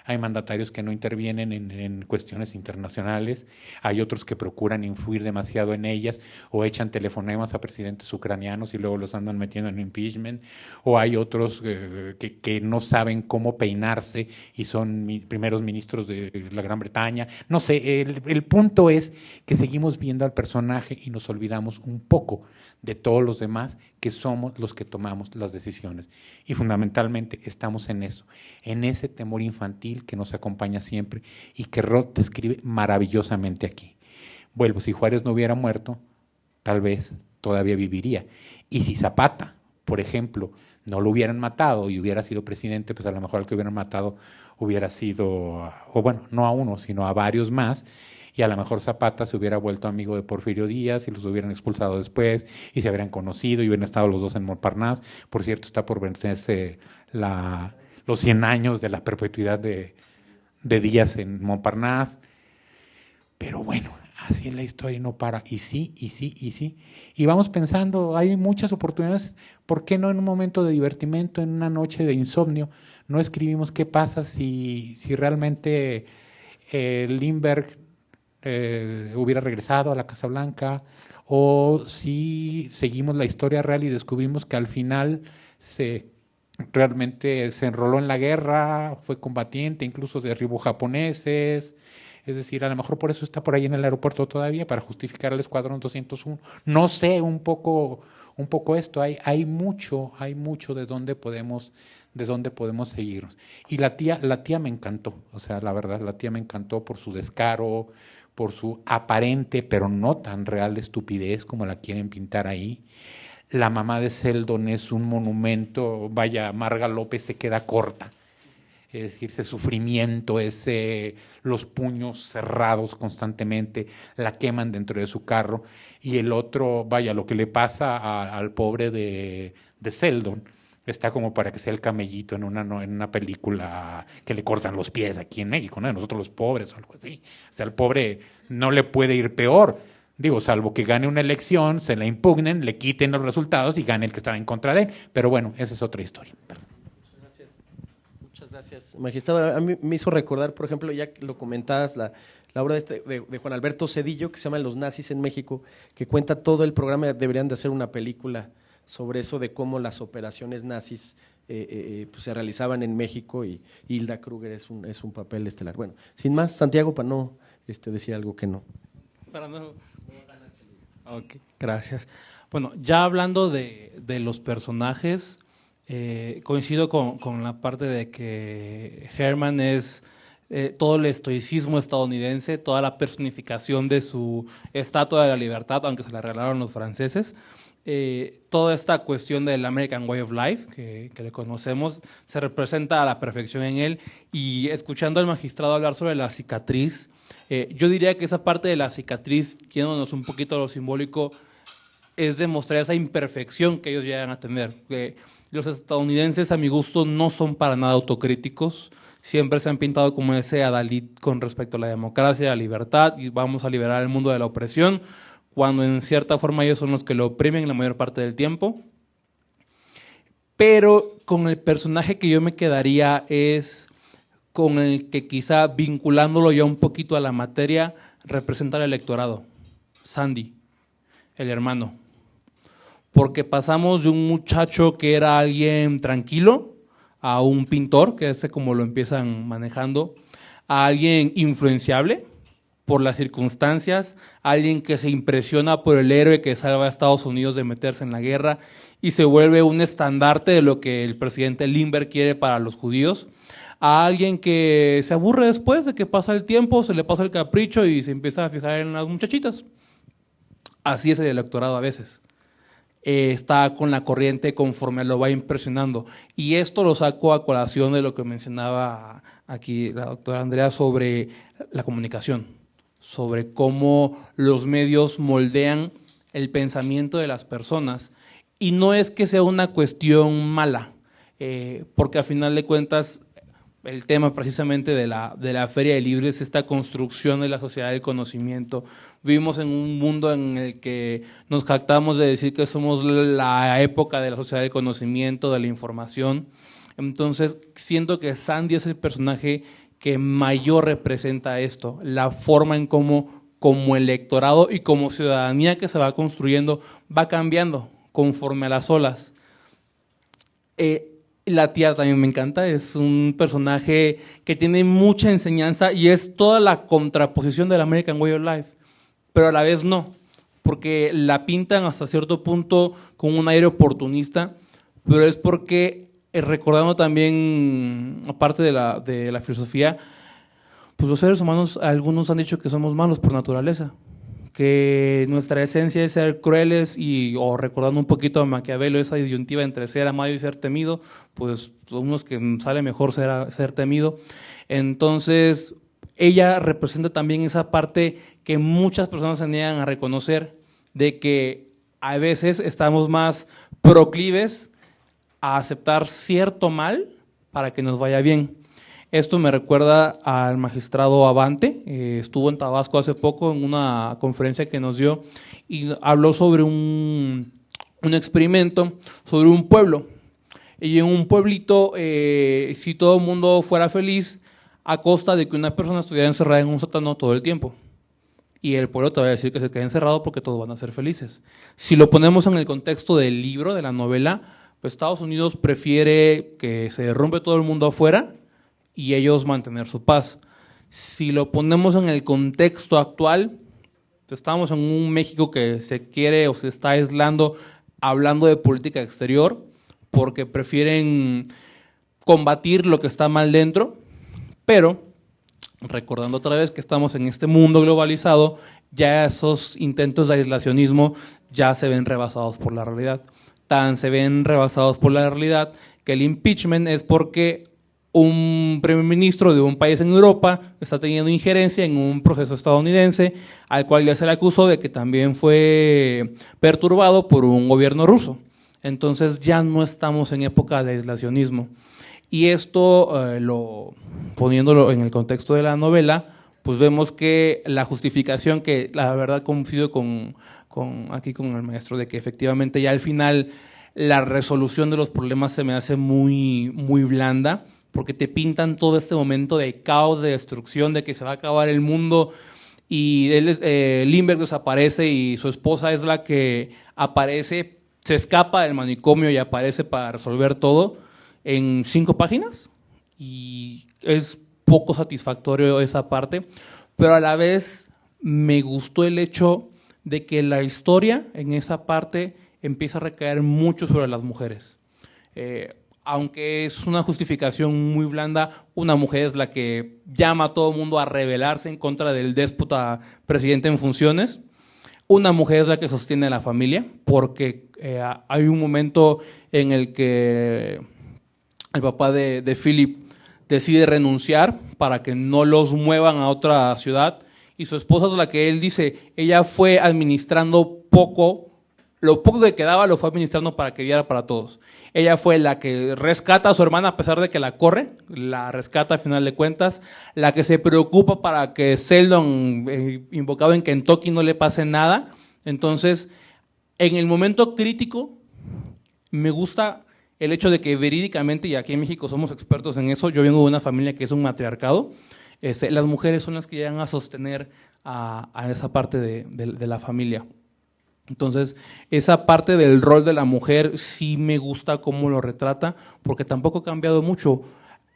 Hay mandatarios que no intervienen en cuestiones internacionales, hay otros que procuran influir demasiado en ellas o echan telefonemas a presidentes ucranianos y luego los andan metiendo en impeachment, o hay otros que no saben cómo peinarse y son primeros ministros de la Gran Bretaña. No sé, el punto es que seguimos viendo al personaje y nos olvidamos un poco de todos los demás que somos los que tomamos las decisiones. Y fundamentalmente estamos en eso, en ese temor infantil que nos acompaña siempre y que Roth describe maravillosamente aquí. Vuelvo, si Juárez no hubiera muerto, tal vez todavía viviría. Y si Zapata, por ejemplo, no lo hubieran matado y hubiera sido presidente, pues a lo mejor al que hubieran matado hubiera sido, o bueno, no a uno, sino a varios más, y a lo mejor Zapata se hubiera vuelto amigo de Porfirio Díaz y los hubieran expulsado después y se habrían conocido y hubieran estado los dos en Montparnasse. Por cierto, está por vencerse los 100 años de la perpetuidad de Díaz en Montparnasse. Pero bueno, así es la historia y no para. Y sí, y sí, y sí. Y vamos pensando, hay muchas oportunidades. ¿Por qué no en un momento de divertimento, en una noche de insomnio, no escribimos qué pasa si realmente Lindbergh hubiera regresado a la Casa Blanca, o si seguimos la historia real y descubrimos que al final realmente se enroló en la guerra, fue combatiente, incluso derribó japoneses? Es decir, a lo mejor por eso está por ahí en el aeropuerto todavía, para justificar al Escuadrón 201. No sé, un poco esto. Hay mucho de dónde podemos seguirnos. Y la tía me encantó, o sea, la verdad, la tía me encantó por su descaro, por su aparente, pero no tan real estupidez como la quieren pintar ahí. La mamá de Seldon es un monumento, vaya, Marga López se queda corta. Es decir, ese sufrimiento, los puños cerrados constantemente, la queman dentro de su carro, y el otro, vaya, lo que le pasa al pobre de Seldon, está como para que sea el camellito en una película que le cortan los pies aquí en México, ¿no? Nosotros los pobres o algo así. O sea, al pobre no le puede ir peor. Digo, salvo que gane una elección, se la impugnen, le quiten los resultados y gane el que estaba en contra de él. Pero bueno, esa es otra historia. Perdón. Muchas gracias, magistrado. A mí me hizo recordar, por ejemplo, ya que lo comentabas, la obra de Juan Alberto Cedillo, que se llama Los nazis en México, que cuenta todo el programa. Deberían de hacer una película sobre eso, de cómo las operaciones nazis pues se realizaban en México, y Hilda Kruger es un papel estelar. Bueno, sin más, Santiago, para no decir algo que no. Para no. Ok, gracias. Bueno, ya hablando de los personajes, coincido con la parte de que Herman es todo el estoicismo estadounidense, toda la personificación de su estatua de la libertad, aunque se la regalaron los franceses. toda esta cuestión del American Way of Life, que le conocemos, se representa a la perfección en él. Y escuchando al magistrado hablar sobre la cicatriz, yo diría que esa parte de la cicatriz, yéndonos un poquito a lo simbólico, es demostrar esa imperfección que ellos llegan a tener. Los estadounidenses, a mi gusto, no son para nada autocríticos. Siempre se han pintado como ese adalid con respecto a la democracia, la libertad, y vamos a liberar el mundo de la opresión, cuando en cierta forma ellos son los que lo oprimen la mayor parte del tiempo. Pero con el personaje que yo me quedaría es con el que, quizá vinculándolo ya un poquito a la materia, representa al electorado, Sandy, el hermano. Porque pasamos de un muchacho que era alguien tranquilo a un pintor, que es como lo empiezan manejando, a alguien influenciable por las circunstancias, alguien que se impresiona por el héroe que salva a Estados Unidos de meterse en la guerra y se vuelve un estandarte de lo que el presidente Lindbergh quiere para los judíos, a alguien que se aburre después de que pasa el tiempo, se le pasa el capricho y se empieza a fijar en las muchachitas. Así es el electorado a veces. Está con la corriente conforme lo va impresionando. Y esto lo saco a colación de lo que mencionaba aquí la doctora Andrea sobre la comunicación, sobre cómo los medios moldean el pensamiento de las personas. Y no es que sea una cuestión mala, porque al final de cuentas el tema precisamente de la Feria de Libros es esta construcción de la sociedad del conocimiento. Vivimos en un mundo en el que nos jactamos de decir que somos la época de la sociedad del conocimiento, de la información. Entonces, siento que Sandy es el personaje que mayor representa esto, la forma en cómo como electorado y como ciudadanía que se va construyendo va cambiando conforme a las olas. La tía también me encanta, es un personaje que tiene mucha enseñanza y es toda la contraposición del American Way of Life, pero a la vez no, porque la pintan hasta cierto punto con un aire oportunista, pero es porque, recordando también, aparte de la filosofía, pues los seres humanos, algunos han dicho que somos malos por naturaleza, que nuestra esencia es ser crueles o recordando un poquito a Maquiavelo, esa disyuntiva entre ser amado y ser temido, pues unos que sale mejor ser temido. Entonces, ella representa también esa parte que muchas personas se niegan a reconocer, de que a veces estamos más proclives a aceptar cierto mal para que nos vaya bien. Esto me recuerda al magistrado Abante, estuvo en Tabasco hace poco en una conferencia que nos dio y habló sobre un experimento sobre un pueblo. Y en un pueblito, si todo el mundo fuera feliz, a costa de que una persona estuviera encerrada en un sótano todo el tiempo. Y el pueblo te va a decir que se quede encerrado porque todos van a ser felices. Si lo ponemos en el contexto del libro, de la novela, pues Estados Unidos prefiere que se derrumbe todo el mundo afuera y ellos mantener su paz. Si lo ponemos en el contexto actual, estamos en un México que se quiere o se está aislando hablando de política exterior porque prefieren combatir lo que está mal dentro, pero recordando otra vez que estamos en este mundo globalizado, ya esos intentos de aislacionismo ya se ven rebasados por la realidad. Tan se ven rebasados por la realidad que el impeachment es porque un primer ministro de un país en Europa está teniendo injerencia en un proceso estadounidense al cual ya se le acusó de que también fue perturbado por un gobierno ruso. Entonces ya no estamos en época de aislacionismo. Y esto, poniéndolo en el contexto de la novela, pues vemos que la justificación que la verdad coincido aquí con el maestro de que efectivamente ya al final la resolución de los problemas se me hace muy, muy blanda, porque te pintan todo este momento de caos, de destrucción, de que se va a acabar el mundo y Lindbergh desaparece y su esposa es la que aparece, se escapa del manicomio y aparece para resolver todo en 5 páginas y es poco satisfactorio esa parte, pero a la vez me gustó el hecho de que la historia en esa parte empieza a recaer mucho sobre las mujeres. Aunque es una justificación muy blanda, una mujer es la que llama a todo el mundo a rebelarse en contra del déspota presidente en funciones. una mujer es la que sostiene a la familia, porque hay un momento en el que el papá de Philip decide renunciar para que no los muevan a otra ciudad, y su esposa es la que él dice, ella fue administrando lo poco que quedaba lo fue administrando para que diera para todos. Ella fue la que rescata a su hermana a pesar de que la corre, la rescata a final de cuentas, la que se preocupa para que Seldon, invocado en Kentucky, no le pase nada. Entonces, en el momento crítico, me gusta el hecho de que verídicamente, y aquí en México somos expertos en eso, yo vengo de una familia que es un matriarcado, las mujeres son las que llegan a sostener a esa parte de la familia. Entonces, esa parte del rol de la mujer sí me gusta cómo lo retrata, porque tampoco ha cambiado mucho.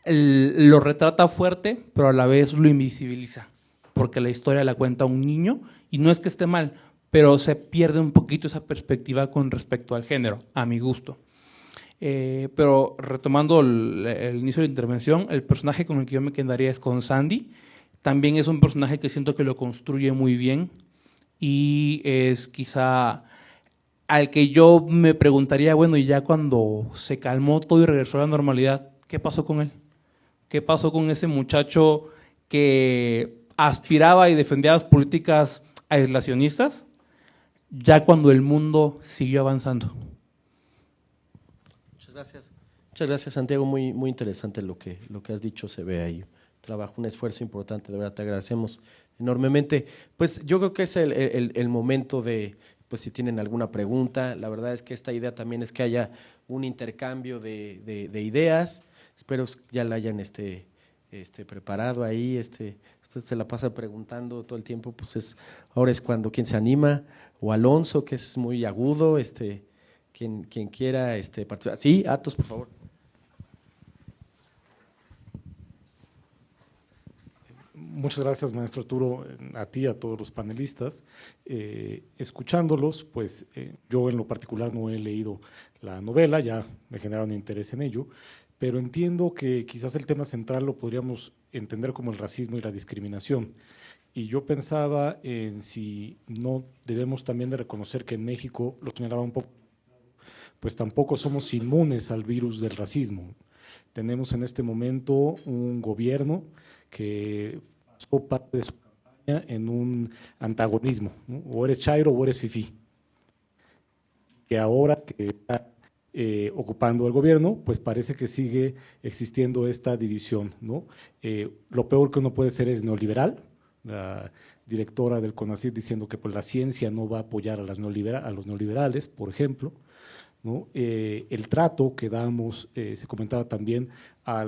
Lo retrata fuerte, pero a la vez lo invisibiliza, porque la historia la cuenta un niño, y no es que esté mal, pero se pierde un poquito esa perspectiva con respecto al género, a mi gusto. Pero retomando el inicio de la intervención, el personaje con el que yo me quedaría es con Sandy. También es un personaje que siento que lo construye muy bien, y es quizá al que yo me preguntaría, bueno, y ya cuando se calmó todo y regresó a la normalidad, ¿qué pasó con él? ¿Qué pasó con ese muchacho que aspiraba y defendía las políticas aislacionistas, ya cuando el mundo siguió avanzando? Muchas gracias, Santiago. Muy, muy interesante lo que has dicho, se ve ahí. Trabajo, un esfuerzo importante, de verdad te agradecemos enormemente. Pues yo creo que es el momento de, pues si tienen alguna pregunta, la verdad es que esta idea también es que haya un intercambio de ideas, espero ya la hayan preparado ahí, usted se la pasa preguntando todo el tiempo, pues ahora es cuando quien se anima, o Alonso, que es muy agudo, quien quiera participar. Sí, Atos, por favor. Muchas gracias, maestro Arturo, a ti, a todos los panelistas. Escuchándolos, pues yo en lo particular no he leído la novela, ya me generaron interés en ello, pero entiendo que quizás el tema central lo podríamos entender como el racismo y la discriminación. Y yo pensaba en si no debemos también de reconocer que en México, lo señalaba un poco, pues tampoco somos inmunes al virus del racismo. Tenemos en este momento un gobierno que pasó parte de su campaña en un antagonismo, ¿no? O eres chairo o eres fifí. Que ahora que está ocupando el gobierno, pues parece que sigue existiendo esta división, ¿no? Lo peor que uno puede ser es neoliberal, la directora del CONACYT diciendo que pues, la ciencia no va a apoyar a los neoliberales, por ejemplo, ¿no? El trato que damos, se comentaba también, a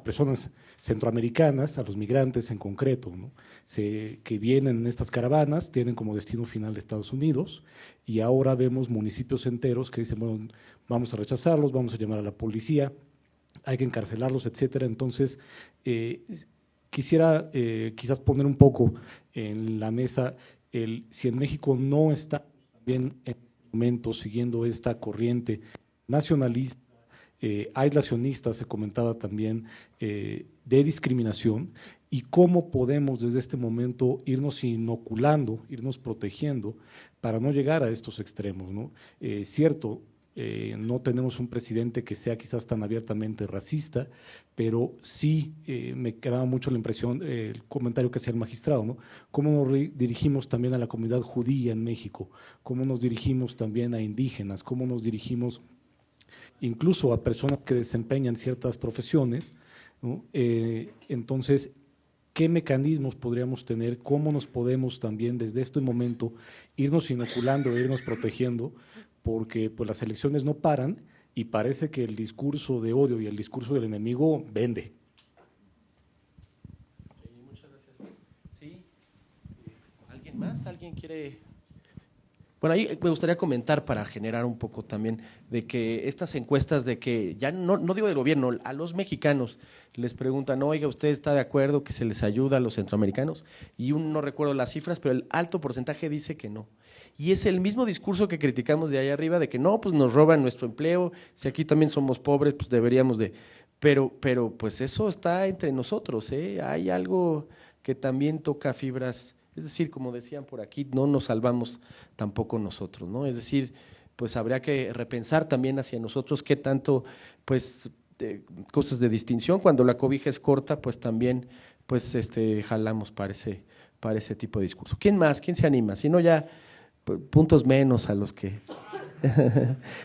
personas centroamericanas, a los migrantes en concreto, ¿no? Que vienen en estas caravanas, tienen como destino final Estados Unidos, y ahora vemos municipios enteros que dicen, bueno, vamos a rechazarlos, vamos a llamar a la policía, hay que encarcelarlos, etcétera. Entonces, quisiera quizás poner un poco en la mesa si en México no está bien en este momento siguiendo esta corriente nacionalista, aislacionista, se comentaba también, de discriminación, y cómo podemos desde este momento irnos inoculando, irnos protegiendo para no llegar a estos extremos, ¿no? Cierto, no tenemos un presidente que sea quizás tan abiertamente racista, pero sí me quedaba mucho la impresión, el comentario que hacía el magistrado, ¿no? Cómo nos dirigimos también a la comunidad judía en México, cómo nos dirigimos también a indígenas, cómo nos dirigimos incluso a personas que desempeñan ciertas profesiones, ¿no? Entonces, ¿qué mecanismos podríamos tener? ¿Cómo nos podemos también desde este momento irnos inoculando, irnos protegiendo? Porque pues, las elecciones no paran y parece que el discurso de odio y el discurso del enemigo vende. Muchas gracias. ¿Sí? ¿Alguien más? ¿Alguien quiere...? Bueno, ahí me gustaría comentar para generar un poco también de que estas encuestas de que, ya no digo del gobierno, a los mexicanos les preguntan, oiga, ¿usted está de acuerdo que se les ayuda a los centroamericanos? Y no recuerdo las cifras, pero el alto porcentaje dice que no. Y es el mismo discurso que criticamos de allá arriba, de que no, pues nos roban nuestro empleo, si aquí también somos pobres, pues deberíamos de… Pero pues eso está entre nosotros, ¿eh? Hay algo que también toca fibras Es decir, como decían por aquí, no nos salvamos tampoco nosotros, ¿no? Es decir, pues habría que repensar también hacia nosotros qué tanto, pues, cosas de distinción, cuando la cobija es corta, pues también, pues, jalamos para ese tipo de discurso. ¿Quién más? ¿Quién se anima? Si no, ya puntos menos a los que…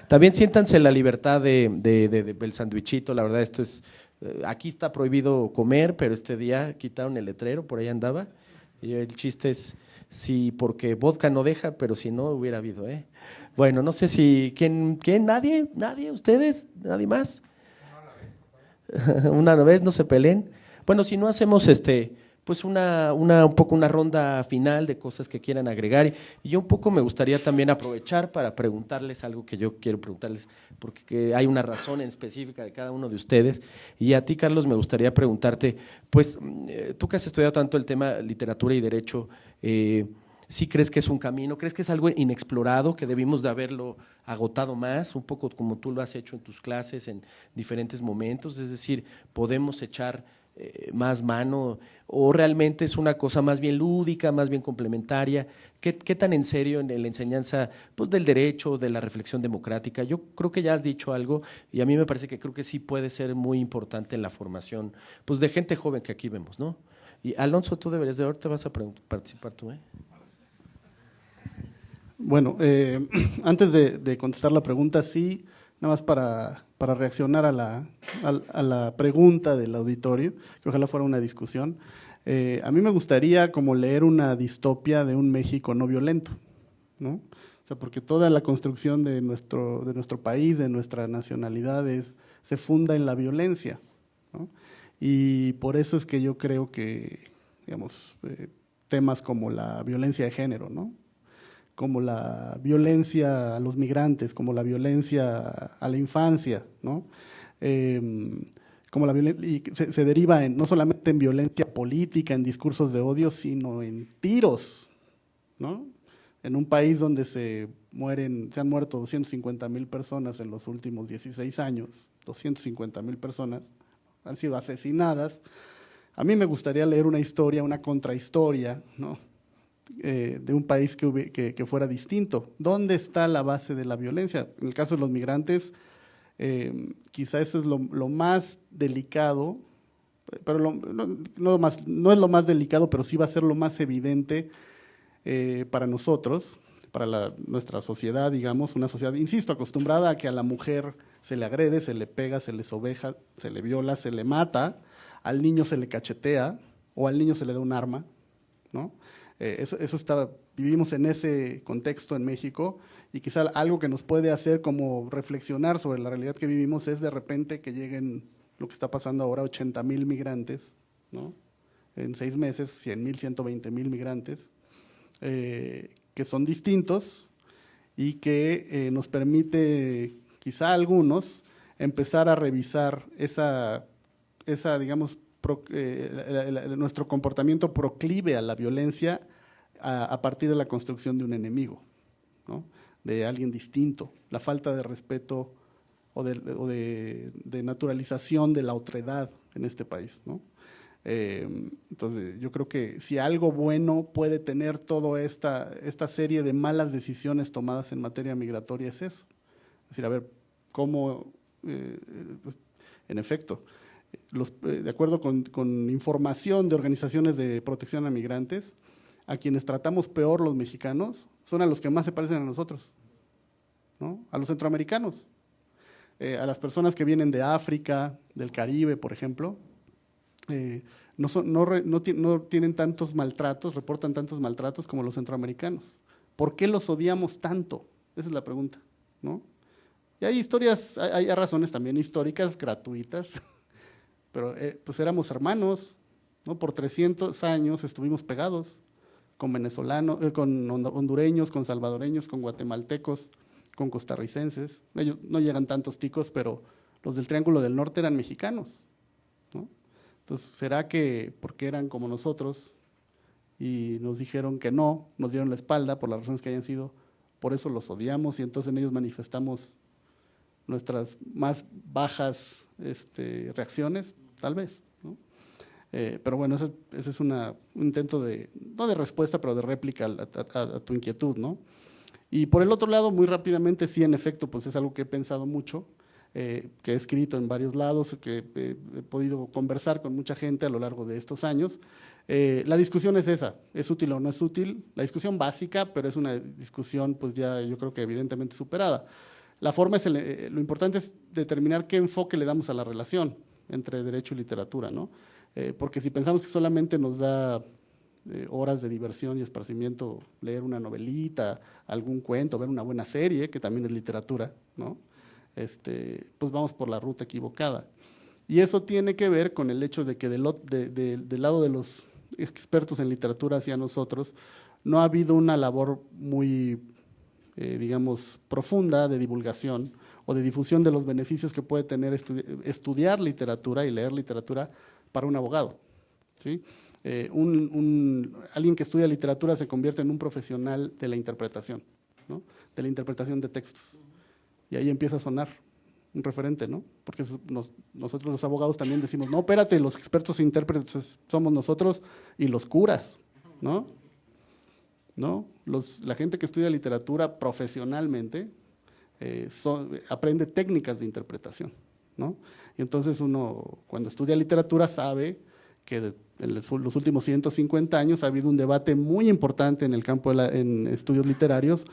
También siéntanse la libertad del sandwichito, la verdad esto es… Aquí está prohibido comer, pero este día quitaron el letrero, por ahí andaba, y el chiste es, sí, porque vodka no deja, pero si no hubiera habido, ¿eh? Bueno, no sé si… ¿Quién? ¿Nadie? ¿Nadie? ¿Ustedes? ¿Nadie más? Una vez, no se peleen. Bueno, si no hacemos pues un poco una ronda final de cosas que quieran agregar. Y yo un poco me gustaría también aprovechar para preguntarles algo que yo quiero preguntarles, porque hay una razón en específica de cada uno de ustedes. Y a ti, Carlos, me gustaría preguntarte, pues tú que has estudiado tanto el tema literatura y derecho, ¿sí crees que es un camino? ¿Crees que es algo inexplorado, que debimos de haberlo agotado más, un poco como tú lo has hecho en tus clases en diferentes momentos? Es decir, ¿podemos echar más mano o realmente es una cosa más bien lúdica, más bien complementaria? ¿Qué tan en serio en la enseñanza pues, del derecho, de la reflexión democrática? Yo creo que ya has dicho algo y a mí me parece que creo que sí puede ser muy importante en la formación pues, de gente joven que aquí vemos, ¿no? Y Alonso, tú deberías de ahorita vas a participar tú, ¿eh? Bueno, antes de contestar la pregunta, sí, nada más para reaccionar a la pregunta del auditorio, que ojalá fuera una discusión. A mí me gustaría como leer una distopia de un México no violento, ¿no? O sea, porque toda la construcción de nuestro país, de nuestra nacionalidad, se funda en la violencia, ¿no? Y por eso es que yo creo que, digamos, temas como la violencia de género, ¿no?, como la violencia a los migrantes, como la violencia a la infancia, ¿no? Como la violencia, y se deriva no solamente en violencia política, en discursos de odio, sino en tiros, ¿no? En un país donde se han muerto 250,000 personas en los últimos 16 años, 250,000 personas han sido asesinadas. A mí me gustaría leer una historia, una contrahistoria, ¿no?, de un país que fuera distinto. ¿Dónde está la base de la violencia? En el caso de los migrantes, quizá eso es lo más delicado, pero no es lo más delicado, pero sí va a ser lo más evidente para nosotros, para nuestra sociedad, digamos, una sociedad, insisto, acostumbrada a que a la mujer se le agrede, se le pega, se le sobeja, se le viola, se le mata, al niño se le cachetea o al niño se le da un arma, ¿no? Vivimos en ese contexto en México y quizá algo que nos puede hacer como reflexionar sobre la realidad que vivimos es de repente que lleguen, lo que está pasando ahora, 80,000 migrantes, ¿no?, en 6 meses, 100,000, 120,000 migrantes, que son distintos y que nos permite, quizá a algunos, empezar a revisar esa digamos, nuestro comportamiento proclive a la violencia a partir de la construcción de un enemigo, ¿no?, de alguien distinto, la falta de respeto o de naturalización de la otredad en este país, ¿no? Entonces, yo creo que si algo bueno puede tener toda esta serie de malas decisiones tomadas en materia migratoria es eso. Es decir, a ver, cómo, en efecto, de acuerdo con información de organizaciones de protección a migrantes, a quienes tratamos peor los mexicanos son a los que más se parecen a nosotros, ¿no?, a los centroamericanos, a las personas que vienen de África, del Caribe, por ejemplo, no tienen tantos maltratos, reportan tantos maltratos como los centroamericanos. ¿Por qué los odiamos tanto? Esa es la pregunta, ¿no? Y hay historias, hay razones también históricas gratuitas, pero pues éramos hermanos, ¿no? Por 300 años estuvimos pegados con venezolanos, con hondureños, con salvadoreños, con guatemaltecos, con costarricenses. Ellos no llegan tantos ticos, pero los del Triángulo del Norte eran mexicanos, ¿no? Entonces, ¿será que porque eran como nosotros y nos dijeron que no, nos dieron la espalda por las razones que hayan sido, por eso los odiamos y entonces en ellos manifestamos nuestras más bajas reacciones? Tal vez, ¿no? Pero bueno, ese es un intento de no de respuesta, pero de réplica a tu inquietud, ¿no? Y por el otro lado, muy rápidamente, sí, en efecto, pues es algo que he pensado mucho, que he escrito en varios lados, que he podido conversar con mucha gente a lo largo de estos años. La discusión es esa, ¿es útil o no es útil? La discusión básica, pero es una discusión pues ya yo creo que evidentemente superada. La forma es, lo importante es determinar qué enfoque le damos a la relación entre derecho y literatura, ¿no? Porque si pensamos que solamente nos da horas de diversión y esparcimiento leer una novelita, algún cuento, ver una buena serie, que también es literatura, ¿no? Pues vamos por la ruta equivocada. Y eso tiene que ver con el hecho de que del lado de los expertos en literatura hacia nosotros no ha habido una labor muy, digamos, profunda de divulgación o de difusión de los beneficios que puede tener estudiar literatura y leer literatura para un abogado, ¿sí? Alguien que estudia literatura se convierte en un profesional de la interpretación, ¿no? De la interpretación de textos. Y ahí empieza a sonar un referente, ¿no? Porque nosotros los abogados también decimos, no, espérate, los expertos e intérpretes somos nosotros y los curas, ¿no? ¿No? La gente que estudia literatura profesionalmente aprende técnicas de interpretación, ¿no? Y entonces uno, cuando estudia literatura, sabe que en los últimos 150 años ha habido un debate muy importante en el campo en estudios literarios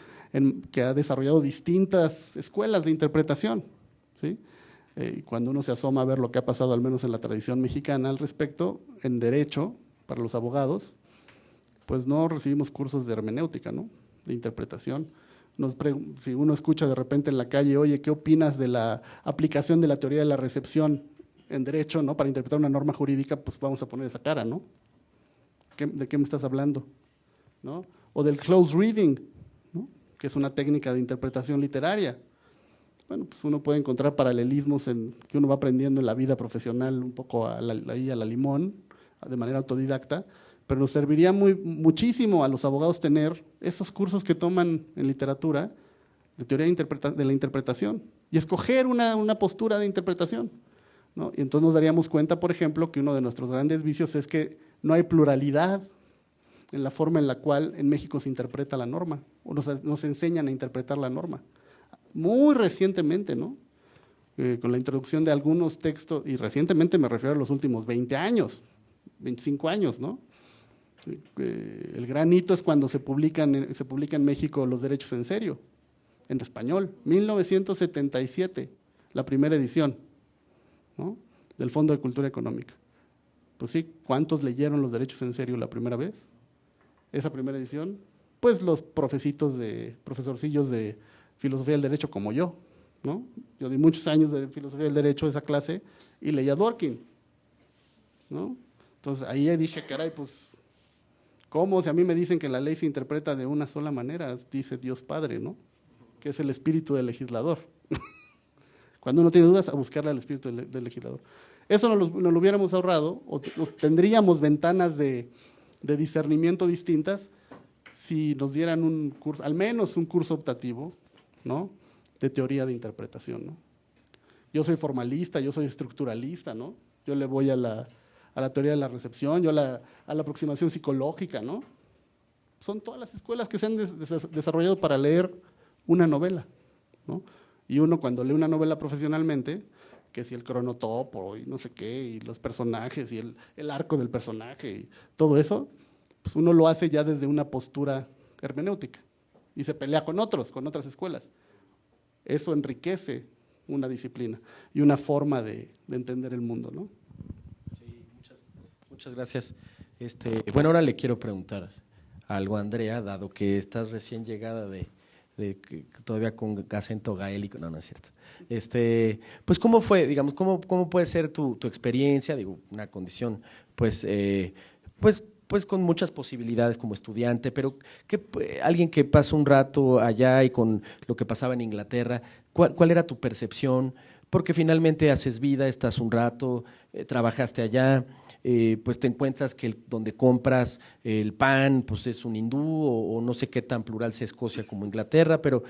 que ha desarrollado distintas escuelas de interpretación, ¿sí? Cuando uno se asoma a ver lo que ha pasado, al menos en la tradición mexicana al respecto, en derecho, para los abogados, pues no recibimos cursos de hermenéutica, ¿no? De interpretación. Si uno escucha de repente en la calle, oye, ¿qué opinas de la aplicación de la teoría de la recepción en derecho, ¿no? Para interpretar una norma jurídica, pues vamos a poner esa cara, ¿no? ¿De qué me estás hablando? ¿No? O del close reading, ¿no? Que es una técnica de interpretación literaria. Bueno, pues uno puede encontrar paralelismos que uno va aprendiendo en la vida profesional un poco ahí a la limón, de manera autodidacta, pero nos serviría muchísimo a los abogados tener esos cursos que toman en literatura de teoría de la interpretación y escoger una postura de interpretación, ¿no? Y entonces nos daríamos cuenta, por ejemplo, que uno de nuestros grandes vicios es que no hay pluralidad en la forma en la cual en México se interpreta la norma, o nos enseñan a interpretar la norma. Muy recientemente, ¿no? Con la introducción de algunos textos, y recientemente me refiero a los últimos 20 años, 25 años, ¿no? El gran hito es cuando se publica en México Los derechos en serio, en español, 1977, la primera edición, ¿no? Del Fondo de Cultura Económica. Pues sí, ¿cuántos leyeron Los derechos en serio la primera vez? Esa primera edición, pues los profesorcillos de filosofía del derecho como yo, ¿no? Yo di muchos años de filosofía del derecho, esa clase, y leía Dworkin, ¿no? Entonces ahí dije, caray, pues, ¿cómo? Si a mí me dicen que la ley se interpreta de una sola manera, dice Dios Padre, ¿no? Que es el espíritu del legislador. Cuando uno tiene dudas, a buscarle al espíritu del legislador. Eso nos lo hubiéramos ahorrado, o tendríamos ventanas de discernimiento distintas si nos dieran un curso, al menos un curso optativo, ¿no? De teoría de interpretación, ¿no? Yo soy formalista, yo soy estructuralista, ¿no? Yo le voy a la teoría de la recepción, yo a la aproximación psicológica, ¿no? Son todas las escuelas que se han desarrollado para leer una novela, ¿no? Y uno cuando lee una novela profesionalmente, que si el cronotopo y no sé qué, y los personajes y el arco del personaje y todo eso, pues uno lo hace ya desde una postura hermenéutica y se pelea con otras escuelas. Eso enriquece una disciplina y una forma de entender el mundo, ¿no? Sí, muchas gracias. Bueno, ahora le quiero preguntar algo a Andrea, dado que estás recién llegada todavía con acento gaélico, no es cierto. Pues ¿cómo fue, digamos, cómo puede ser tu experiencia, digo, una condición, pues con muchas posibilidades como estudiante, pero alguien que pasa un rato allá y con lo que pasaba en Inglaterra, ¿cuál era tu percepción? Porque finalmente haces vida, estás un rato, trabajaste allá, pues te encuentras que donde compras el pan pues es un hindú o no sé qué tan plural sea Escocia como Inglaterra, pero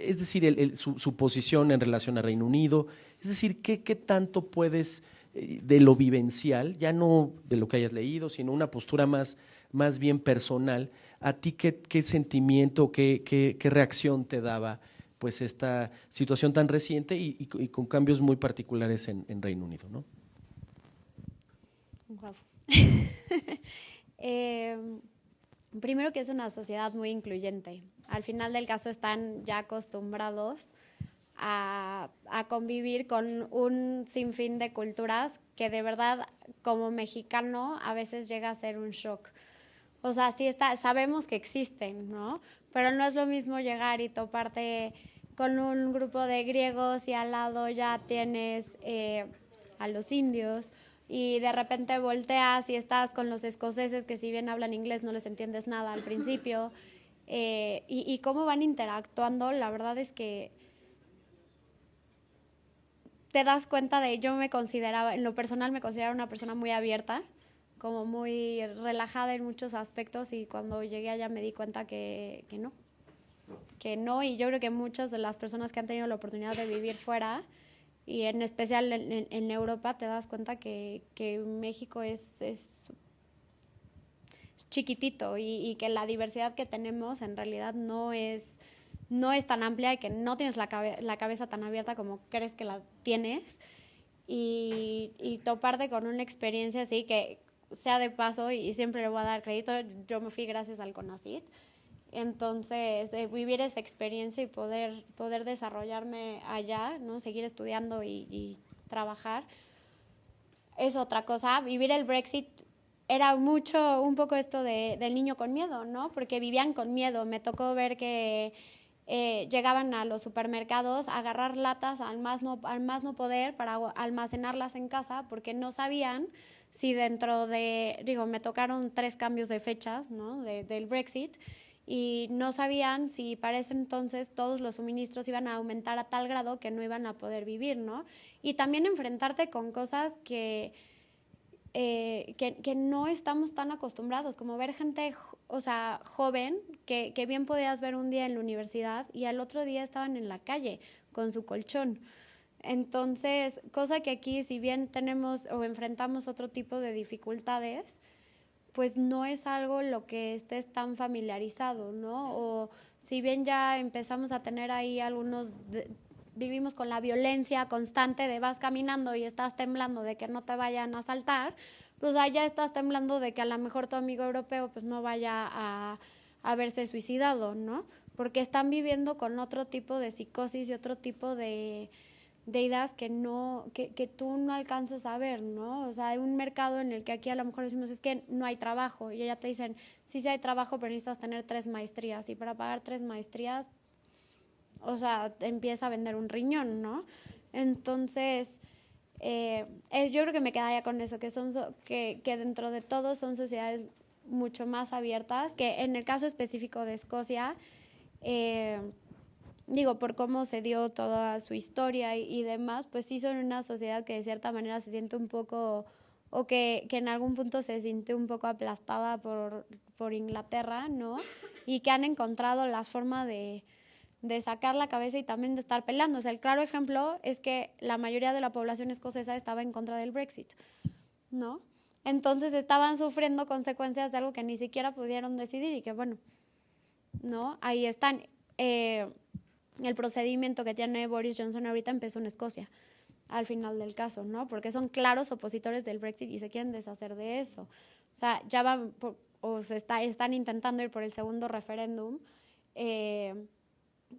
es decir, su posición en relación a Reino Unido, es decir, ¿qué tanto puedes de lo vivencial, ya no de lo que hayas leído, sino una postura más más bien personal, ¿a ti qué sentimiento, qué reacción te daba pues esta situación tan reciente y con cambios muy particulares en Reino Unido, ¿no? Wow. Primero que es una sociedad muy incluyente. Al final del caso están ya acostumbrados a convivir con un sinfín de culturas que de verdad como mexicano a veces llega a ser un shock. O sea, sí sabemos que existen, ¿no? Pero no es lo mismo llegar y toparte con un grupo de griegos y al lado ya tienes a los indios y de repente volteas y estás con los escoceses que si bien hablan inglés no les entiendes nada al principio y cómo van interactuando, la verdad es que te das cuenta de, yo me consideraba, en lo personal me consideraba una persona muy abierta, como muy relajada en muchos aspectos y cuando llegué allá me di cuenta que no, y yo creo que muchas de las personas que han tenido la oportunidad de vivir fuera y en especial en Europa te das cuenta que México es chiquitito y que la diversidad que tenemos en realidad no es tan amplia y que no tienes la cabeza tan abierta como crees que la tienes y toparte con una experiencia así que sea de paso y siempre le voy a dar crédito, yo me fui gracias al CONACYT, entonces vivir esa experiencia y poder desarrollarme allá, ¿no? Seguir estudiando y trabajar es otra cosa. Vivir el Brexit era un poco esto del niño con miedo, ¿no? Porque vivían con miedo. Me tocó ver que llegaban a los supermercados a agarrar latas al más no poder para almacenarlas en casa porque no sabían si dentro de, me tocaron 3 cambios de fechas, ¿no? del Brexit y no sabían si para ese entonces todos los suministros iban a aumentar a tal grado que no iban a poder vivir, ¿no? Y también enfrentarte con cosas que no estamos tan acostumbrados, como ver gente, o sea, joven, que bien podías ver un día en la universidad y al otro día estaban en la calle con su colchón. Entonces, cosa que aquí, si bien tenemos o enfrentamos otro tipo de dificultades, pues no es algo lo que estés tan familiarizado, ¿no? O si bien ya empezamos a tener ahí vivimos con la violencia constante de vas caminando y estás temblando de que no te vayan a asaltar, pues allá estás temblando de que a lo mejor tu amigo europeo pues no vaya a haberse suicidado, ¿no? Porque están viviendo con otro tipo de psicosis y otro tipo de ideas que tú no alcanzas a ver, ¿no? O sea, hay un mercado en el que aquí a lo mejor decimos es que no hay trabajo y ya te dicen, sí hay trabajo, pero necesitas tener 3 maestrías y para pagar 3 maestrías, o sea, empieza a vender un riñón, ¿no? Entonces, yo creo que me quedaría con eso, que dentro de todo son sociedades mucho más abiertas, que en el caso específico de Escocia, por cómo se dio toda su historia y demás, pues sí son una sociedad que de cierta manera se siente un poco, o que en algún punto se siente un poco aplastada por Inglaterra, ¿no? Y que han encontrado las formas de sacar la cabeza y también de estar peleando. O sea, el claro ejemplo es que la mayoría de la población escocesa estaba en contra del Brexit, ¿no? Entonces estaban sufriendo consecuencias de algo que ni siquiera pudieron decidir y que, bueno, ¿no? Ahí están. El procedimiento que tiene Boris Johnson ahorita empezó en Escocia, al final del caso, ¿no? Porque son claros opositores del Brexit y se quieren deshacer de eso. O sea, ya van, están intentando ir por el segundo referéndum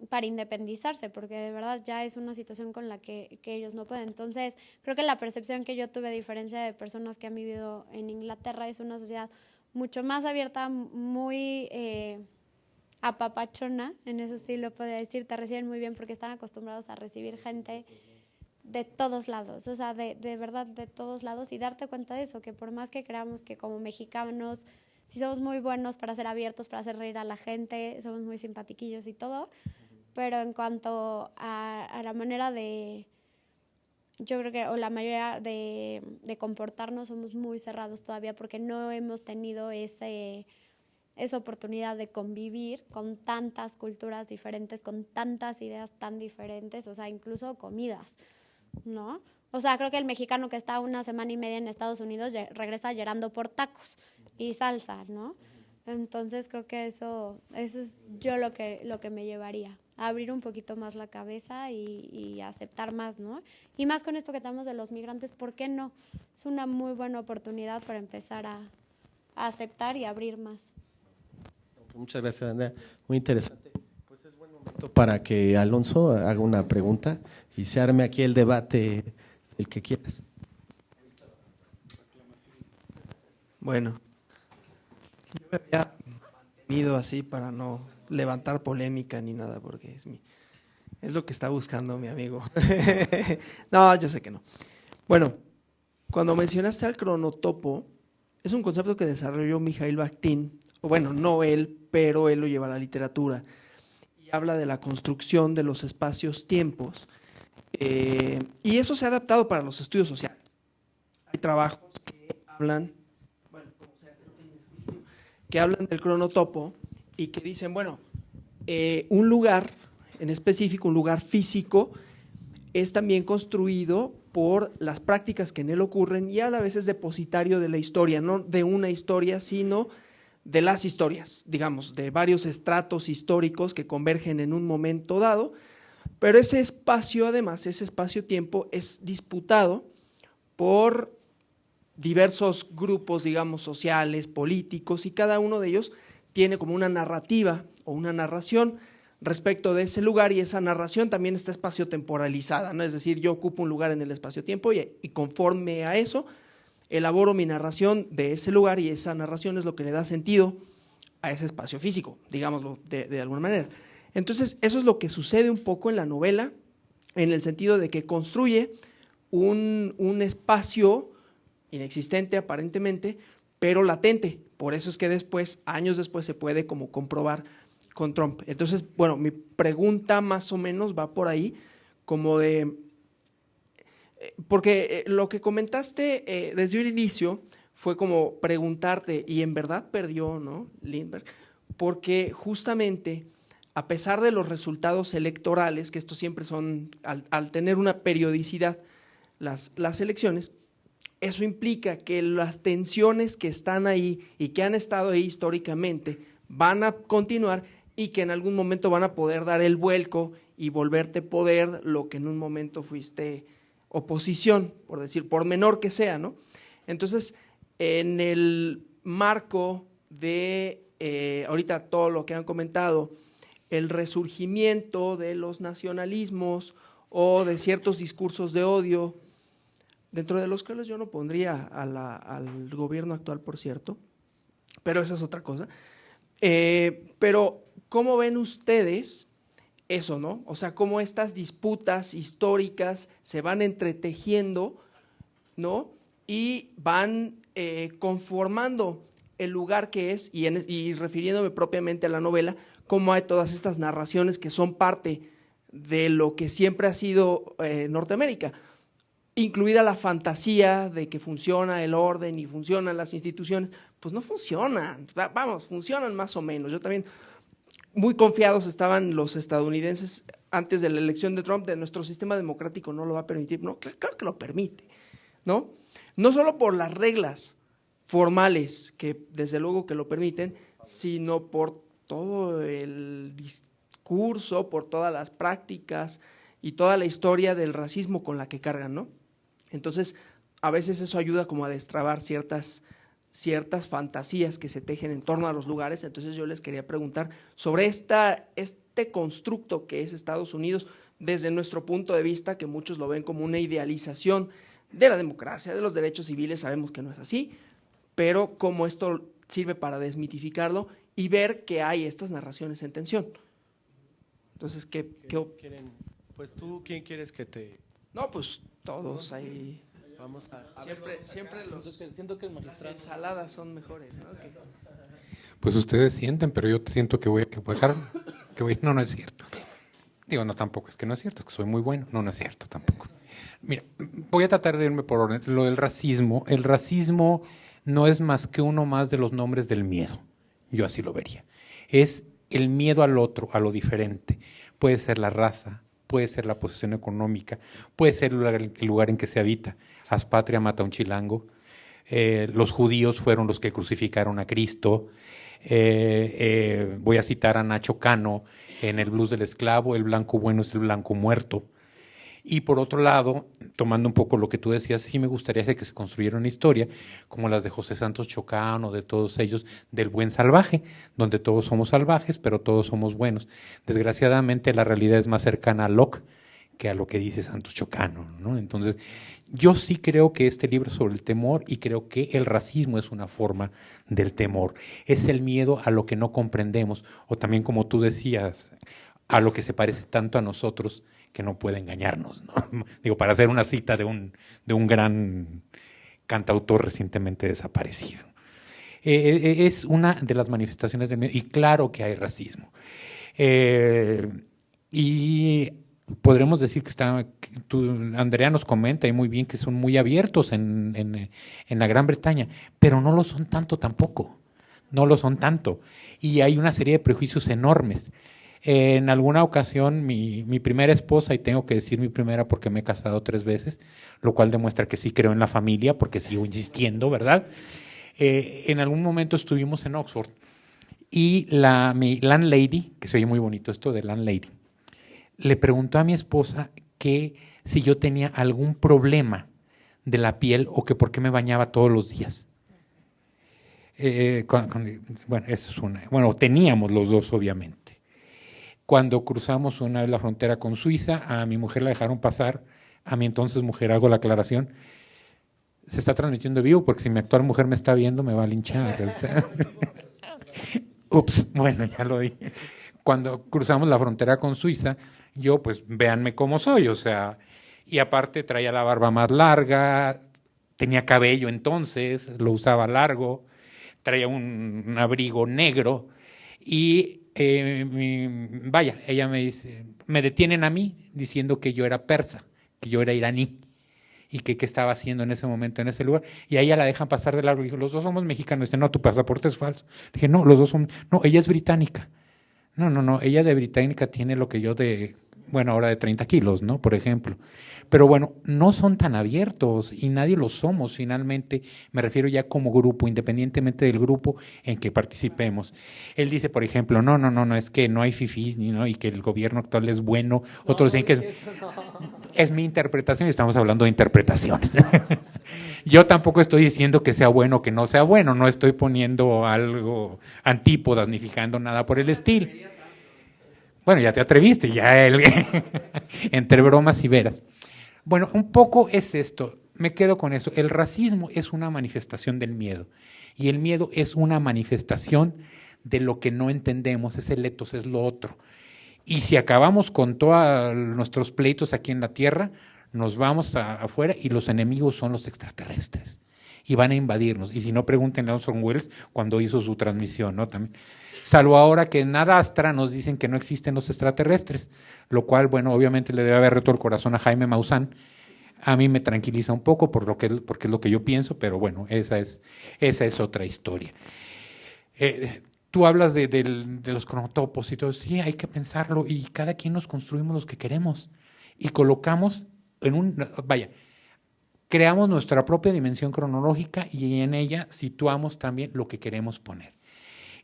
para independizarse, porque de verdad ya es una situación con la que ellos no pueden. Entonces, creo que la percepción que yo tuve, a diferencia de personas que han vivido en Inglaterra, es una sociedad mucho más abierta, muy apapachona, en eso sí lo puedo decir, te reciben muy bien porque están acostumbrados a recibir gente de todos lados, o sea, de verdad de todos lados, y darte cuenta de eso, que por más que creamos que como mexicanos sí somos muy buenos para ser abiertos, para hacer reír a la gente, somos muy simpatiquillos y todo, pero en cuanto a la manera de, yo creo que, o la manera de comportarnos, somos muy cerrados todavía porque no hemos tenido esa oportunidad de convivir con tantas culturas diferentes, con tantas ideas tan diferentes, o sea, incluso comidas, ¿no? O sea, creo que el mexicano que está 1 semana y media en Estados Unidos regresa llorando por tacos y salsa, ¿no? Entonces creo que eso es yo lo que me llevaría, a abrir un poquito más la cabeza y aceptar más, ¿no? Y más con esto que tenemos de los migrantes, ¿por qué no? Es una muy buena oportunidad para empezar a aceptar y abrir más. Muchas gracias, Andrea. Muy interesante. Pues es buen momento para que Alonso haga una pregunta y se arme aquí el debate, el que quieras. Bueno, yo me había mantenido así para no levantar polémica ni nada, porque es lo que está buscando mi amigo. No, yo sé que no. Bueno, cuando mencionaste al cronotopo, es un concepto que desarrolló Mikhail Bakhtin, o bueno, no él, pero él lo lleva a la literatura, y habla de la construcción de los espacios-tiempos, y eso se ha adaptado para los estudios sociales. Hay trabajos que hablan del cronotopo y que dicen, bueno, un lugar en específico, un lugar físico, es también construido por las prácticas que en él ocurren y a la vez es depositario de la historia, no de una historia, sino de las historias, digamos, de varios estratos históricos que convergen en un momento dado, pero ese espacio, además, ese espacio-tiempo es disputado por diversos grupos, digamos, sociales, políticos, y cada uno de ellos tiene como una narrativa o una narración respecto de ese lugar, y esa narración también está espacio-temporalizada, ¿no? Es decir, yo ocupo un lugar en el espacio-tiempo y conforme a eso elaboro mi narración de ese lugar, y esa narración es lo que le da sentido a ese espacio físico, digámoslo de alguna manera. Entonces, eso es lo que sucede un poco en la novela, en el sentido de que construye un espacio inexistente aparentemente, pero latente. Por eso es que después, años después, se puede como comprobar con Trump. Entonces, bueno, mi pregunta más o menos va por ahí, como de, porque lo que comentaste desde un inicio fue como preguntarte, ¿y en verdad perdió, no, Lindbergh? Porque justamente, a pesar de los resultados electorales, que estos siempre son, al tener una periodicidad, las elecciones, eso implica que las tensiones que están ahí y que han estado ahí históricamente van a continuar, y que en algún momento van a poder dar el vuelco y volverte poder lo que en un momento fuiste oposición, por decir, por menor que sea, ¿no? Entonces, en el marco de ahorita todo lo que han comentado, el resurgimiento de los nacionalismos o de ciertos discursos de odio, dentro de los cuales yo no pondría al gobierno actual, por cierto, pero esa es otra cosa. Pero, ¿cómo ven ustedes eso, no? O sea, cómo estas disputas históricas se van entretejiendo, ¿no? Y van conformando el lugar que es, y refiriéndome propiamente a la novela, cómo hay todas estas narraciones que son parte de lo que siempre ha sido Norteamérica, incluida la fantasía de que funciona el orden y funcionan las instituciones. Pues no funcionan, vamos, funcionan más o menos. Yo también, muy confiados estaban los estadounidenses antes de la elección de Trump, de nuestro sistema democrático no lo va a permitir. No, claro que lo permite, ¿no? No solo por las reglas formales, que desde luego que lo permiten, sino por todo el discurso, por todas las prácticas y toda la historia del racismo con la que cargan, ¿no? Entonces, a veces eso ayuda como a destrabar ciertas fantasías que se tejen en torno a los lugares. Entonces yo les quería preguntar sobre este constructo que es Estados Unidos, desde nuestro punto de vista, que muchos lo ven como una idealización de la democracia, de los derechos civiles. Sabemos que no es así, pero cómo esto sirve para desmitificarlo y ver que hay estas narraciones en tensión. Entonces, ¿qué quieren? Pues tú, ¿quién quieres que te...? No, pues todos ahí. Vamos a Siempre las ensaladas son mejores, ¿no? Pues ustedes sienten, pero yo siento que voy a dejar, no es cierto. Digo, no, tampoco es que no es cierto, es que soy muy bueno. No es cierto tampoco. Mira, voy a tratar de irme por orden. Lo del racismo, el racismo no es más que uno más de los nombres del miedo. Yo así lo vería. Es el miedo al otro, a lo diferente. Puede ser la raza, puede ser la posición económica, puede ser el lugar en que se habita. Haz patria, mata a un chilango. Los judíos fueron los que crucificaron a Cristo. Voy a citar a Nacho Cano en el Blues del Esclavo: el blanco bueno es el blanco muerto. Y por otro lado, tomando un poco lo que tú decías, sí me gustaría que se construyera una historia como las de José Santos Chocán o de todos ellos, del buen salvaje, donde todos somos salvajes, pero todos somos buenos. Desgraciadamente la realidad es más cercana a Locke que a lo que dice Santos Chocano, ¿no? Entonces, yo sí creo que este libro sobre el temor, y creo que el racismo es una forma del temor, es el miedo a lo que no comprendemos, o también, como tú decías, a lo que se parece tanto a nosotros que no puede engañarnos, ¿no? Digo, para hacer una cita de un gran cantautor recientemente desaparecido. Es una de las manifestaciones del miedo, y claro que hay racismo. Y podremos decir que Andrea nos comenta y muy bien que son muy abiertos en la Gran Bretaña, pero no lo son tanto tampoco, no lo son tanto. Y hay una serie de prejuicios enormes. En alguna ocasión mi primera esposa, y tengo que decir mi primera porque me he casado 3 veces, lo cual demuestra que sí creo en la familia porque sigo insistiendo, ¿verdad? En algún momento estuvimos en Oxford y mi landlady, que se oye muy bonito esto de landlady, le preguntó a mi esposa que si yo tenía algún problema de la piel o que por qué me bañaba todos los días. Bueno, eso es una. Bueno, teníamos los dos, obviamente. Cuando cruzamos una vez la frontera con Suiza, a mi mujer la dejaron pasar, a mi entonces mujer, hago la aclaración, se está transmitiendo vivo porque si mi actual mujer me está viendo me va a linchar. Ups, bueno, ya lo dije. Cuando cruzamos la frontera con Suiza, yo pues véanme cómo soy, o sea, y aparte traía la barba más larga, tenía cabello entonces, lo usaba largo, traía un abrigo negro y vaya, ella me dice, me detienen a mí diciendo que yo era persa, que yo era iraní y que qué estaba haciendo en ese momento en ese lugar, y a ella la dejan pasar de largo. Le dijo, los dos somos mexicanos. Dice, no, tu pasaporte es falso. Le dije, no, los dos son, no, ella es británica. No, ella de británica tiene lo que yo ahora de 30 kilos, ¿no? Por ejemplo. Pero bueno, no son tan abiertos y nadie lo somos finalmente, me refiero ya como grupo, independientemente del grupo en que participemos. Él dice, por ejemplo, no, es que no hay fifís, ¿no? Y que el gobierno actual es bueno. Otros dicen que es mi interpretación y estamos hablando de interpretaciones. Yo tampoco estoy diciendo que sea bueno o que no sea bueno, no estoy poniendo algo antípodas ni fijando nada por el estilo. Bueno, ya te atreviste, ya entre bromas y veras. Bueno, un poco es esto, me quedo con eso. El racismo es una manifestación del miedo y el miedo es una manifestación de lo que no entendemos, es el etos, es lo otro. Y si acabamos con todos nuestros pleitos aquí en la Tierra, nos vamos afuera y los enemigos son los extraterrestres y van a invadirnos. Y si no, pregúntenle a Orson Welles cuando hizo su transmisión, ¿no? También. Salvo ahora que en Ad Astra nos dicen que no existen los extraterrestres, lo cual, bueno, obviamente le debe haber roto el corazón a Jaime Maussan. A mí me tranquiliza un poco porque es lo que yo pienso, pero bueno, esa es otra historia. Tú hablas de los cronotopos y todo, sí, hay que pensarlo y cada quien nos construimos los que queremos y colocamos creamos nuestra propia dimensión cronológica y en ella situamos también lo que queremos poner.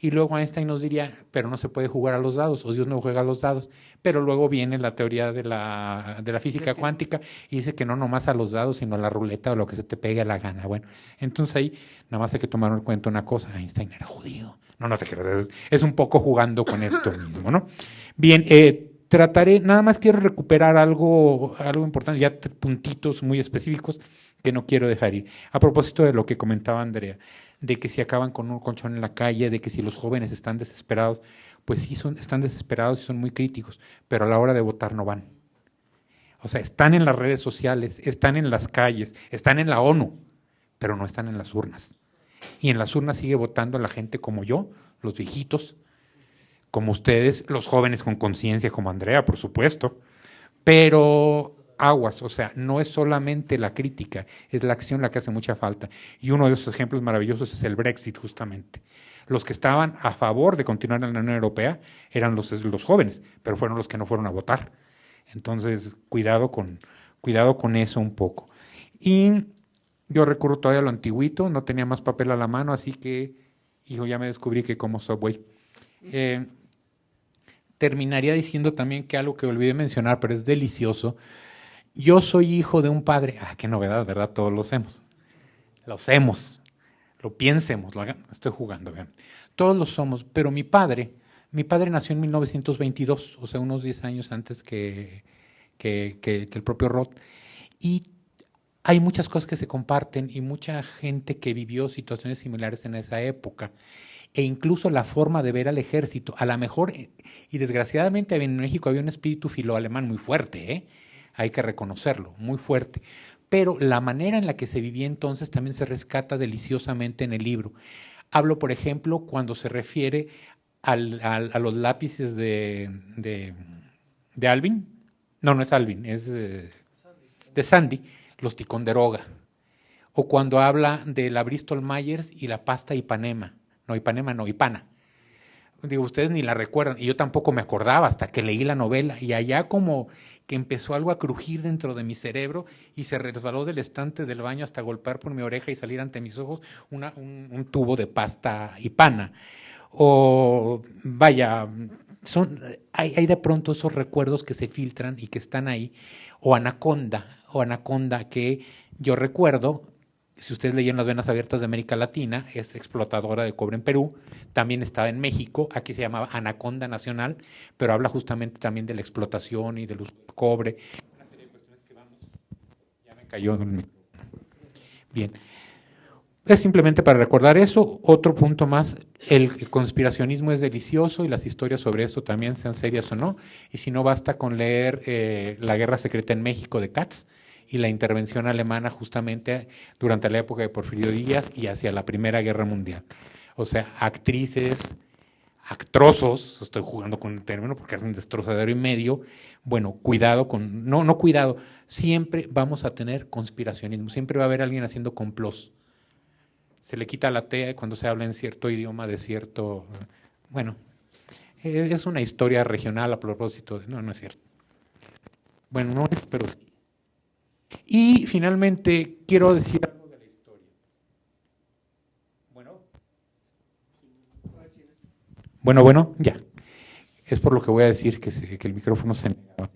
Y luego Einstein nos diría, pero no se puede jugar a los dados, o Dios no juega a los dados. Pero luego viene la teoría de la física cuántica y dice que no nomás a los dados, sino a la ruleta o lo que se te pegue a la gana. Bueno, entonces ahí nada más hay que tomar en cuenta una cosa, Einstein era judío. No te creas, es un poco jugando con esto mismo, ¿no? Bien, nada más quiero recuperar algo importante, ya puntitos muy específicos que no quiero dejar ir. A propósito de lo que comentaba Andrea, de que si acaban con un colchón en la calle, de que si los jóvenes están desesperados, pues sí están desesperados y son muy críticos, pero a la hora de votar no van. O sea, están en las redes sociales, están en las calles, están en la ONU, pero no están en las urnas. Y en las urnas sigue votando la gente como yo, los viejitos, como ustedes, los jóvenes con conciencia como Andrea, por supuesto, pero aguas, o sea, no es solamente la crítica, es la acción la que hace mucha falta. Y uno de esos ejemplos maravillosos es el Brexit, justamente. Los que estaban a favor de continuar en la Unión Europea eran los jóvenes, pero fueron los que no fueron a votar. Entonces, cuidado con eso un poco. Y Yo recurro todavía a lo antiguito, no tenía más papel a la mano, así que, hijo, ya me descubrí que como Subway. Terminaría diciendo también que algo que olvidé mencionar, pero es delicioso. Yo soy hijo de un padre. Ah, qué novedad, ¿verdad? Todos lo hacemos. Lo hacemos. Lo piensemos. Estoy jugando, vean. Todos lo somos, pero mi padre nació en 1922, o sea, unos 10 años antes que el propio Roth. Y hay muchas cosas que se comparten y mucha gente que vivió situaciones similares en esa época. E incluso la forma de ver al ejército. A lo mejor, y desgraciadamente en México había un espíritu filo-alemán muy fuerte, ¿eh? Hay que reconocerlo, muy fuerte. Pero la manera en la que se vivía entonces también se rescata deliciosamente en el libro. Hablo, por ejemplo, cuando se refiere a los lápices de Alvin. No es Alvin, es de Sandy, los Ticonderoga. O cuando habla de la Bristol Myers y la pasta Ipanema. Ipana. Digo, ustedes ni la recuerdan, y yo tampoco me acordaba hasta que leí la novela, y allá como que empezó algo a crujir dentro de mi cerebro y se resbaló del estante del baño hasta golpear por mi oreja y salir ante mis ojos un tubo de pasta Ipana. O vaya, hay de pronto esos recuerdos que se filtran y que están ahí. O Anaconda, que yo recuerdo. Si ustedes leyeron Las Venas Abiertas de América Latina, es explotadora de cobre en Perú, también estaba en México, aquí se llamaba Anaconda Nacional, pero habla justamente también de la explotación y del uso del cobre. Una serie de cuestiones que ya me cayó el micrófono. Bien, es simplemente para recordar eso. Otro punto más, el conspiracionismo es delicioso y las historias sobre eso también, sean serias o no, y si no basta con leer La Guerra Secreta en México de Katz, y la intervención alemana justamente durante la época de Porfirio Díaz y hacia la Primera Guerra Mundial. O sea, actrices, actrosos, estoy jugando con el término porque hacen destrozadero y medio. Bueno, cuidado con, no cuidado, siempre vamos a tener conspiracionismo, siempre va a haber alguien haciendo complot. Se le quita la T cuando se habla en cierto idioma de cierto, bueno, es una historia regional a propósito de, no es cierto. Bueno, no es, pero sí. Y finalmente quiero decir algo de la historia. Bueno, ya. Es por lo que voy a decir que el micrófono se me va.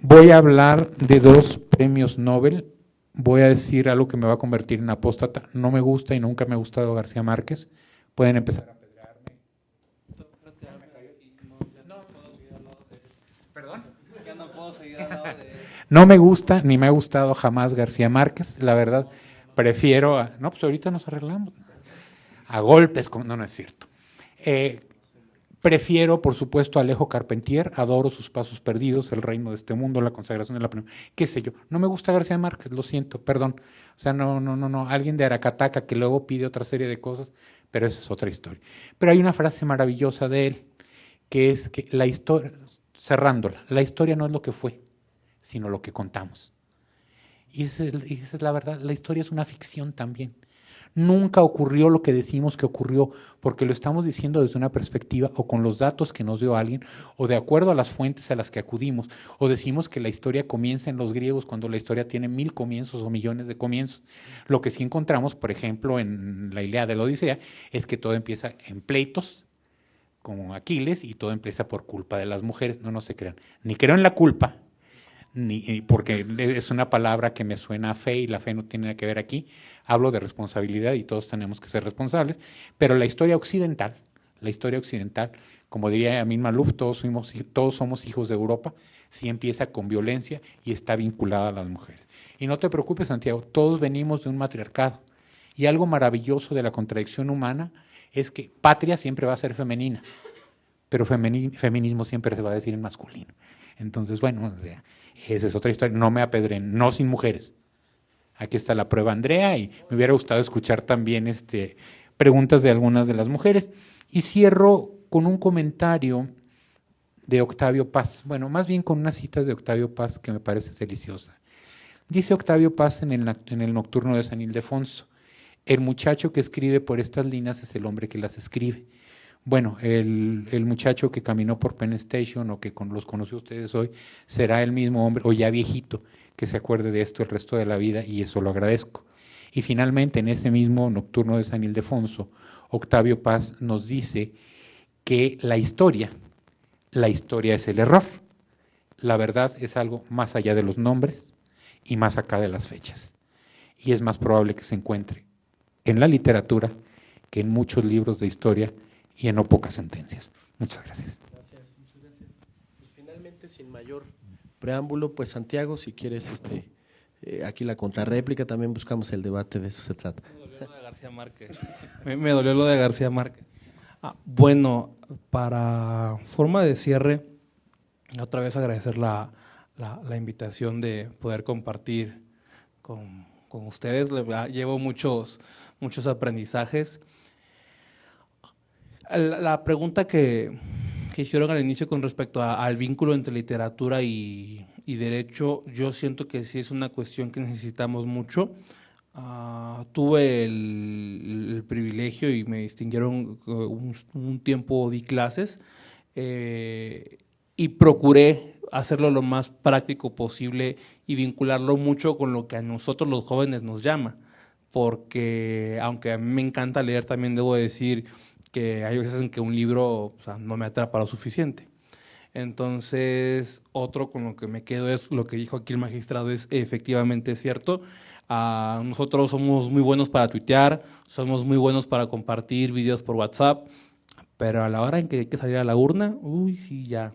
Voy a hablar de 2 premios Nobel. Voy a decir algo que me va a convertir en apóstata. No me gusta y nunca me ha gustado García Márquez. Pueden empezar a apedrearme. ¿Perdón? Ya no puedo seguir al lado de... No me gusta ni me ha gustado jamás García Márquez, la verdad. Prefiero no, pues ahorita nos arreglamos. A golpes, no es cierto. Prefiero, por supuesto, a Alejo Carpentier, adoro sus Pasos Perdidos, El Reino de este Mundo, La Consagración de la Primera, qué sé yo. No me gusta García Márquez, lo siento, perdón. O sea, no. Alguien de Aracataca que luego pide otra serie de cosas, pero esa es otra historia. Pero hay una frase maravillosa de él, que es que la historia, cerrándola, la historia no es lo que fue, sino lo que contamos. Y esa es la verdad, la historia es una ficción también. Nunca ocurrió lo que decimos que ocurrió, porque lo estamos diciendo desde una perspectiva o con los datos que nos dio alguien, o de acuerdo a las fuentes a las que acudimos, o decimos que la historia comienza en los griegos cuando la historia tiene 1000 comienzos o millones de comienzos. Lo que sí encontramos, por ejemplo, en la Ilíada de la Odisea, es que todo empieza en pleitos, como Aquiles, y todo empieza por culpa de las mujeres. No se crean. Ni creo en la culpa, porque es una palabra que me suena a fe y la fe no tiene nada que ver aquí. Hablo de responsabilidad y todos tenemos que ser responsables, pero la historia occidental, como diría Amin Malouf, todos somos hijos de Europa, sí empieza con violencia y está vinculada a las mujeres. Y no te preocupes, Santiago, todos venimos de un matriarcado, y algo maravilloso de la contradicción humana es que patria siempre va a ser femenina, pero feminismo siempre se va a decir en masculino. Entonces, bueno, o sea, esa es otra historia. No me apedren, no sin mujeres. Aquí está la prueba, Andrea, y me hubiera gustado escuchar también preguntas de algunas de las mujeres. Y cierro con un comentario de Octavio Paz, bueno, más bien con unas citas de Octavio Paz que me parece deliciosa. Dice Octavio Paz en el Nocturno de San Ildefonso: el muchacho que escribe por estas líneas es el hombre que las escribe. Bueno, el muchacho que caminó por Penn Station o que los conoció ustedes hoy será el mismo hombre, o ya viejito, que se acuerde de esto el resto de la vida, y eso lo agradezco. Y finalmente, en ese mismo Nocturno de San Ildefonso, Octavio Paz nos dice que la historia es el error. La verdad es algo más allá de los nombres y más acá de las fechas. Y es más probable que se encuentre en la literatura que en muchos libros de historia y en no pocas sentencias. Muchas gracias. Gracias, muchas gracias. Pues finalmente, sin mayor preámbulo, pues Santiago, si quieres aquí la contrarréplica, también buscamos el debate, de eso se trata. Me dolió lo de García Márquez. Me dolió lo de García Márquez. Bueno, para forma de cierre, otra vez agradecer la invitación de poder compartir con ustedes. Llevo muchos aprendizajes. La pregunta que hicieron al inicio con respecto al vínculo entre literatura y derecho, yo siento que sí es una cuestión que necesitamos mucho. Tuve el privilegio y me distinguieron un tiempo, di clases y procuré hacerlo lo más práctico posible y vincularlo mucho con lo que a nosotros los jóvenes nos llama, porque aunque a mí me encanta leer, también debo decir que hay veces en que un libro, o sea, no me atrapa lo suficiente. Entonces, otro con lo que me quedo es lo que dijo aquí el magistrado, es efectivamente cierto. Nosotros somos muy buenos para tuitear, somos muy buenos para compartir videos por WhatsApp, pero a la hora en que hay que salir a la urna, uy, sí, ya.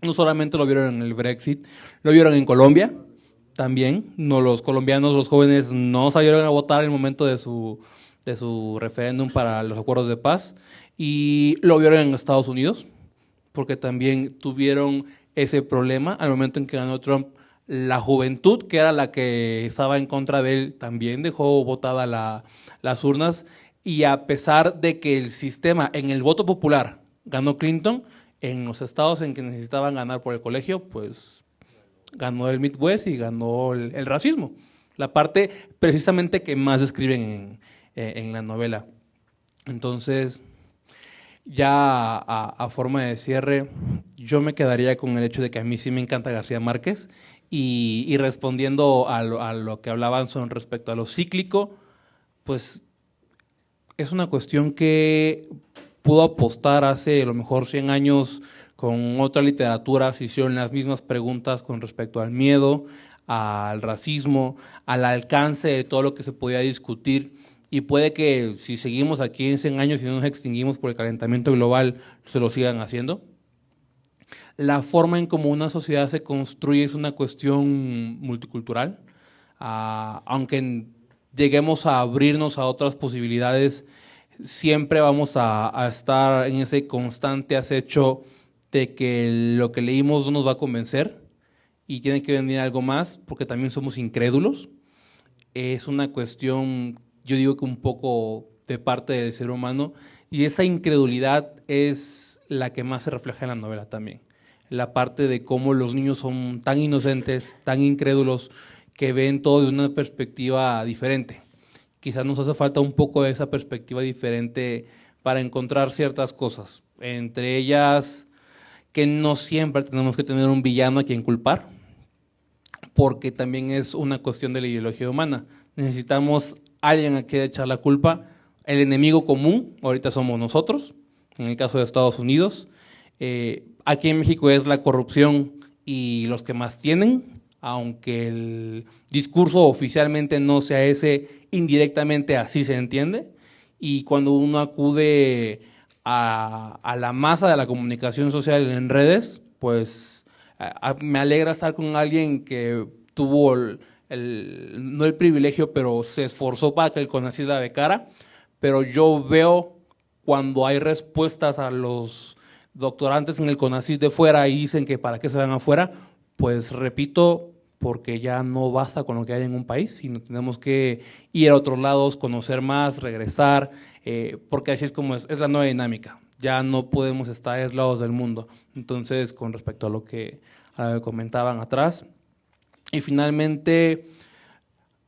No solamente lo vieron en el Brexit, lo vieron en Colombia también. No, los colombianos, los jóvenes, no salieron a votar en el momento de su referéndum para los acuerdos de paz, y lo vieron en Estados Unidos, porque también tuvieron ese problema al momento en que ganó Trump. La juventud, que era la que estaba en contra de él, también dejó botadas las urnas, y a pesar de que el sistema en el voto popular ganó Clinton, en los estados en que necesitaban ganar por el colegio, pues ganó el Midwest y ganó el racismo, la parte precisamente que más describen en la novela. Entonces, ya a forma de cierre, yo me quedaría con el hecho de que a mí sí me encanta García Márquez, y respondiendo a lo que hablaban son respecto a lo cíclico, pues es una cuestión que pudo apostar hace a lo mejor 100 años con otra literatura, se hicieron las mismas preguntas con respecto al miedo, al racismo, al alcance de todo lo que se podía discutir, y puede que si seguimos aquí en 100 años y no nos extinguimos por el calentamiento global, se lo sigan haciendo. La forma en cómo una sociedad se construye es una cuestión multicultural. Aunque lleguemos a abrirnos a otras posibilidades, siempre vamos a estar en ese constante acecho de que lo que leímos no nos va a convencer y tiene que venir algo más, porque también somos incrédulos. Es una cuestión, yo digo que un poco de parte del ser humano, y esa incredulidad es la que más se refleja en la novela también. La parte de cómo los niños son tan inocentes, tan incrédulos, que ven todo de una perspectiva diferente. Quizás nos hace falta un poco de esa perspectiva diferente para encontrar ciertas cosas, entre ellas que no siempre tenemos que tener un villano a quien culpar, porque también es una cuestión de la ideología humana. Necesitamos alguien a quien echar la culpa. El enemigo común ahorita somos nosotros, en el caso de Estados Unidos. Aquí en México es la corrupción y los que más tienen, aunque el discurso oficialmente no sea ese, indirectamente así se entiende. Y cuando uno acude a la masa de la comunicación social en redes, pues me alegra estar con alguien que tuvo no el privilegio, pero se esforzó para que el CONACYT la becara. Pero yo veo cuando hay respuestas a los doctorantes en el CONACYT de fuera y dicen que para qué se van afuera, pues repito, porque ya no basta con lo que hay en un país, sino tenemos que ir a otros lados, conocer más, regresar, porque así es como es la nueva dinámica. Ya no podemos estar aislados del mundo. Entonces, con respecto a lo que comentaban atrás. Y finalmente,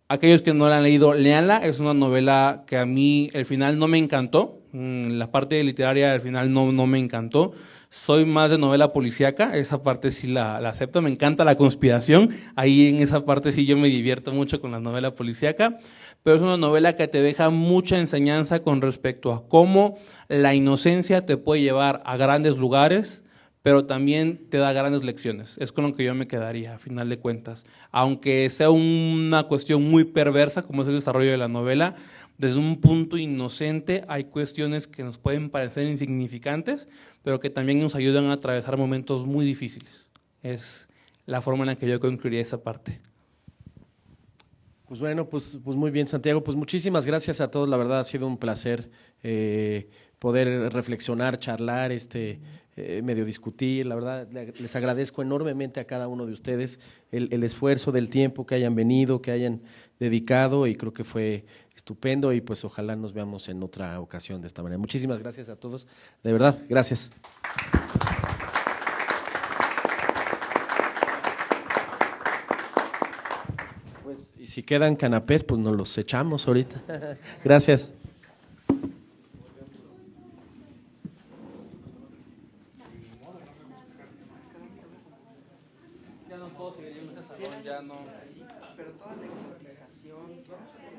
aquellos que no la han leído, léanla. Es una novela que a mí el final no me encantó. La parte literaria al final no me encantó. Soy más de novela policíaca, esa parte sí la acepto. Me encanta la conspiración, ahí en esa parte sí yo me divierto mucho con la novela policíaca, pero es una novela que te deja mucha enseñanza con respecto a cómo la inocencia te puede llevar a grandes lugares, pero también te da grandes lecciones. Es con lo que yo me quedaría, a final de cuentas. Aunque sea una cuestión muy perversa, como es el desarrollo de la novela, desde un punto inocente hay cuestiones que nos pueden parecer insignificantes, pero que también nos ayudan a atravesar momentos muy difíciles. Es la forma en la que yo concluiría esa parte. Pues bueno, pues muy bien, Santiago. Pues muchísimas gracias a todos. La verdad ha sido un placer poder reflexionar, charlar, medio discutir. La verdad les agradezco enormemente a cada uno de ustedes el esfuerzo del tiempo que hayan venido, que hayan dedicado, y creo que fue estupendo, y pues ojalá nos veamos en otra ocasión de esta manera. Muchísimas gracias a todos. De verdad, gracias. Pues, y si quedan canapés, pues nos los echamos ahorita. Gracias. Ya no puedo seguir en este salón, ya no. Pero toda la exotización que haces.